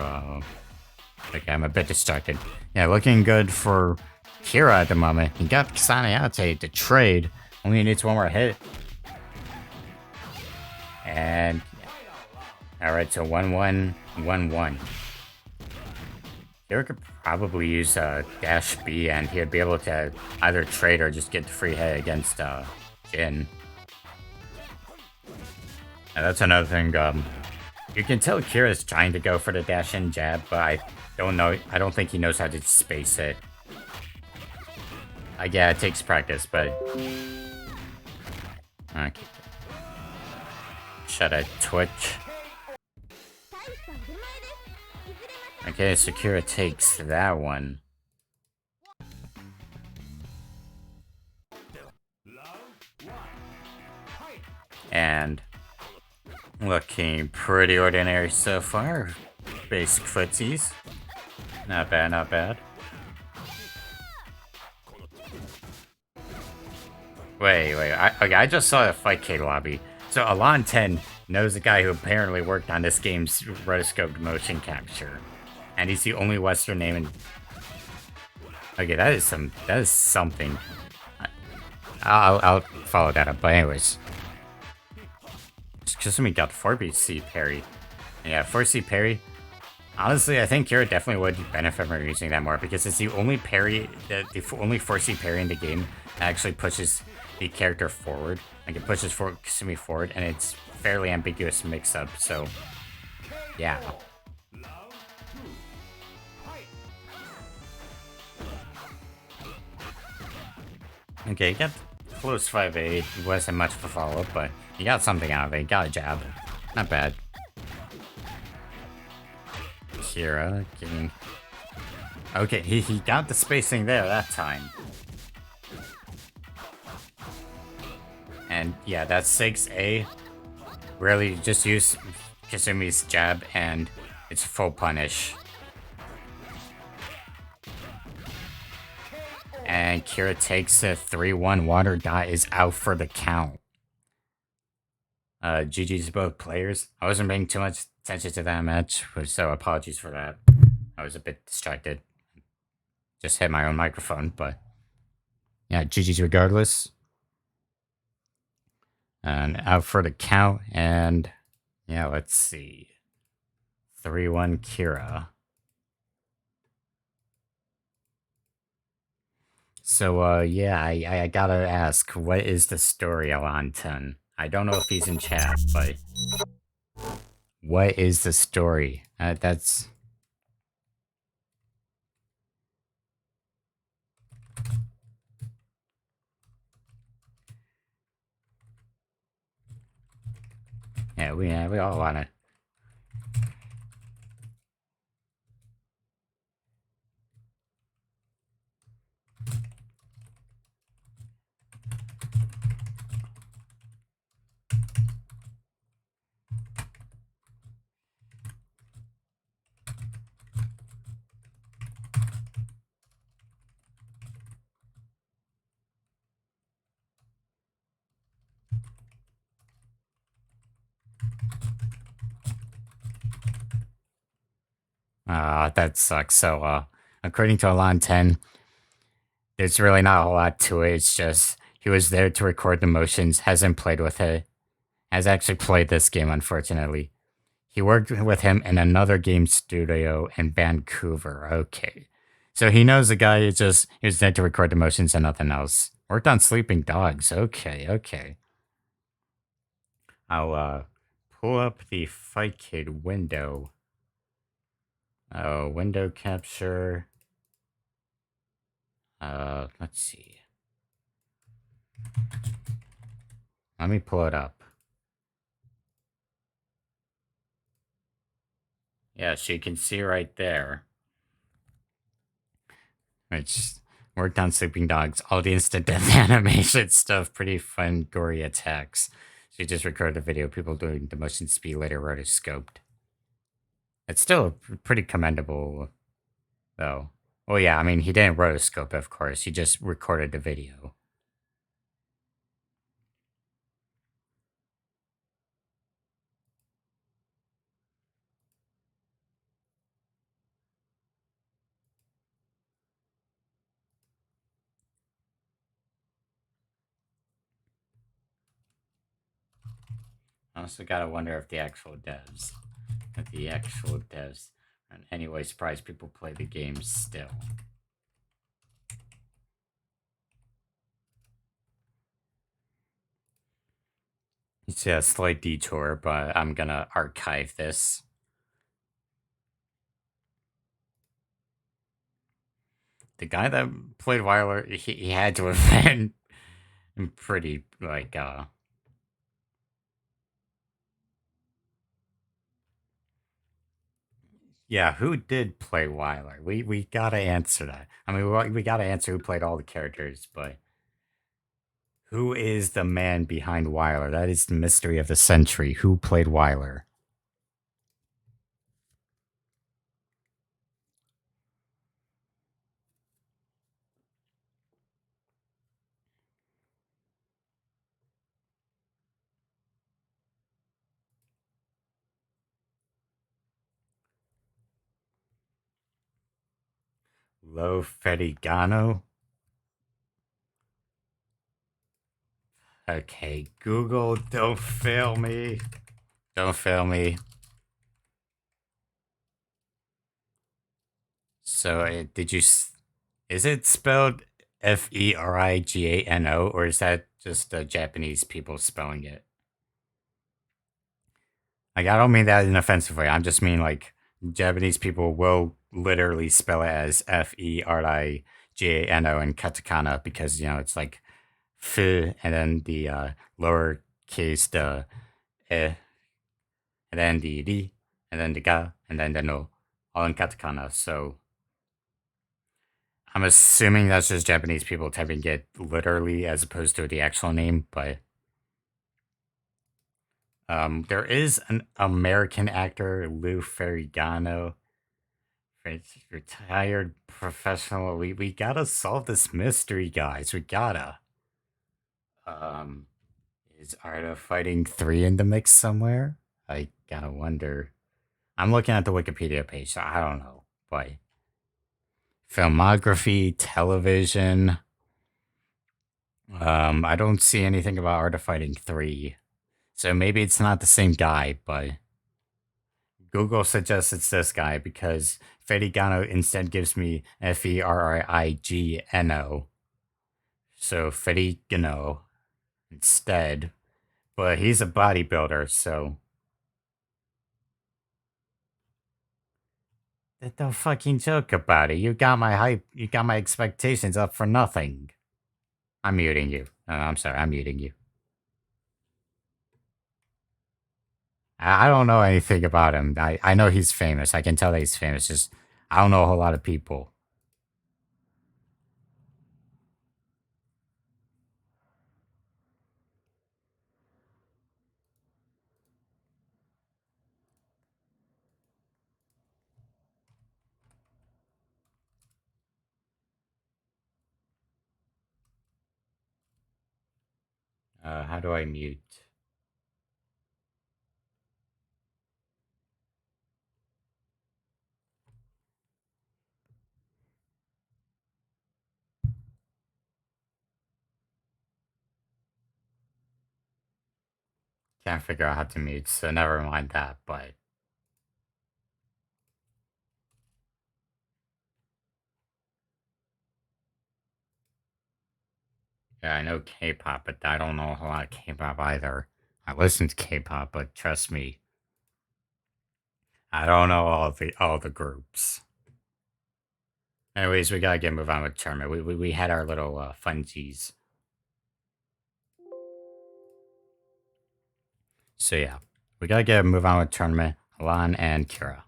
[SPEAKER 1] okay, I'm a bit distracted. Yeah, looking good for Kira at the moment. He got Xanayate to trade. Only needs one more hit. And alright, so 1-1, 1-1. Kira could probably use dash B and he'd be able to either trade or just get the free hit against Jin. And that's another thing, you can tell Kira's trying to go for the dash and jab, but I don't think he knows how to space it. Yeah, it takes practice, but okay. Should I twitch? Okay, so Kira takes that one. And looking pretty ordinary so far. Basic footsies. Not bad, not bad. Wait. Okay, I just saw a Fight K lobby. So Alon 10 knows a guy who apparently worked on this game's rotoscoped motion capture. And he's the only Western name in... Okay, that is something. I'll follow that up, but anyways. Just we got 4BC parry. Yeah, 4C parry. Honestly, I think Kira definitely would benefit from using that more because it's the only parry, the only 4C parry in the game that actually pushes the character forward. Like it pushes Kasumi forward, and it's fairly ambiguous mix-up. So, yeah. Okay, you got close 5A. It wasn't much of a follow-up, but you got something out of it. You got a jab. Not bad. Kira getting... Okay, he got the spacing there that time. And yeah, that's 6A. Really just use Kasumi's jab and it's full punish. And Kira takes a 3-1. Water dot is out for the count. GG's to both players. I wasn't paying too much attention to that match, so apologies for that. I was a bit distracted. Just hit my own microphone, but yeah, GG's regardless. And out for the count, and yeah, let's see. 3-1 Kira. So, yeah, I gotta ask, what is the story, Alanton? I don't know if he's in chat, but what is the story? That's... Yeah, we all wanna... That sucks. So, according to Alon 10, there's really not a whole lot to it. It's just he was there to record the motions, hasn't played with it, has actually played this game, unfortunately. He worked with him in another game studio in Vancouver. Okay. So he knows the guy is just he was there to record the motions and nothing else. Worked on Sleeping Dogs. Okay, okay. I'll pull up the Fight Kid window. Oh, window capture. Let's see. Let me pull it up. Yeah, so you can see right there. Which worked on Sleeping Dogs, all the instant death animation stuff, pretty fun, gory attacks. So you just recorded the video, people doing the motion speed later rotoscoped. It's still pretty commendable, though. Well, yeah, I mean, he didn't rotoscope, of course. He just recorded the video. I also gotta wonder if the actual devs, in any way surprised people play the game still. It's a slight detour, but I'm gonna archive this. The guy that played Weiler, he had to have been pretty like yeah, who did play Weiler? We gotta answer that. I mean, we gotta answer who played all the characters, but who is the man behind Weiler? That is the mystery of the century. Who played Weiler? Lo Ferrigano? Okay, Google, don't fail me. Don't fail me. So, did you? Is it spelled Ferigano, or is that just the Japanese people spelling it? Like, I don't mean that in an offensive way. I just mean like Japanese people will literally spell it as Ferigano in katakana because it's like f and then the lowercase the eh and then the ri and then the ga and then the no, all in katakana. So I'm assuming that's just Japanese people typing it literally as opposed to the actual name, but there is an American actor, Lou Ferrigano, retired professional. We gotta solve this mystery, guys. We gotta. Um, is Art of Fighting 3 in the mix somewhere? I gotta wonder. I'm looking at the Wikipedia page, so I don't know. But filmography, television. I don't see anything about Art of Fighting 3. So maybe it's not the same guy, but Google suggests it's this guy because Ferrigano instead gives me Ferigno. So Ferrigno instead. But he's a bodybuilder, so don't fucking joke about it. You got my hype, you got my expectations up for nothing. I'm muting you. I'm sorry, I'm muting you. I don't know anything about him. I know he's famous. I can tell that he's famous. Just I don't know a whole lot of people. How do I mute? can't figure out how to mute, so never mind that, but... Yeah, I know K-pop, but I don't know a lot of K-pop either. I listen to K-pop, but trust me, I don't know all the groups. Anyways, we gotta get move on with tournament. We had our little funsies. So yeah, we gotta get move on with tournament. Alan and Kira.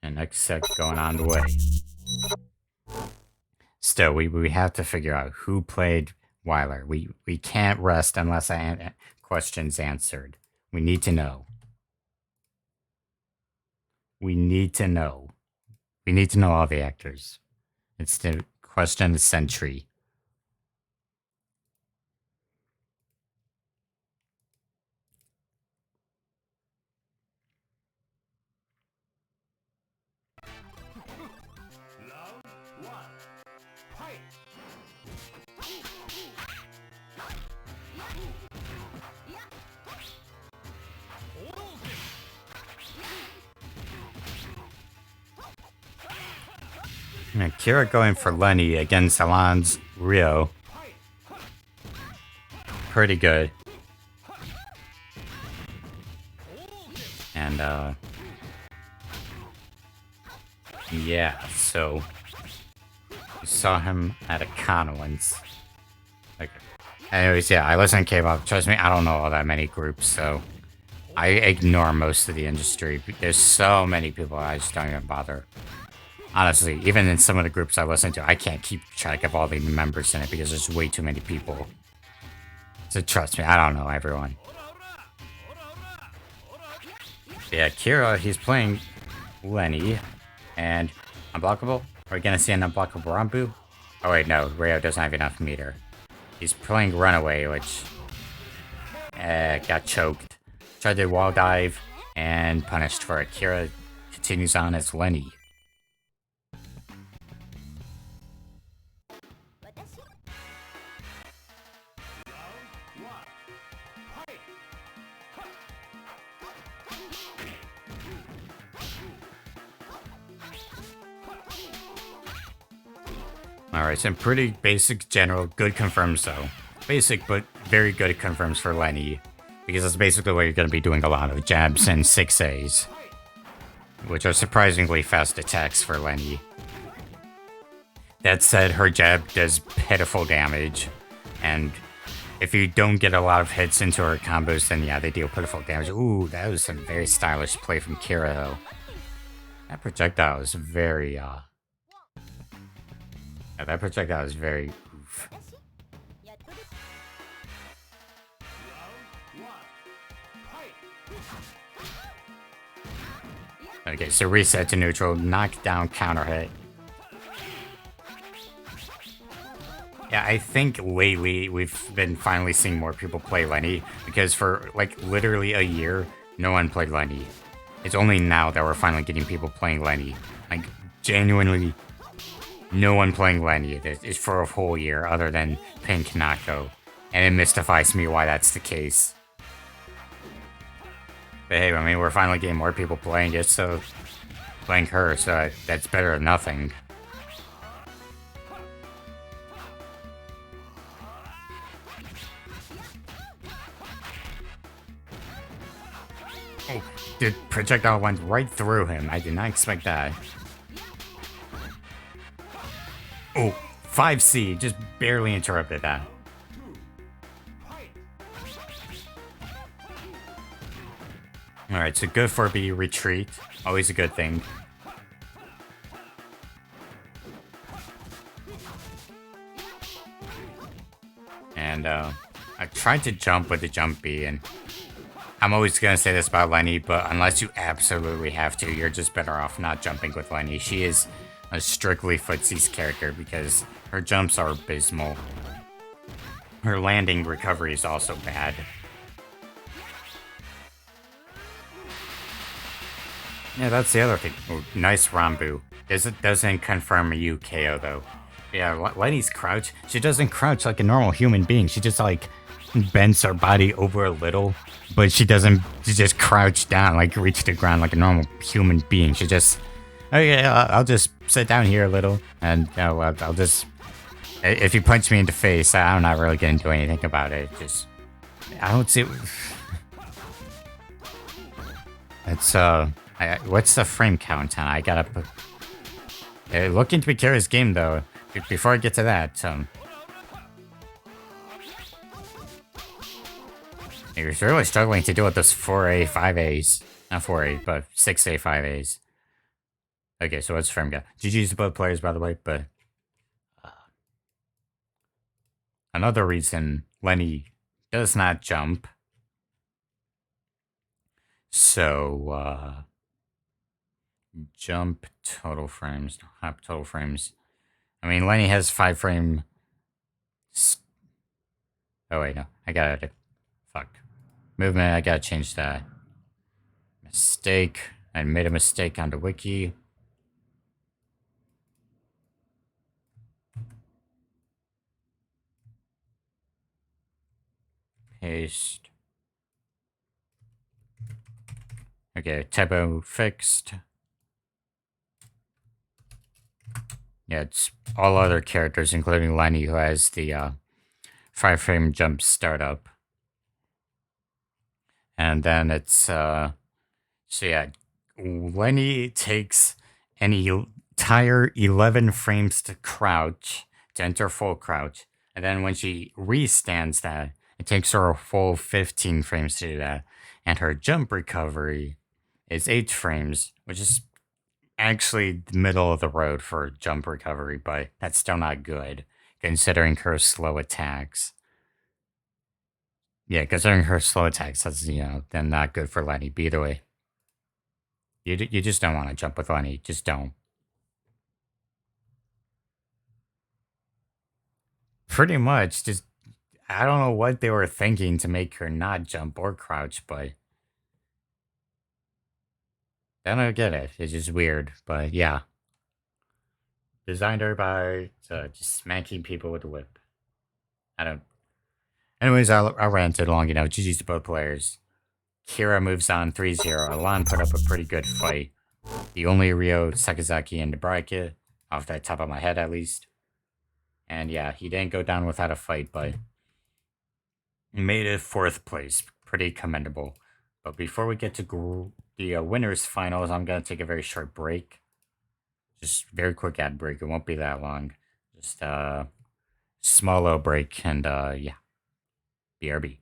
[SPEAKER 1] And next set going on the way. Still, we have to figure out who played Weiler. We can't rest unless questions answered. We need to know. We need to know. We need to know all the actors. It's the question of the century. And Kira going for Lenny against Alan's Rio. Pretty good. And, yeah, so... We saw him at a con once. Okay. Anyways, yeah, I listen to K-pop. Trust me, I don't know all that many groups, so... I ignore most of the industry. There's so many people I just don't even bother. Honestly, even in some of the groups I listen to, I can't keep track of all the members in it because there's way too many people. So trust me, I don't know everyone. Yeah, Kira, he's playing Lenny. And unblockable? Are we gonna see an unblockable Rambu? Oh wait, no, Rayo doesn't have enough meter. He's playing Runaway, which... got choked. Tried to wall dive, and punished for it. Kira continues on as Lenny. Alright, some pretty basic, general, good confirms though. Basic, but very good confirms for Lenny. Because that's basically what you're going to be doing a lot of jabs and 6As. Which are surprisingly fast attacks for Lenny. That said, her jab does pitiful damage. And if you don't get a lot of hits into her combos, then yeah, they deal pitiful damage. Ooh, that was some very stylish play from Kira though. That projectile is very, yeah, that projectile is very oof. Okay, so reset to neutral, knock down, counter hit. Yeah, I think lately we've been finally seeing more people play Lenny, because for like literally a year, no one played Lenny. It's only now that we're finally getting people playing Lenny. Like, genuinely, no one playing Lenny is for a whole year other than Pink Nako. And it mystifies me why that's the case. But hey, I mean, we're finally getting more people playing it, so... Playing her, so that's better than nothing. Oh, the projectile went right through him. I did not expect that. Oh, 5C, just barely interrupted that. Alright, so good for B, retreat. Always a good thing. And, I tried to jump with the jump B, and I'm always gonna say this about Lenny, but unless you absolutely have to, you're just better off not jumping with Lenny. She is a strictly footsies character because her jumps are abysmal. Her landing recovery is also bad. Yeah, that's the other thing. Oh, nice Rambu. Doesn't confirm a UKO though. Yeah, Lenny's crouch. She doesn't crouch like a normal human being. She just like bends her body over a little, but she doesn't. She just crouch down, like reach the ground like a normal human being. She just, oh yeah, I'll just sit down here a little, and I'll just. If you punch me in the face, I'm not really gonna do anything about it. Just, I don't see. It's what's the frame count on? I gotta put. Looking to be curious game though. Before I get to that, you're really struggling to deal with those 4A, 5As. Not 4A, but 6A, 5As. Okay, so what's frame count? GG's to both players, by the way, but another reason Lenny does not jump. So, jump total frames, hop total frames. I mean, Lenny has 5 frame. Oh, wait, no. I gotta. Fuck. Movement, I gotta change that. Mistake. I made a mistake on the wiki. Paste. Okay, typo fixed. Yeah, it's all other characters, including Lenny, who has the 5 frame jump startup. And then it's, so yeah, Lenny takes an entire 11 frames to crouch, to enter full crouch. And then when she restands that, it takes her a full 15 frames to do that. And her jump recovery is 8 frames, which is actually the middle of the road for jump recovery, but that's still not good considering her slow attacks. Yeah, considering her slow attacks, that's, then not good for Lenny. But either way, you just don't want to jump with Lenny. Just don't. Pretty much, just I don't know what they were thinking to make her not jump or crouch, but I don't get it. It's just weird, but yeah. Designed her by just smacking people with a whip. I don't. Anyways, I ranted long enough. GG's to both players. Kira moves on 3-0. Alon put up a pretty good fight. The only Ryo Sakazaki in the bracket, off the top of my head at least. And yeah, he didn't go down without a fight, but he made it 4th place. Pretty commendable. But before we get to the winners finals, I'm going to take a very short break. Just very quick ad break. It won't be that long. Just small little break, and yeah. BRB.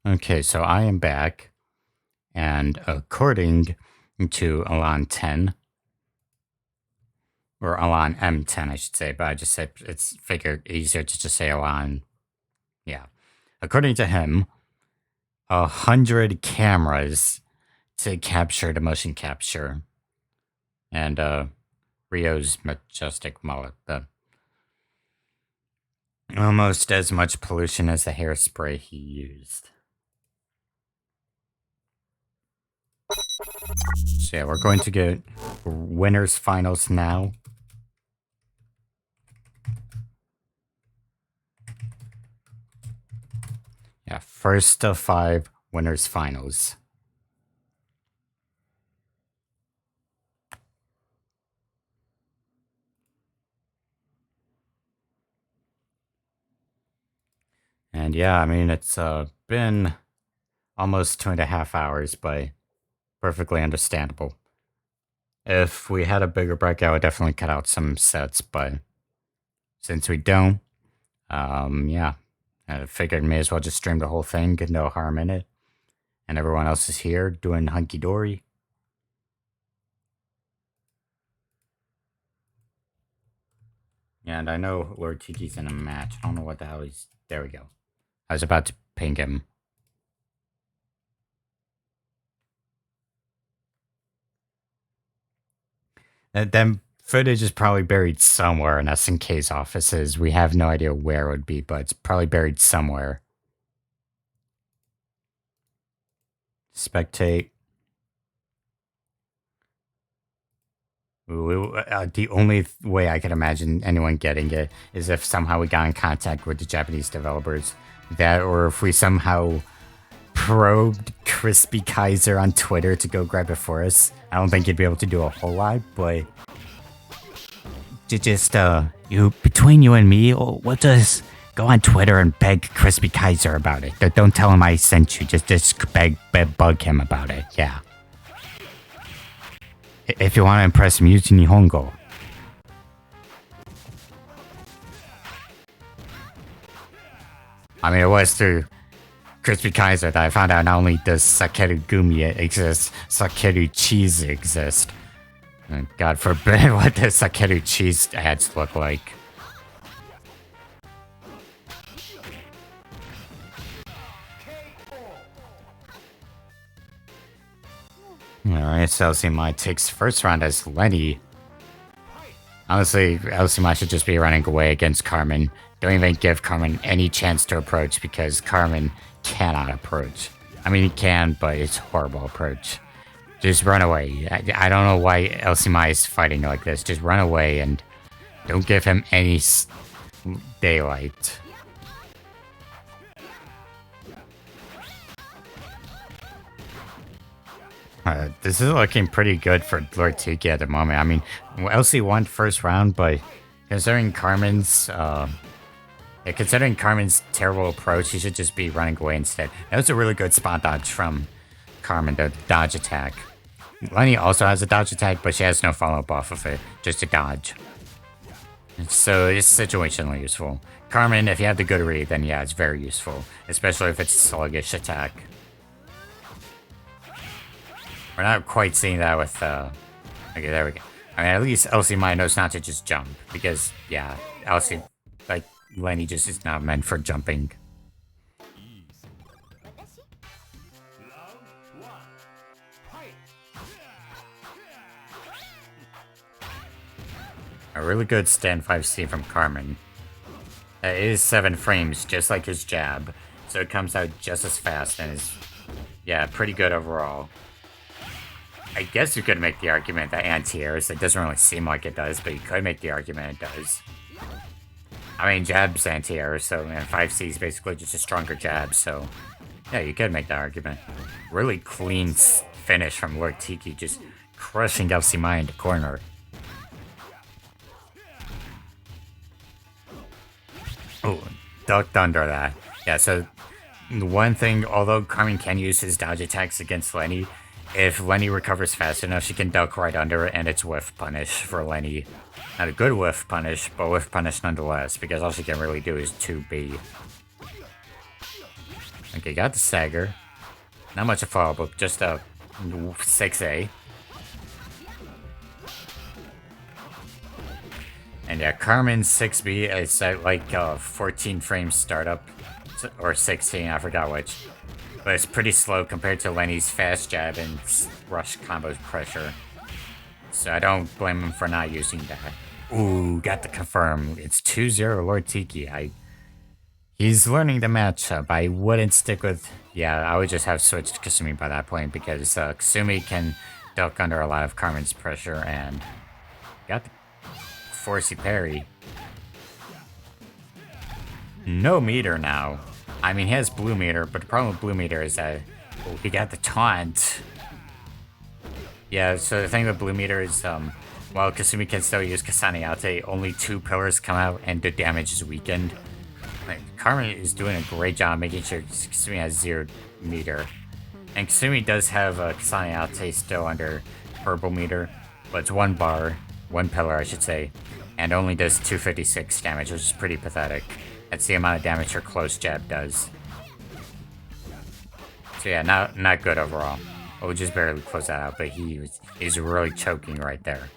[SPEAKER 1] Okay, so I am back, and according to Alan 10, or Alan M10, I should say, but I just said it's figured easier to just say Alan. Yeah. According to him, 100 cameras to capture the motion capture. And Rio's majestic mullet. Almost as much pollution as the hairspray he used. So yeah, we're going to get winners finals now. Yeah, first of 5 winners finals. And yeah, I mean, it's been almost 2.5 hours, but perfectly understandable. If we had a bigger break, I would definitely cut out some sets, but since we don't, yeah, I figured may as well just stream the whole thing, get no harm in it. And everyone else is here doing hunky dory. And I know Lord Tiki's in a match. I don't know what the hell he's. There we go. I was about to ping him. That footage is probably buried somewhere in SNK's offices. We have no idea where it would be, but it's probably buried somewhere. Spectate. The only way I could imagine anyone getting it is if somehow we got in contact with the Japanese developers. That, or if we somehow probed Crispy Kaiser on Twitter to go grab it for us. I don't think you'd be able to do a whole lot, but just between you and me, we'll just go on Twitter and beg Crispy Kaiser about it. Don't tell him I sent you. Just bug him about it. Yeah. If you want to impress him, use Nihongo. I mean, it was through Crispy Kaiser that I found out not only does Sakeru Gumi exist, Sakeru cheese exist. And God forbid what the Sakeru cheese ads look like. Alright, so LCMI takes first round as Lenny. Honestly, LCMI should just be running away against Carmen. Don't even give Carmen any chance to approach because Carmen cannot approach. I mean, he can, but it's a horrible approach. Just run away. I don't know why LCMI is fighting like this. Just run away and don't give him any daylight. This is looking pretty good for Lord Tiki at the moment. I mean, LC won first round, but considering Carmen's terrible approach, he should just be running away instead. That was a really good spot dodge from Carmen, the dodge attack. Lenny also has a dodge attack, but she has no follow-up off of it, just a dodge. So it's situationally useful. Carmen, if you have the good read, then yeah, it's very useful, especially if it's a sluggish attack. We're not quite seeing that with, okay, there we go. I mean, at least LCMI knows not to just jump, because, yeah, Lenny just is not meant for jumping. A really good stand 5C from Carmen. It is 7 frames, just like his jab, so it comes out just as fast and is, yeah, pretty good overall. I guess you could make the argument that anti-airs, it doesn't really seem like it does, but you could make the argument it does. I mean, jab's anti-air, so and 5C is basically just a stronger jab, so yeah, you could make that argument. Really clean finish from Lord Tiki, just crushing LCMI in the corner. Oh, ducked under that. Yeah, so one thing, although Carmen can use his dodge attacks against Lenny, if Lenny recovers fast enough, she can duck right under it, and it's whiff punish for Lenny. Not a good whiff punish, but whiff punish nonetheless, because all she can really do is 2B. Okay, got the stagger. Not much of follow, but just a 6A. And yeah, Carmen's 6B is at like 14 frames startup. Or 16, I forgot which. But it's pretty slow compared to Lenny's fast jab and rush combo pressure. So I don't blame him for not using that. Ooh, got to confirm. It's 2-0 Lord Tiki. He's learning the matchup. I wouldn't stick with... Yeah, I would just have switched Kasumi by that point because Kasumi can duck under a lot of Carmen's pressure and... Got the forcey parry. No meter now. I mean, he has blue meter, but the problem with blue meter is that he got the taunt. Yeah, so the thing with blue meter is, while Kasumi can still use Kasane Ate, only 2 pillars come out and the damage is weakened. Like, Carmen is doing a great job making sure Kasumi has 0 meter. And Kasumi does have Kasane Ate still under purple meter, but it's 1 bar, 1 pillar I should say, and only does 256 damage, which is pretty pathetic. That's the amount of damage her close jab does. So yeah, not good overall. We'll just barely close that out, but he's really choking right there.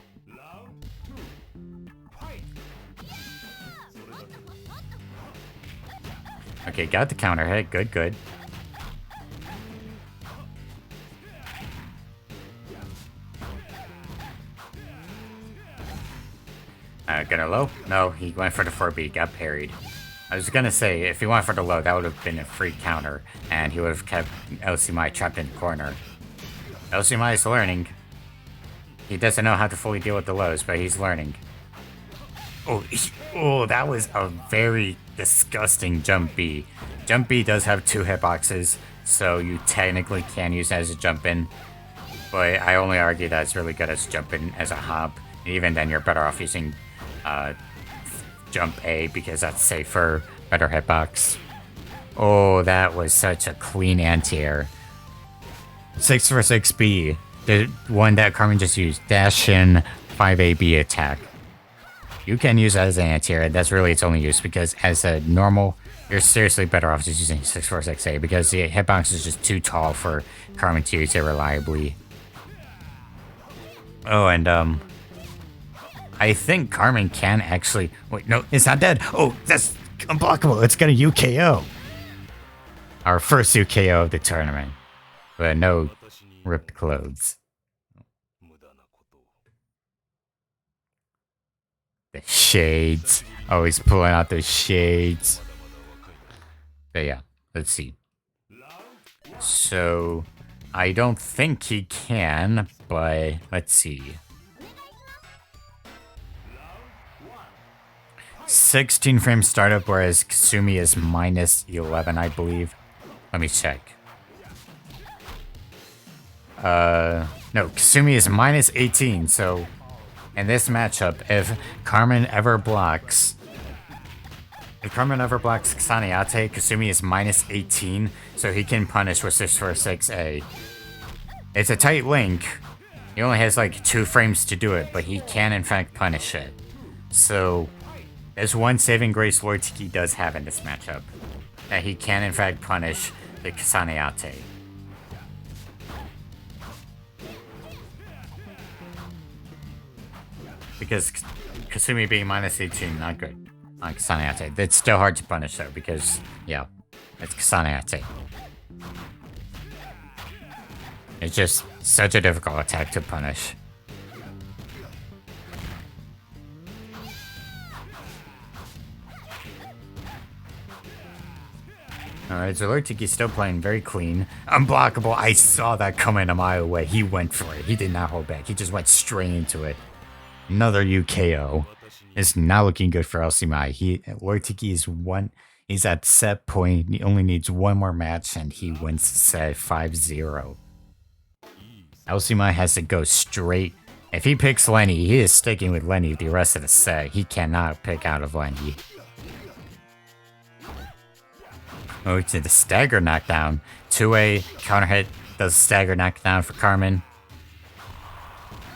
[SPEAKER 1] Okay, got the counter hit. Good, good. Gonna low? No, he went for the 4B, got parried. I was gonna say, if he went for the low, that would have been a free counter, and he would have kept LCMI trapped in the corner. LCMI is learning. He doesn't know how to fully deal with the lows, but he's learning. Oh, that was a very disgusting jump B. Jump B does have 2 hitboxes, so you technically can use it as a jump in, but I only argue that it's really good as jump in as a hop. Even then, you're better off using jump A because that's safer, better hitbox. Oh, that was such a clean anti-air. 6 for 6B, the one that Carmen just used, dash in 5AB attack. You can use that as an anti-air, that's really its only use because as a normal, you're seriously better off just using 646A because the hitbox is just too tall for Carmen to use it reliably. Oh, and I think Carmen can actually... Wait, no, it's not dead. Oh, that's unblockable. It's gonna UKO. Our first UKO of the tournament. But no ripped clothes. The shades. Always pulling out the shades. But yeah, let's see. So, I don't think he can, but let's see. 16 frame startup, whereas Kasumi is minus 11, I believe. Let me check. No, Kasumi is minus 18, so in this matchup, if Carmen ever blocks Kasane Ate, Kasumi is minus 18, so he can punish with 646A. It's a tight link. He only has like 2 frames to do it, but he can in fact punish it. So there's one saving grace Lord Tiki does have in this matchup, that he can in fact punish the Kasane Ate. Because Kasumi being minus 18, not good on Kasane Ate. It's still hard to punish though, because, yeah, it's Kasane Ate. It's just such a difficult attack to punish. Alright, so Lord Tiki's still playing very clean. Unblockable. I saw that coming a mile away. He went for it. He did not hold back. He just went straight into it. Another UKO. It's not looking good for LCMI. Lord Tiki is he's at set point. He only needs 1 more match and he wins set 5-0. LCMI has to go straight. If he picks Lenny, he is sticking with Lenny the rest of the set. He cannot pick out of Lenny. Oh, to the stagger knockdown. 2A counter hit does stagger knockdown for Carmen.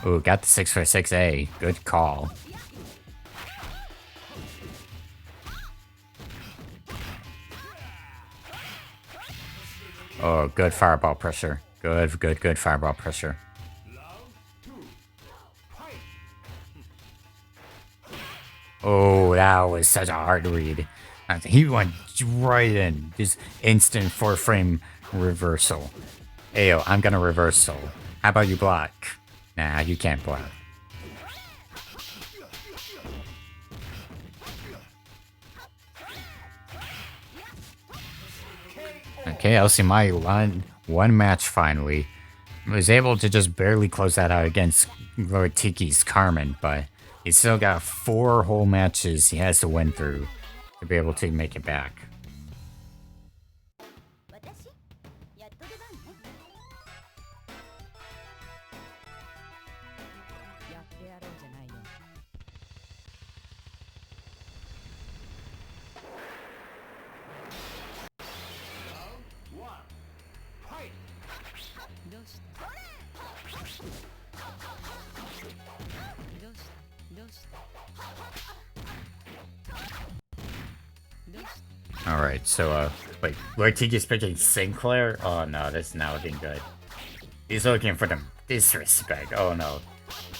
[SPEAKER 1] Ooh, got the 6 for 6A. Good call. Oh, good fireball pressure. Good fireball pressure. Oh, that was such a hard read. He went right in. Just instant 4-frame reversal. Ayo, I'm gonna reversal. How about you block? Nah, you can't block. Okay, LCMI won one match finally. Was able to just barely close that out against Lord Tiki's Carmen, but he's still got 4 whole matches he has to win through to be able to make it back. Alright, so, wait, Lord Tiki's picking Sinclair? Oh no, this is not looking good. He's looking for the disrespect. Oh no.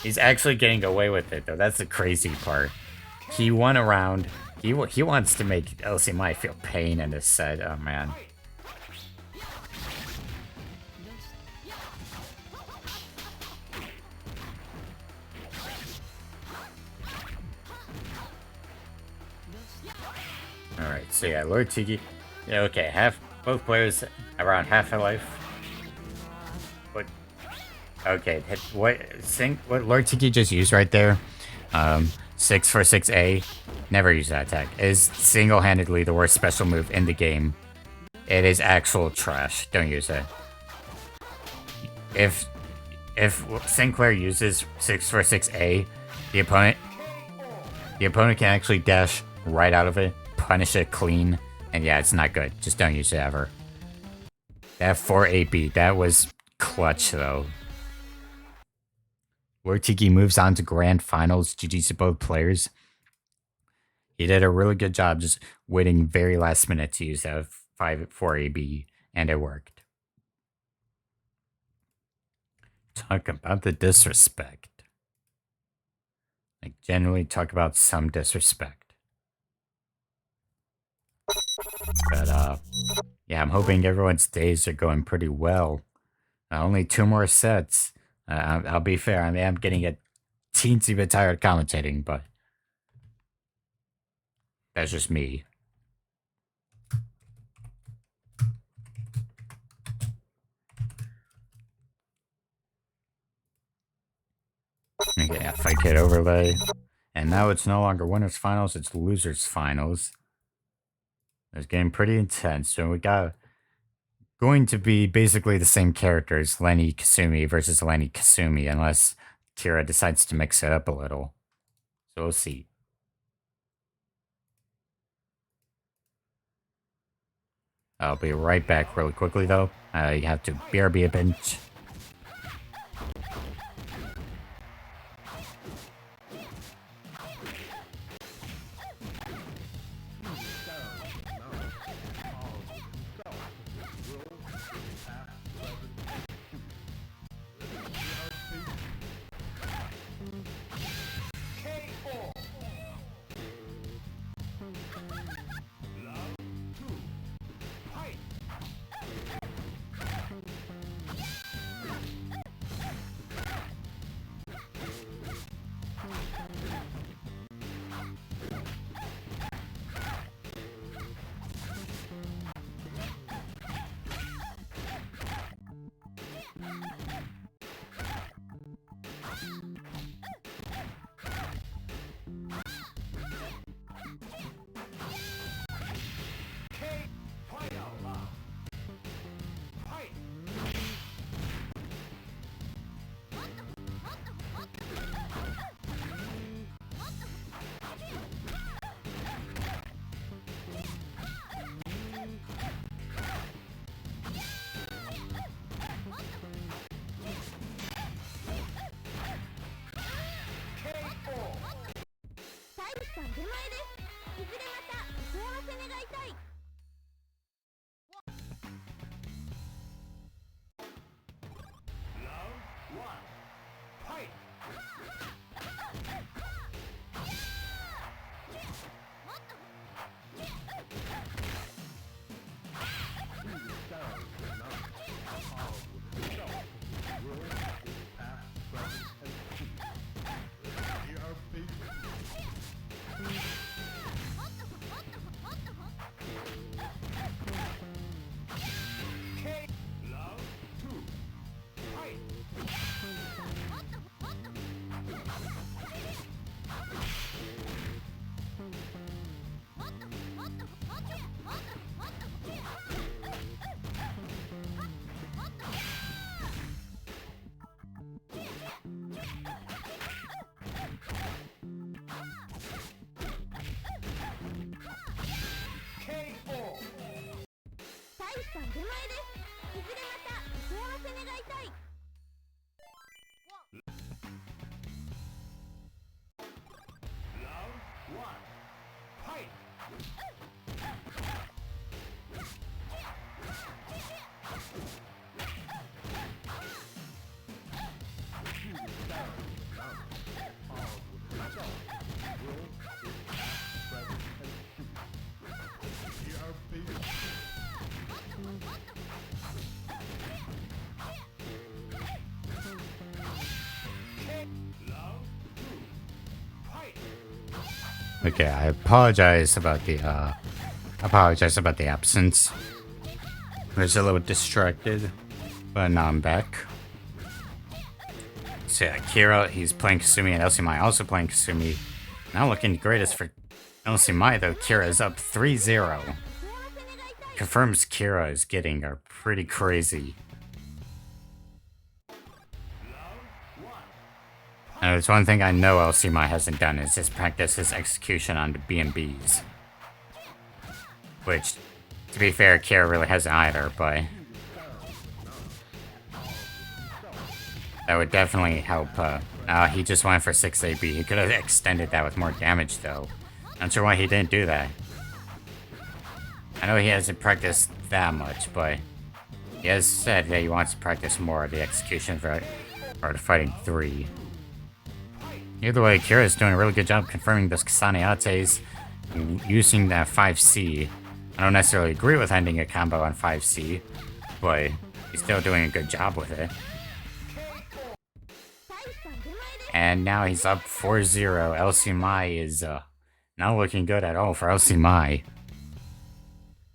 [SPEAKER 1] He's actually getting away with it, though. That's the crazy part. He won a round. He wants to make LCMI feel pain in this set. Oh man. Alright, so yeah, Lord Tiki. Yeah, okay, both players around half a life. What? Okay, what Lord Tiki just used right there, 6 for 6A, never use that attack, is single-handedly the worst special move in the game. It is actual trash. Don't use it. If Sinclair uses 6 for 6A, the opponent can actually dash right out of it, punish it clean, and yeah, it's not good. Just don't use it ever. That 4-8B, that was clutch though. Lord Tiki moves on to Grand Finals. GG's to both players. He did a really good job just waiting very last minute to use that 4-AB, and it worked. Talk about the disrespect. Like, generally talk about some disrespect. But, yeah, I'm hoping everyone's days are going pretty well. Only 2 more sets. I'll be fair, I mean, I'm getting a teensy bit tired commentating, but that's just me. Okay, yeah, fight kit overlay. And now it's no longer winners finals, it's losers finals. It's getting pretty intense. So we got going to be basically the same characters, Lenny Kasumi versus Lenny Kasumi, unless Kira decides to mix it up a little. So we'll see. I'll be right back really quickly though. You have to BRB a bench. Okay, I apologize about the absence. I was a little distracted, but now I'm back. So yeah, Kira, he's playing Kasumi, and LCMI also playing Kasumi. Not looking greatest for LCMI though. Kira is up 3-0. Confirms Kira is getting are pretty crazy. And there's one thing I know LCMI hasn't done is just practice his execution on the BMBs. Which, to be fair, Kira really hasn't either, but that would definitely help. He just went for 6 AB. He could have extended that with more damage, though. Not sure why he didn't do that. I know he hasn't practiced that much, but he has said that he wants to practice more of the execution for the fighting 3. Either way, Kira is doing a really good job confirming those Kasane Ates using that 5C. I don't necessarily agree with ending a combo on 5C, but he's still doing a good job with it. And now he's up 4-0. LCMI is not looking good at all for LCMI.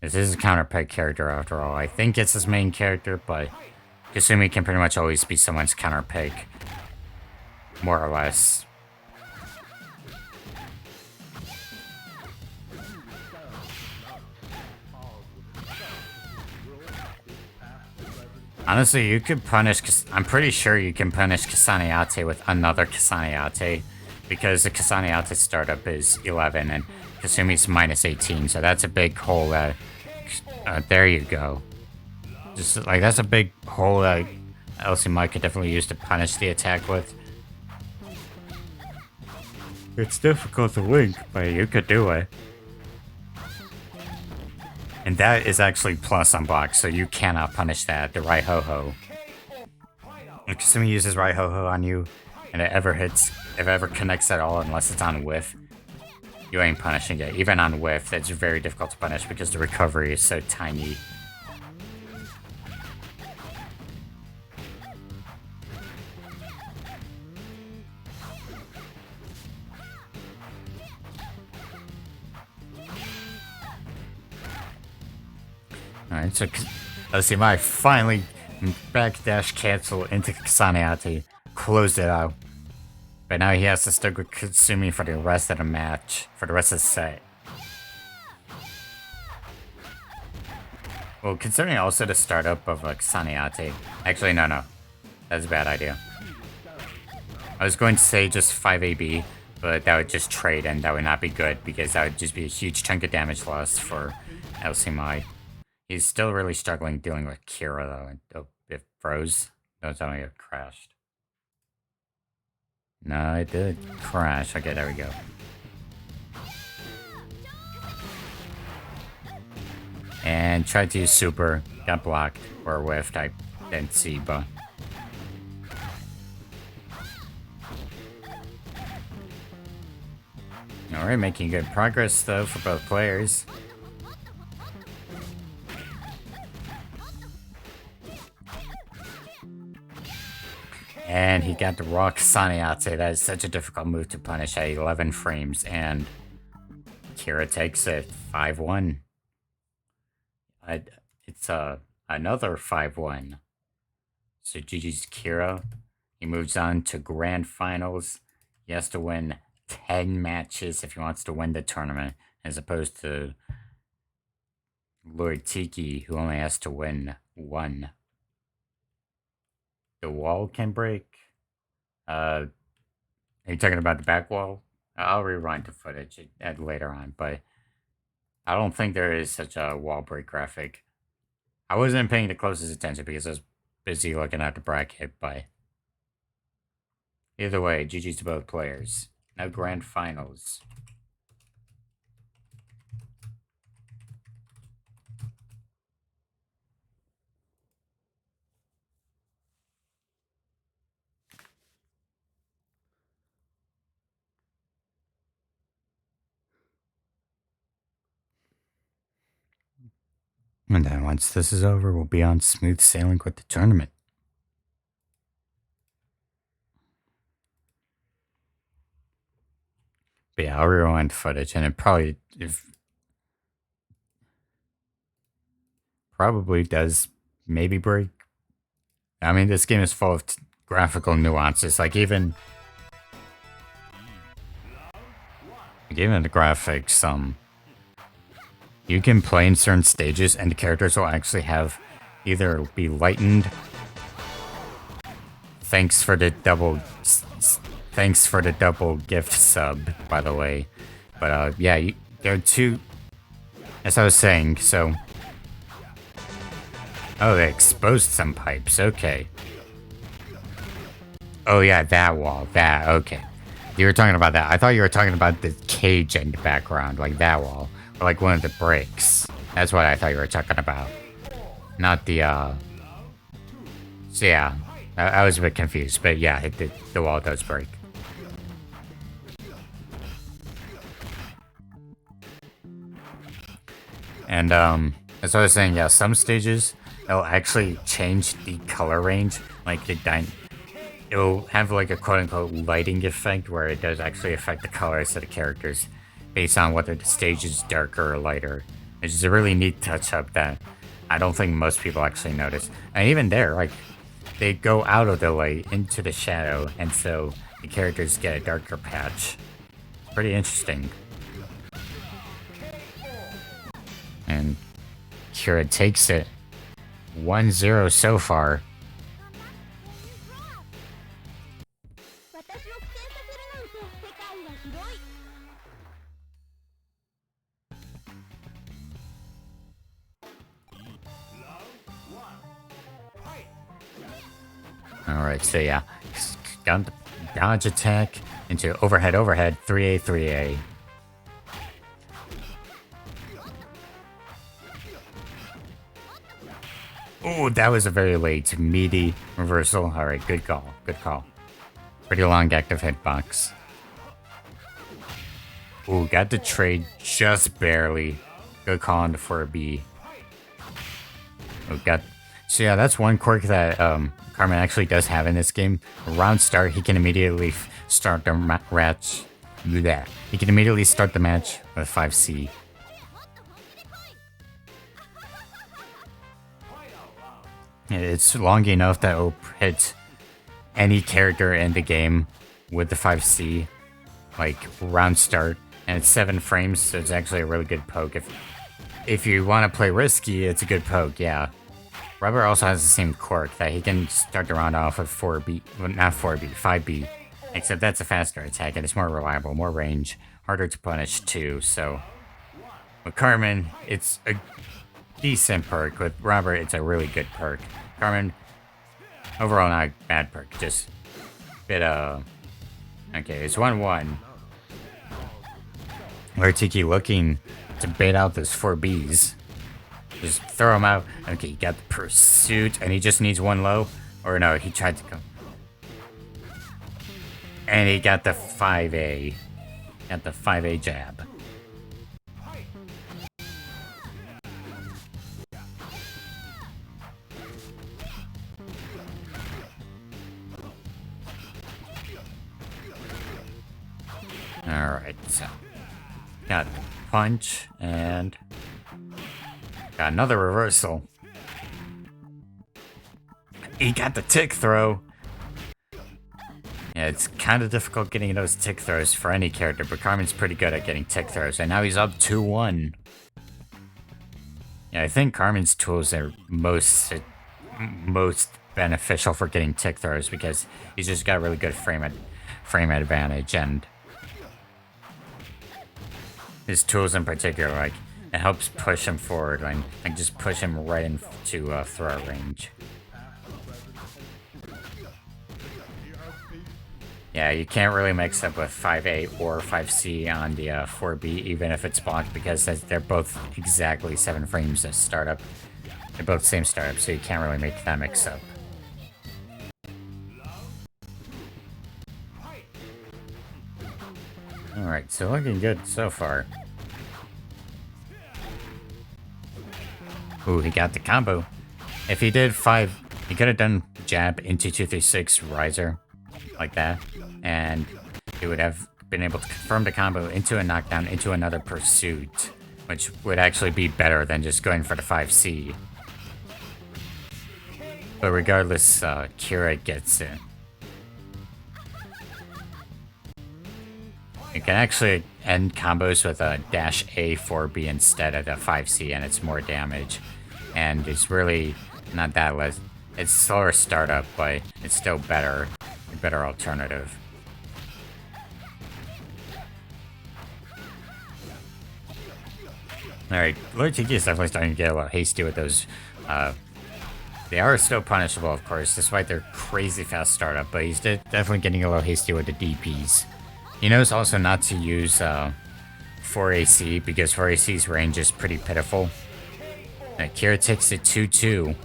[SPEAKER 1] This is a counter-pick character after all. I think it's his main character, but Kasumi can pretty much always be someone's counter-pick. More or less. Honestly, you could punish... I'm pretty sure you can punish Kasane Ate with another Kasane Ate, because the Kasane Ate startup is 11 and Kasumi's minus 18, so that's a big hole that... there you go. Just like, that's a big hole that LCMI could definitely use to punish the attack with. It's difficult to link, but you could do it. And that is actually plus on block, so you cannot punish that, the right ho-ho. If Kasumi uses right ho-ho on you, and it ever connects at all, unless it's on whiff, you ain't punishing it. Even on whiff, it's very difficult to punish because the recovery is so tiny. Alright, so LCMI finally backdash cancel into Kasane Ate, closed it out. But now he has to stick with Kasumi for the rest of the match, for the rest of the set. Well, considering also the startup of Kasane Ate, actually no, that's a bad idea. I was going to say just 5 AB, but that would just trade and that would not be good because that would just be a huge chunk of damage loss for LCMI. He's still really struggling dealing with Kira though. Oh, it froze. No, it's only it crashed. No, it did crash. Okay, there we go. And tried to use super. Got blocked or whiffed. I didn't see, but... Alright, making good progress though for both players. And he got the raw Kasane Ate. That is such a difficult move to punish at 11 frames. And Kira takes it 5-1. It's another 5-1. So GG's Kira. He moves on to Grand Finals. He has to win 10 matches if he wants to win the tournament. As opposed to Lord Tiki, who only has to win 1. The wall can break. Are you talking about the back wall? I'll rewind the footage later on, but I don't think there is such a wall break graphic. I wasn't paying the closest attention because I was busy looking at the bracket, but either way, GG's to both players. Now Grand Finals. And then once this is over, we'll be on smooth sailing with the tournament. But yeah, I'll rewind footage, and it probably does maybe break. I mean, this game is full of graphical nuances. Like even the graphics, you can play in certain stages, and the characters will actually have either be lightened. Thanks for the double gift sub, by the way. But yeah, there are two. As I was saying, so. Oh, they exposed some pipes. Okay. Oh yeah, that wall. That okay. You were talking about that. I thought you were talking about the cage in the background, like that wall, or like one of the bricks. That's what I thought you were talking about. Not the So yeah, I was a bit confused, but yeah, the wall does break. And as I was saying, yeah, some stages it'll actually change the color range, like it'll have like a quote-unquote lighting effect where it does actually affect the colors of the characters based on whether the stage is darker or lighter, which is a really neat touch-up that I don't think most people actually notice. And even there, like, they go out of the light into the shadow, and so the characters get a darker patch. Pretty interesting. And Kira takes it 1-0 so far. Alright, so yeah. Got the dodge attack into overhead, 3A, 3A. Oh, that was a very late, meaty reversal. Alright, good call, good call. Pretty long active hitbox. Ooh, got the trade just barely. Good call on the 4B. Oh, so yeah, that's one quirk that Carmen actually does have in this game. Around start, he can immediately start the match. He can immediately start the match with 5C. It's long enough that it'll hit any character in the game with the 5C, like round start, and it's 7 frames, so it's actually a really good poke. If you want to play risky, it's a good poke, yeah. Rubber also has the same quirk that he can start the round off with 4B, well, not 4B, 5B, except that's a faster attack and it's more reliable, more range, harder to punish too. So with Carmen, it's a decent perk. With Robert, it's a really good perk. Carmen, overall not a bad perk, just a bit okay, it's 1-1. Where Tiki looking to bait out those 4Bs. Just throw him out. Okay, he got the pursuit, and he just needs 1 low. Or no, he tried to come. And he got the 5A. Got the 5A jab. Alright, so got the punch and got another reversal. He got the tick throw. Yeah, it's kind of difficult getting those tick throws for any character, but Carmen's pretty good at getting tick throws, and now he's up 2-1. Yeah, I think Carmen's tools are most beneficial for getting tick throws because he's just got really good frame advantage, and his tools in particular, like, it helps push him forward and just push him right into throw range. Yeah, you can't really mix up with 5A or 5C on the 4B, even if it's blocked, because they're both exactly 7 frames of startup. They're both same startup, so you can't really make that mix up. Alright, so looking good so far. Ooh, he got the combo. If he did 5, he could have done jab into 236 riser, like that, and he would have been able to confirm the combo into a knockdown into another pursuit, which would actually be better than just going for the 5C. But regardless, Kira gets it. You can actually end combos with a dash A 4B instead of the 5C, and it's more damage. And it's really not that less. It's slower startup, but it's still better. A better alternative. Alright, Lord Tiki is definitely starting to get a little hasty with those. They are still punishable, of course, despite their crazy fast startup, but he's definitely getting a little hasty with the DPs. He knows also not to use 4AC because 4AC's range is pretty pitiful. Kira takes it 2-2.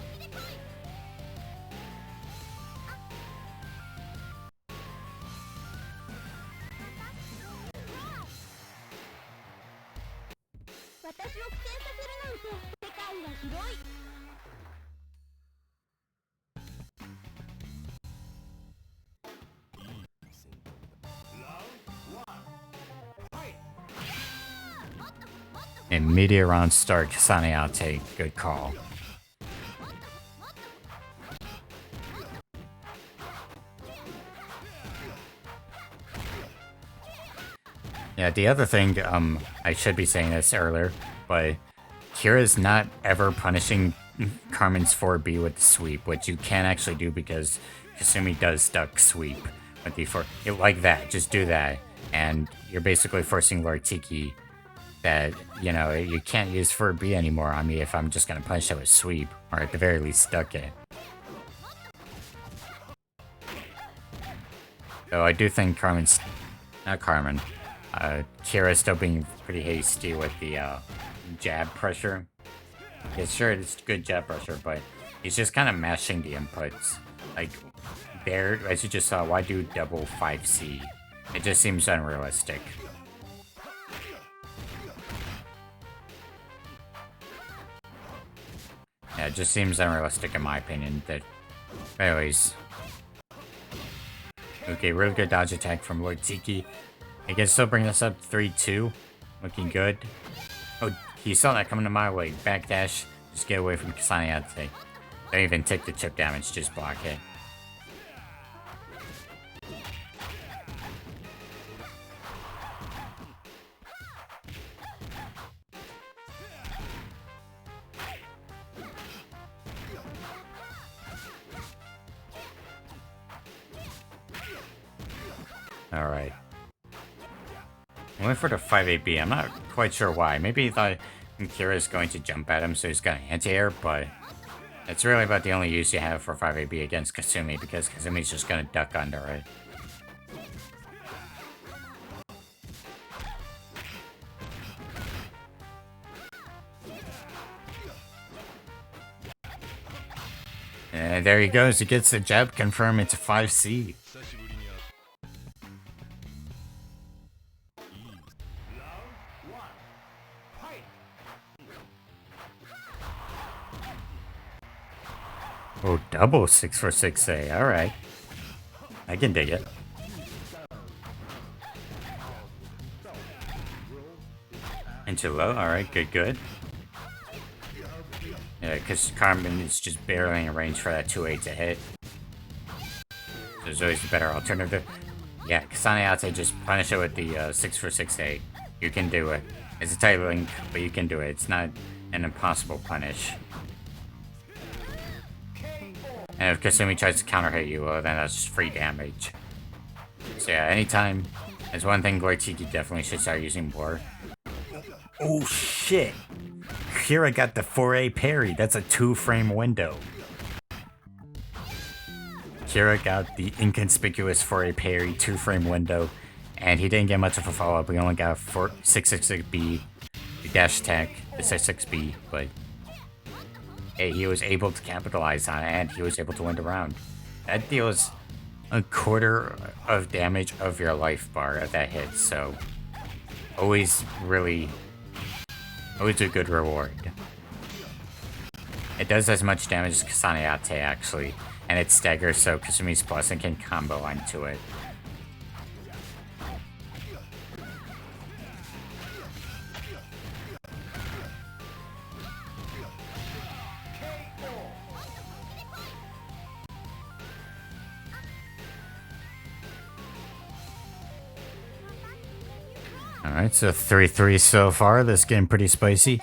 [SPEAKER 1] Immediate round start, Kasane outtake. Good call. Yeah, the other thing, I should be saying this earlier, but Kira's not ever punishing Carmen's 4B with the sweep, which you can actually do because Kasumi does duck sweep with the 4. Like that, just do that, and you're basically forcing Lord Tiki that, you know, you can't use 4B anymore on me if I'm just gonna punish it with sweep, or at the very least duck it. So I do think Kira's still being pretty hasty with the jab pressure. Yeah, sure, it's good jab pressure, but he's just kind of mashing the inputs. Like, there, as you just saw, why do double 5C? It just seems unrealistic. Yeah, it just seems unrealistic in my opinion. That, anyways. Okay, really good dodge attack from Lord Tiki. He can still bring this up 3-2. Looking good. Oh, he saw that coming to my way. Backdash. Just get away from Kasane Ate. Don't even take the chip damage, just block it. Alright. I went for the 5AB. I'm not quite sure why. Maybe he thought Kira is going to jump at him, so he's got an anti-air, but it's really about the only use you have for 5AB against Kasumi, because Kasumi's just going to duck under it. And there he goes. He gets the jab confirmed into 5C. Oh, double 6-for-6A. Alright. I can dig it. Into low. Alright, good. Yeah, because Carmen is just barely in range for that 2-8 to hit. So there's always a better alternative. Yeah, Kasane Ate, just punish it with the 6-for-6A. You can do it. It's a tight link, but you can do it. It's not an impossible punish. And if Kasumi tries to counter hit you, well, then that's just free damage. So yeah, anytime. There's one thing Lord Tiki definitely should start using more. Oh shit! Kira got the 4A parry. That's a 2-frame window. Kira got the inconspicuous 4A parry 2-frame window, and he didn't get much of a follow-up. We only got 666B, the dash attack, the 66B, but hey, he was able to capitalize on it, and he was able to win the round. That deals a quarter of damage of your life bar at that hit, so always a good reward. It does as much damage as Kasane Ate, actually, and it staggers so Kasumi's plus and can combo onto it. Alright, so 3-3 so far. This game pretty spicy.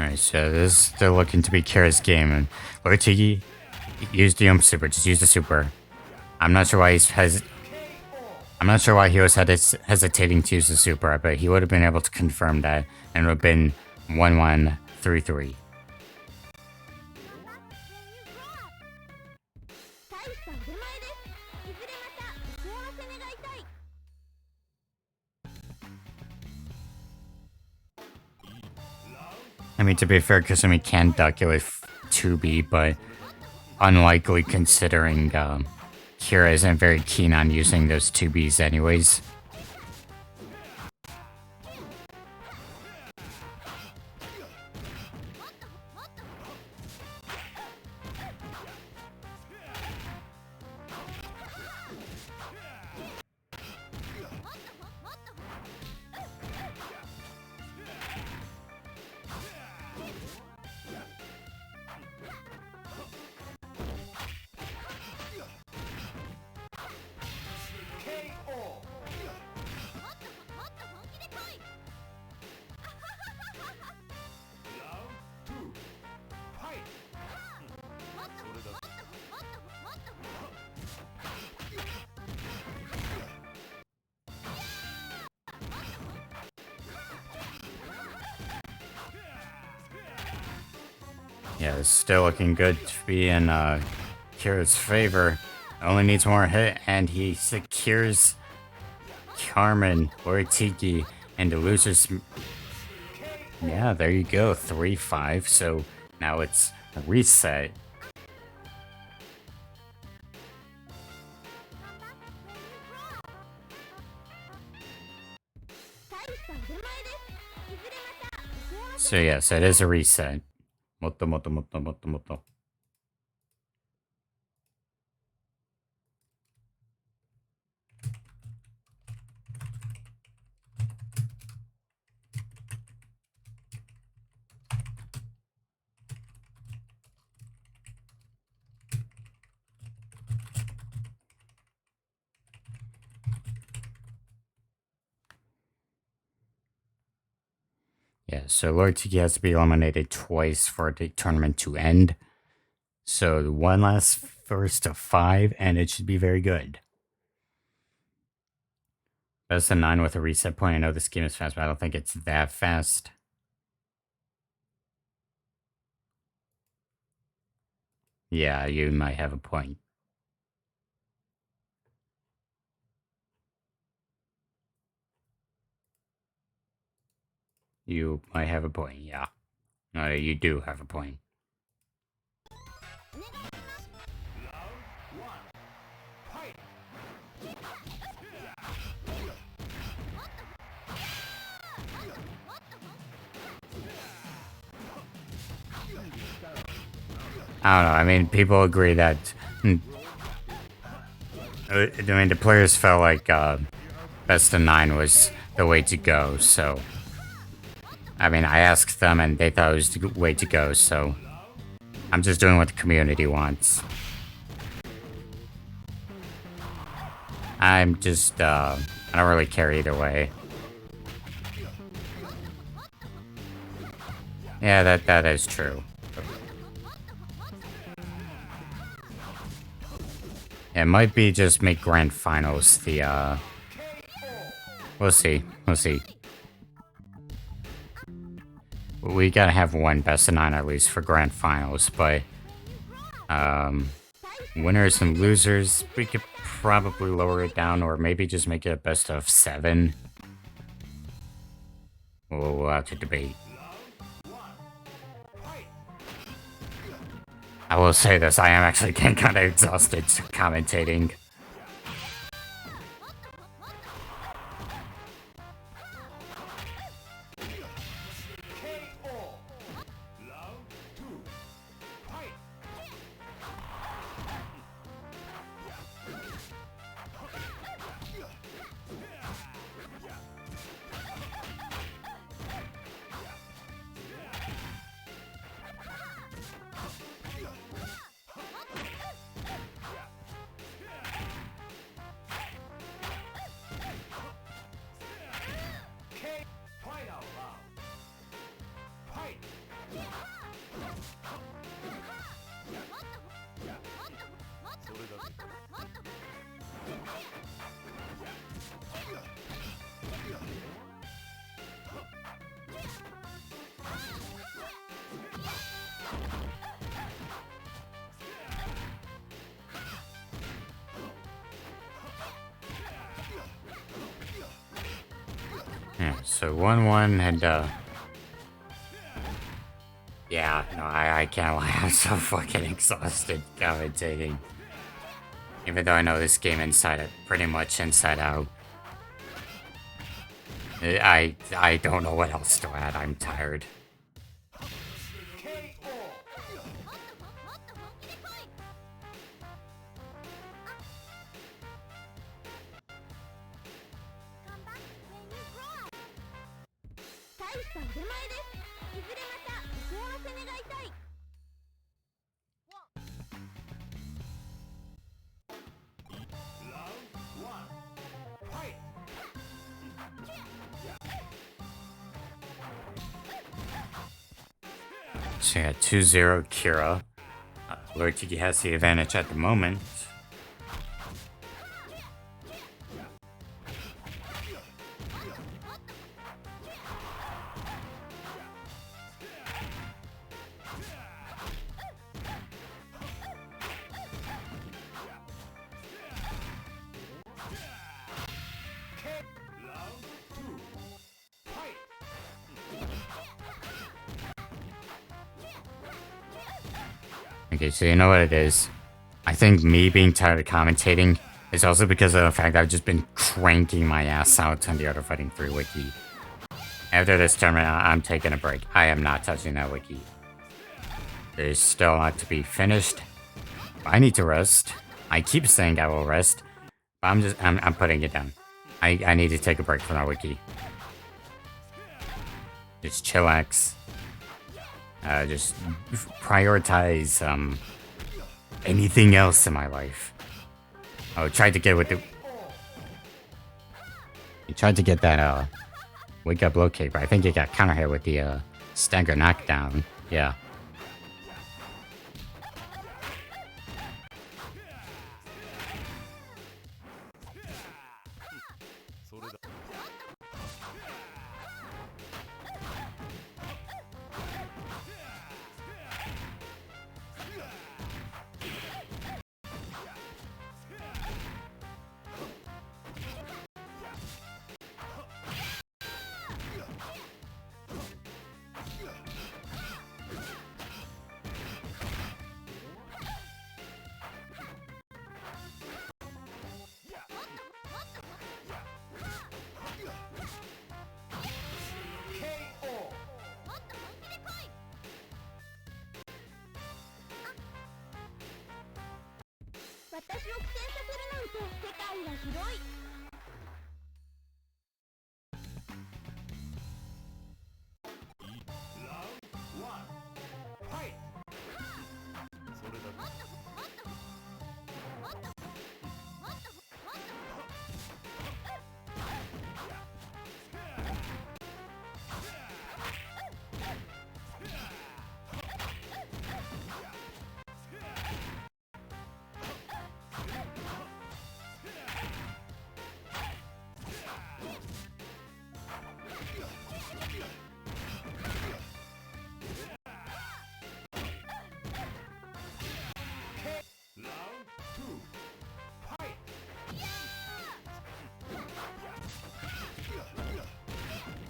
[SPEAKER 1] Alright, so this is still looking to be Kira's game, and Lord Tiki used the super. Just use the super. I'm not sure why I'm not sure why he was hesitating to use the super, but he would have been able to confirm that, and it would have been 1-1-3-3. I mean, to be fair, Kasumi can duck it with 2B, but unlikely considering Kira isn't very keen on using those 2Bs anyways. Yeah, it's still looking good to be in Kira's favor. Only needs one more hit, and he secures Carmen or Tiki and loses. Yeah, there you go, 3-5. So now it's a reset. So yes, it is a reset. Motto, motto, motto, motto, motto. Yeah, so Lord Tiki has to be eliminated twice for the tournament to end. So one last first to 5, and it should be very good. Best of 9 with a reset point. I know this game is fast, but I don't think it's that fast. Yeah, you might have a point. You might have a point, yeah. You do have a point. I don't know. I mean, people agree that. I mean, the players felt like best of 9 was the way to go. So, I mean, I asked them, and they thought it was the way to go. So, I'm just doing what the community wants. I'm just, I don't really care either way. Yeah, that is true. It might be just make grand finals the, we'll see. We'll see. We gotta have one best of 9 at least for grand finals, but, Winners and losers, we could probably lower it down or maybe just make it a best of 7. We'll have to debate. I will say this, I am actually getting kind of exhausted commentating. Yeah, so 1-1 and yeah, no, I can't lie, I'm so fucking exhausted commentating. Even though I know this game pretty much inside out. I don't know what else to add, I'm tired. So yeah, 2-0 Kira. Lord Tiki has the advantage at the moment. Okay, so you know what it is. I think me being tired of commentating is also because of the fact that I've just been cranking my ass out on the Art of Fighting 3 wiki. After this tournament, I'm taking a break. I am not touching that wiki. There's still a lot to be finished. I need to rest. I keep saying I will rest, but I'm putting it down. I need to take a break from that wiki. Just chillax. Just prioritize anything else in my life. I tried to get with the. He tried to get that wake up low kick, but I think he got counter hit with the stagger knockdown. Yeah.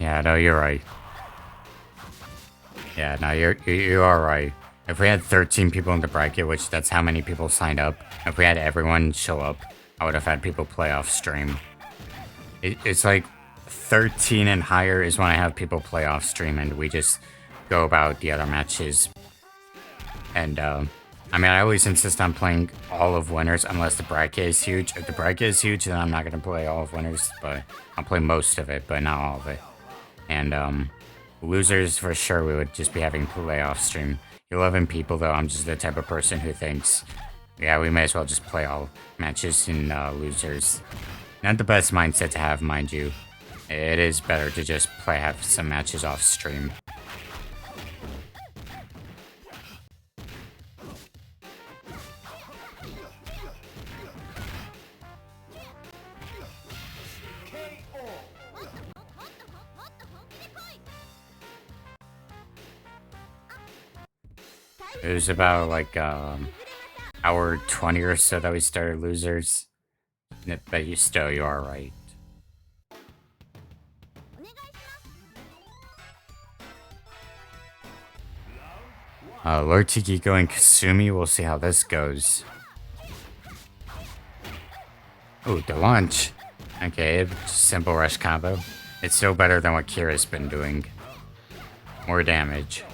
[SPEAKER 1] Yeah, no, you're right. Yeah, no, you are right. If we had 13 people in the bracket, which that's how many people signed up, if we had everyone show up, I would have had people play off stream. It's like 13 and higher is when I have people play off stream, and we just go about the other matches. And I mean, I always insist on playing all of winners unless the bracket is huge. If the bracket is huge, then I'm not gonna play all of winners, but I'll play most of it, but not all of it. And losers for sure we would just be having play off stream. 11 people though, I'm just the type of person who thinks, yeah, we may as well just play all matches in losers. Not the best mindset to have, mind you. It is better to just have some matches off stream. It was about like hour 20 or so that we started losers. But you are right. Lord Tiki going Kasumi, we'll see how this goes. Ooh, the launch. Okay, simple rush combo. It's still better than what Kira's been doing. More damage.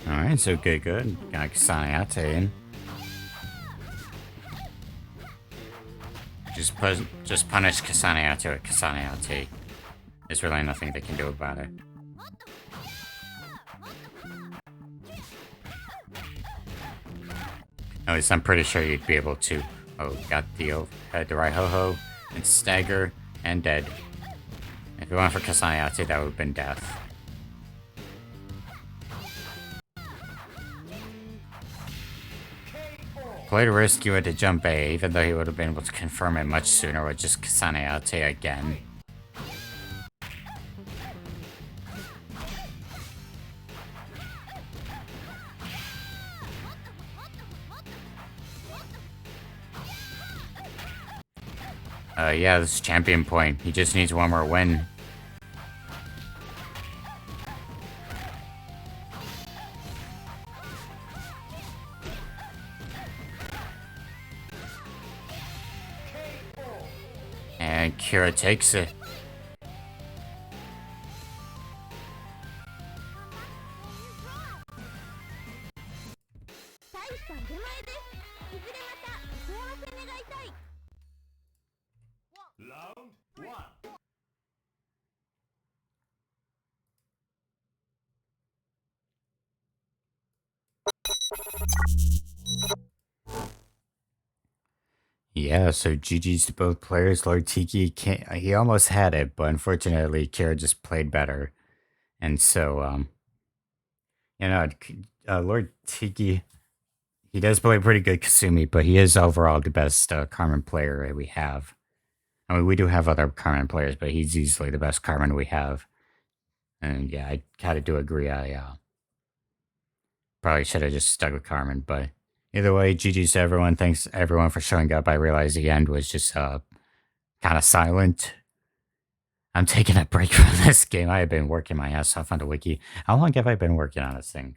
[SPEAKER 1] Alright, so good. Got Kasane in. Just punish Kasane with Kasane. There's really nothing they can do about it. At least I'm pretty sure you'd be able to. Oh, got the right ho-ho, and stagger, and dead. If you went for Kasane, that would have been death. Played a risk you had to jump A, even though he would have been able to confirm it much sooner with just Kasane again. Yeah, this is champion point. He just needs one more win. And Kira takes it. Yeah, so GG's to both players. Lord Tiki he almost had it, but unfortunately Kira just played better. And so Lord Tiki, he does play pretty good Kasumi, but he is overall the best Carmen player we have. I mean, we do have other Carmen players, but he's easily the best Carmen we have. And yeah, I kind of do agree. I probably should have just stuck with Carmen, but either way, GG's to everyone. Thanks everyone for showing up. I realized the end was just kind of silent. I'm taking a break from this game. I have been working my ass off on the wiki. How long have I been working on this thing?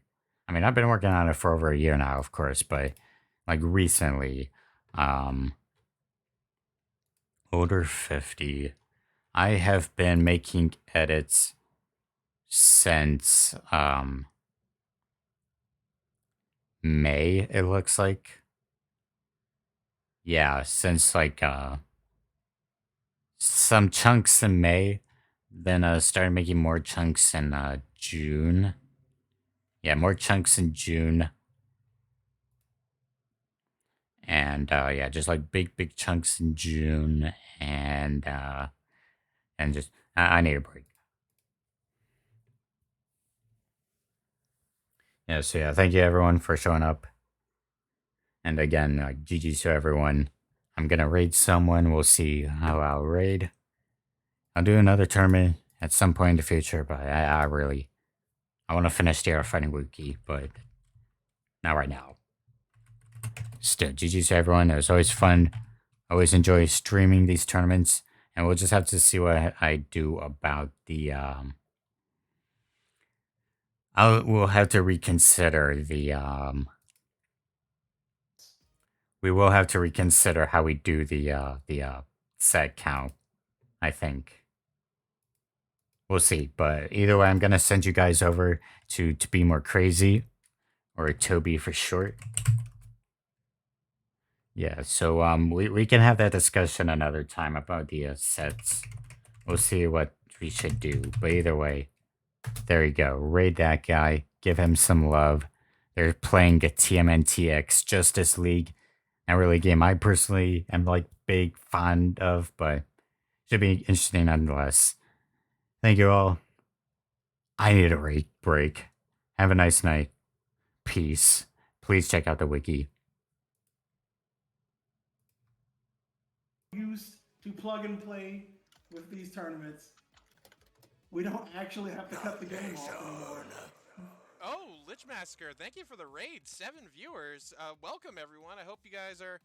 [SPEAKER 1] I mean, I've been working on it for over a year now, of course, but like recently, Order 50. I have been making edits since May, it looks like. Yeah, since like some chunks in May, then started making more chunks in June. Yeah, more chunks in June. And yeah, just like big chunks in June, and just I need a break. Yeah, so yeah, thank you everyone for showing up. And again, GG's to everyone. I'm gonna raid someone. We'll see how I'll raid. I'll do another tournament at some point in the future, but I want to finish the fighting wiki, but not right now. Still, GG's to everyone. It was always fun. I always enjoy streaming these tournaments, and we'll just have to see what I do about the. We'll have to reconsider the. We will have to reconsider how we do the set count. I think. We'll see, but either way, I'm gonna send you guys over to be more crazy, or Toby for short. Yeah, so we can have that discussion another time about the sets. We'll see what we should do. But either way, there you go. Raid that guy. Give him some love. They're playing a TMNTX Justice League. Not really a game I personally am like big fond of, but should be interesting nonetheless. Thank you all. I need a break. Have a nice night. Peace. Please check out the wiki.
[SPEAKER 2] Used to plug and play with these tournaments. We don't actually have to cut the game off anymore.
[SPEAKER 3] Oh, Lich Massacre, thank you for the raid. 7 viewers. Welcome, everyone. I hope you guys are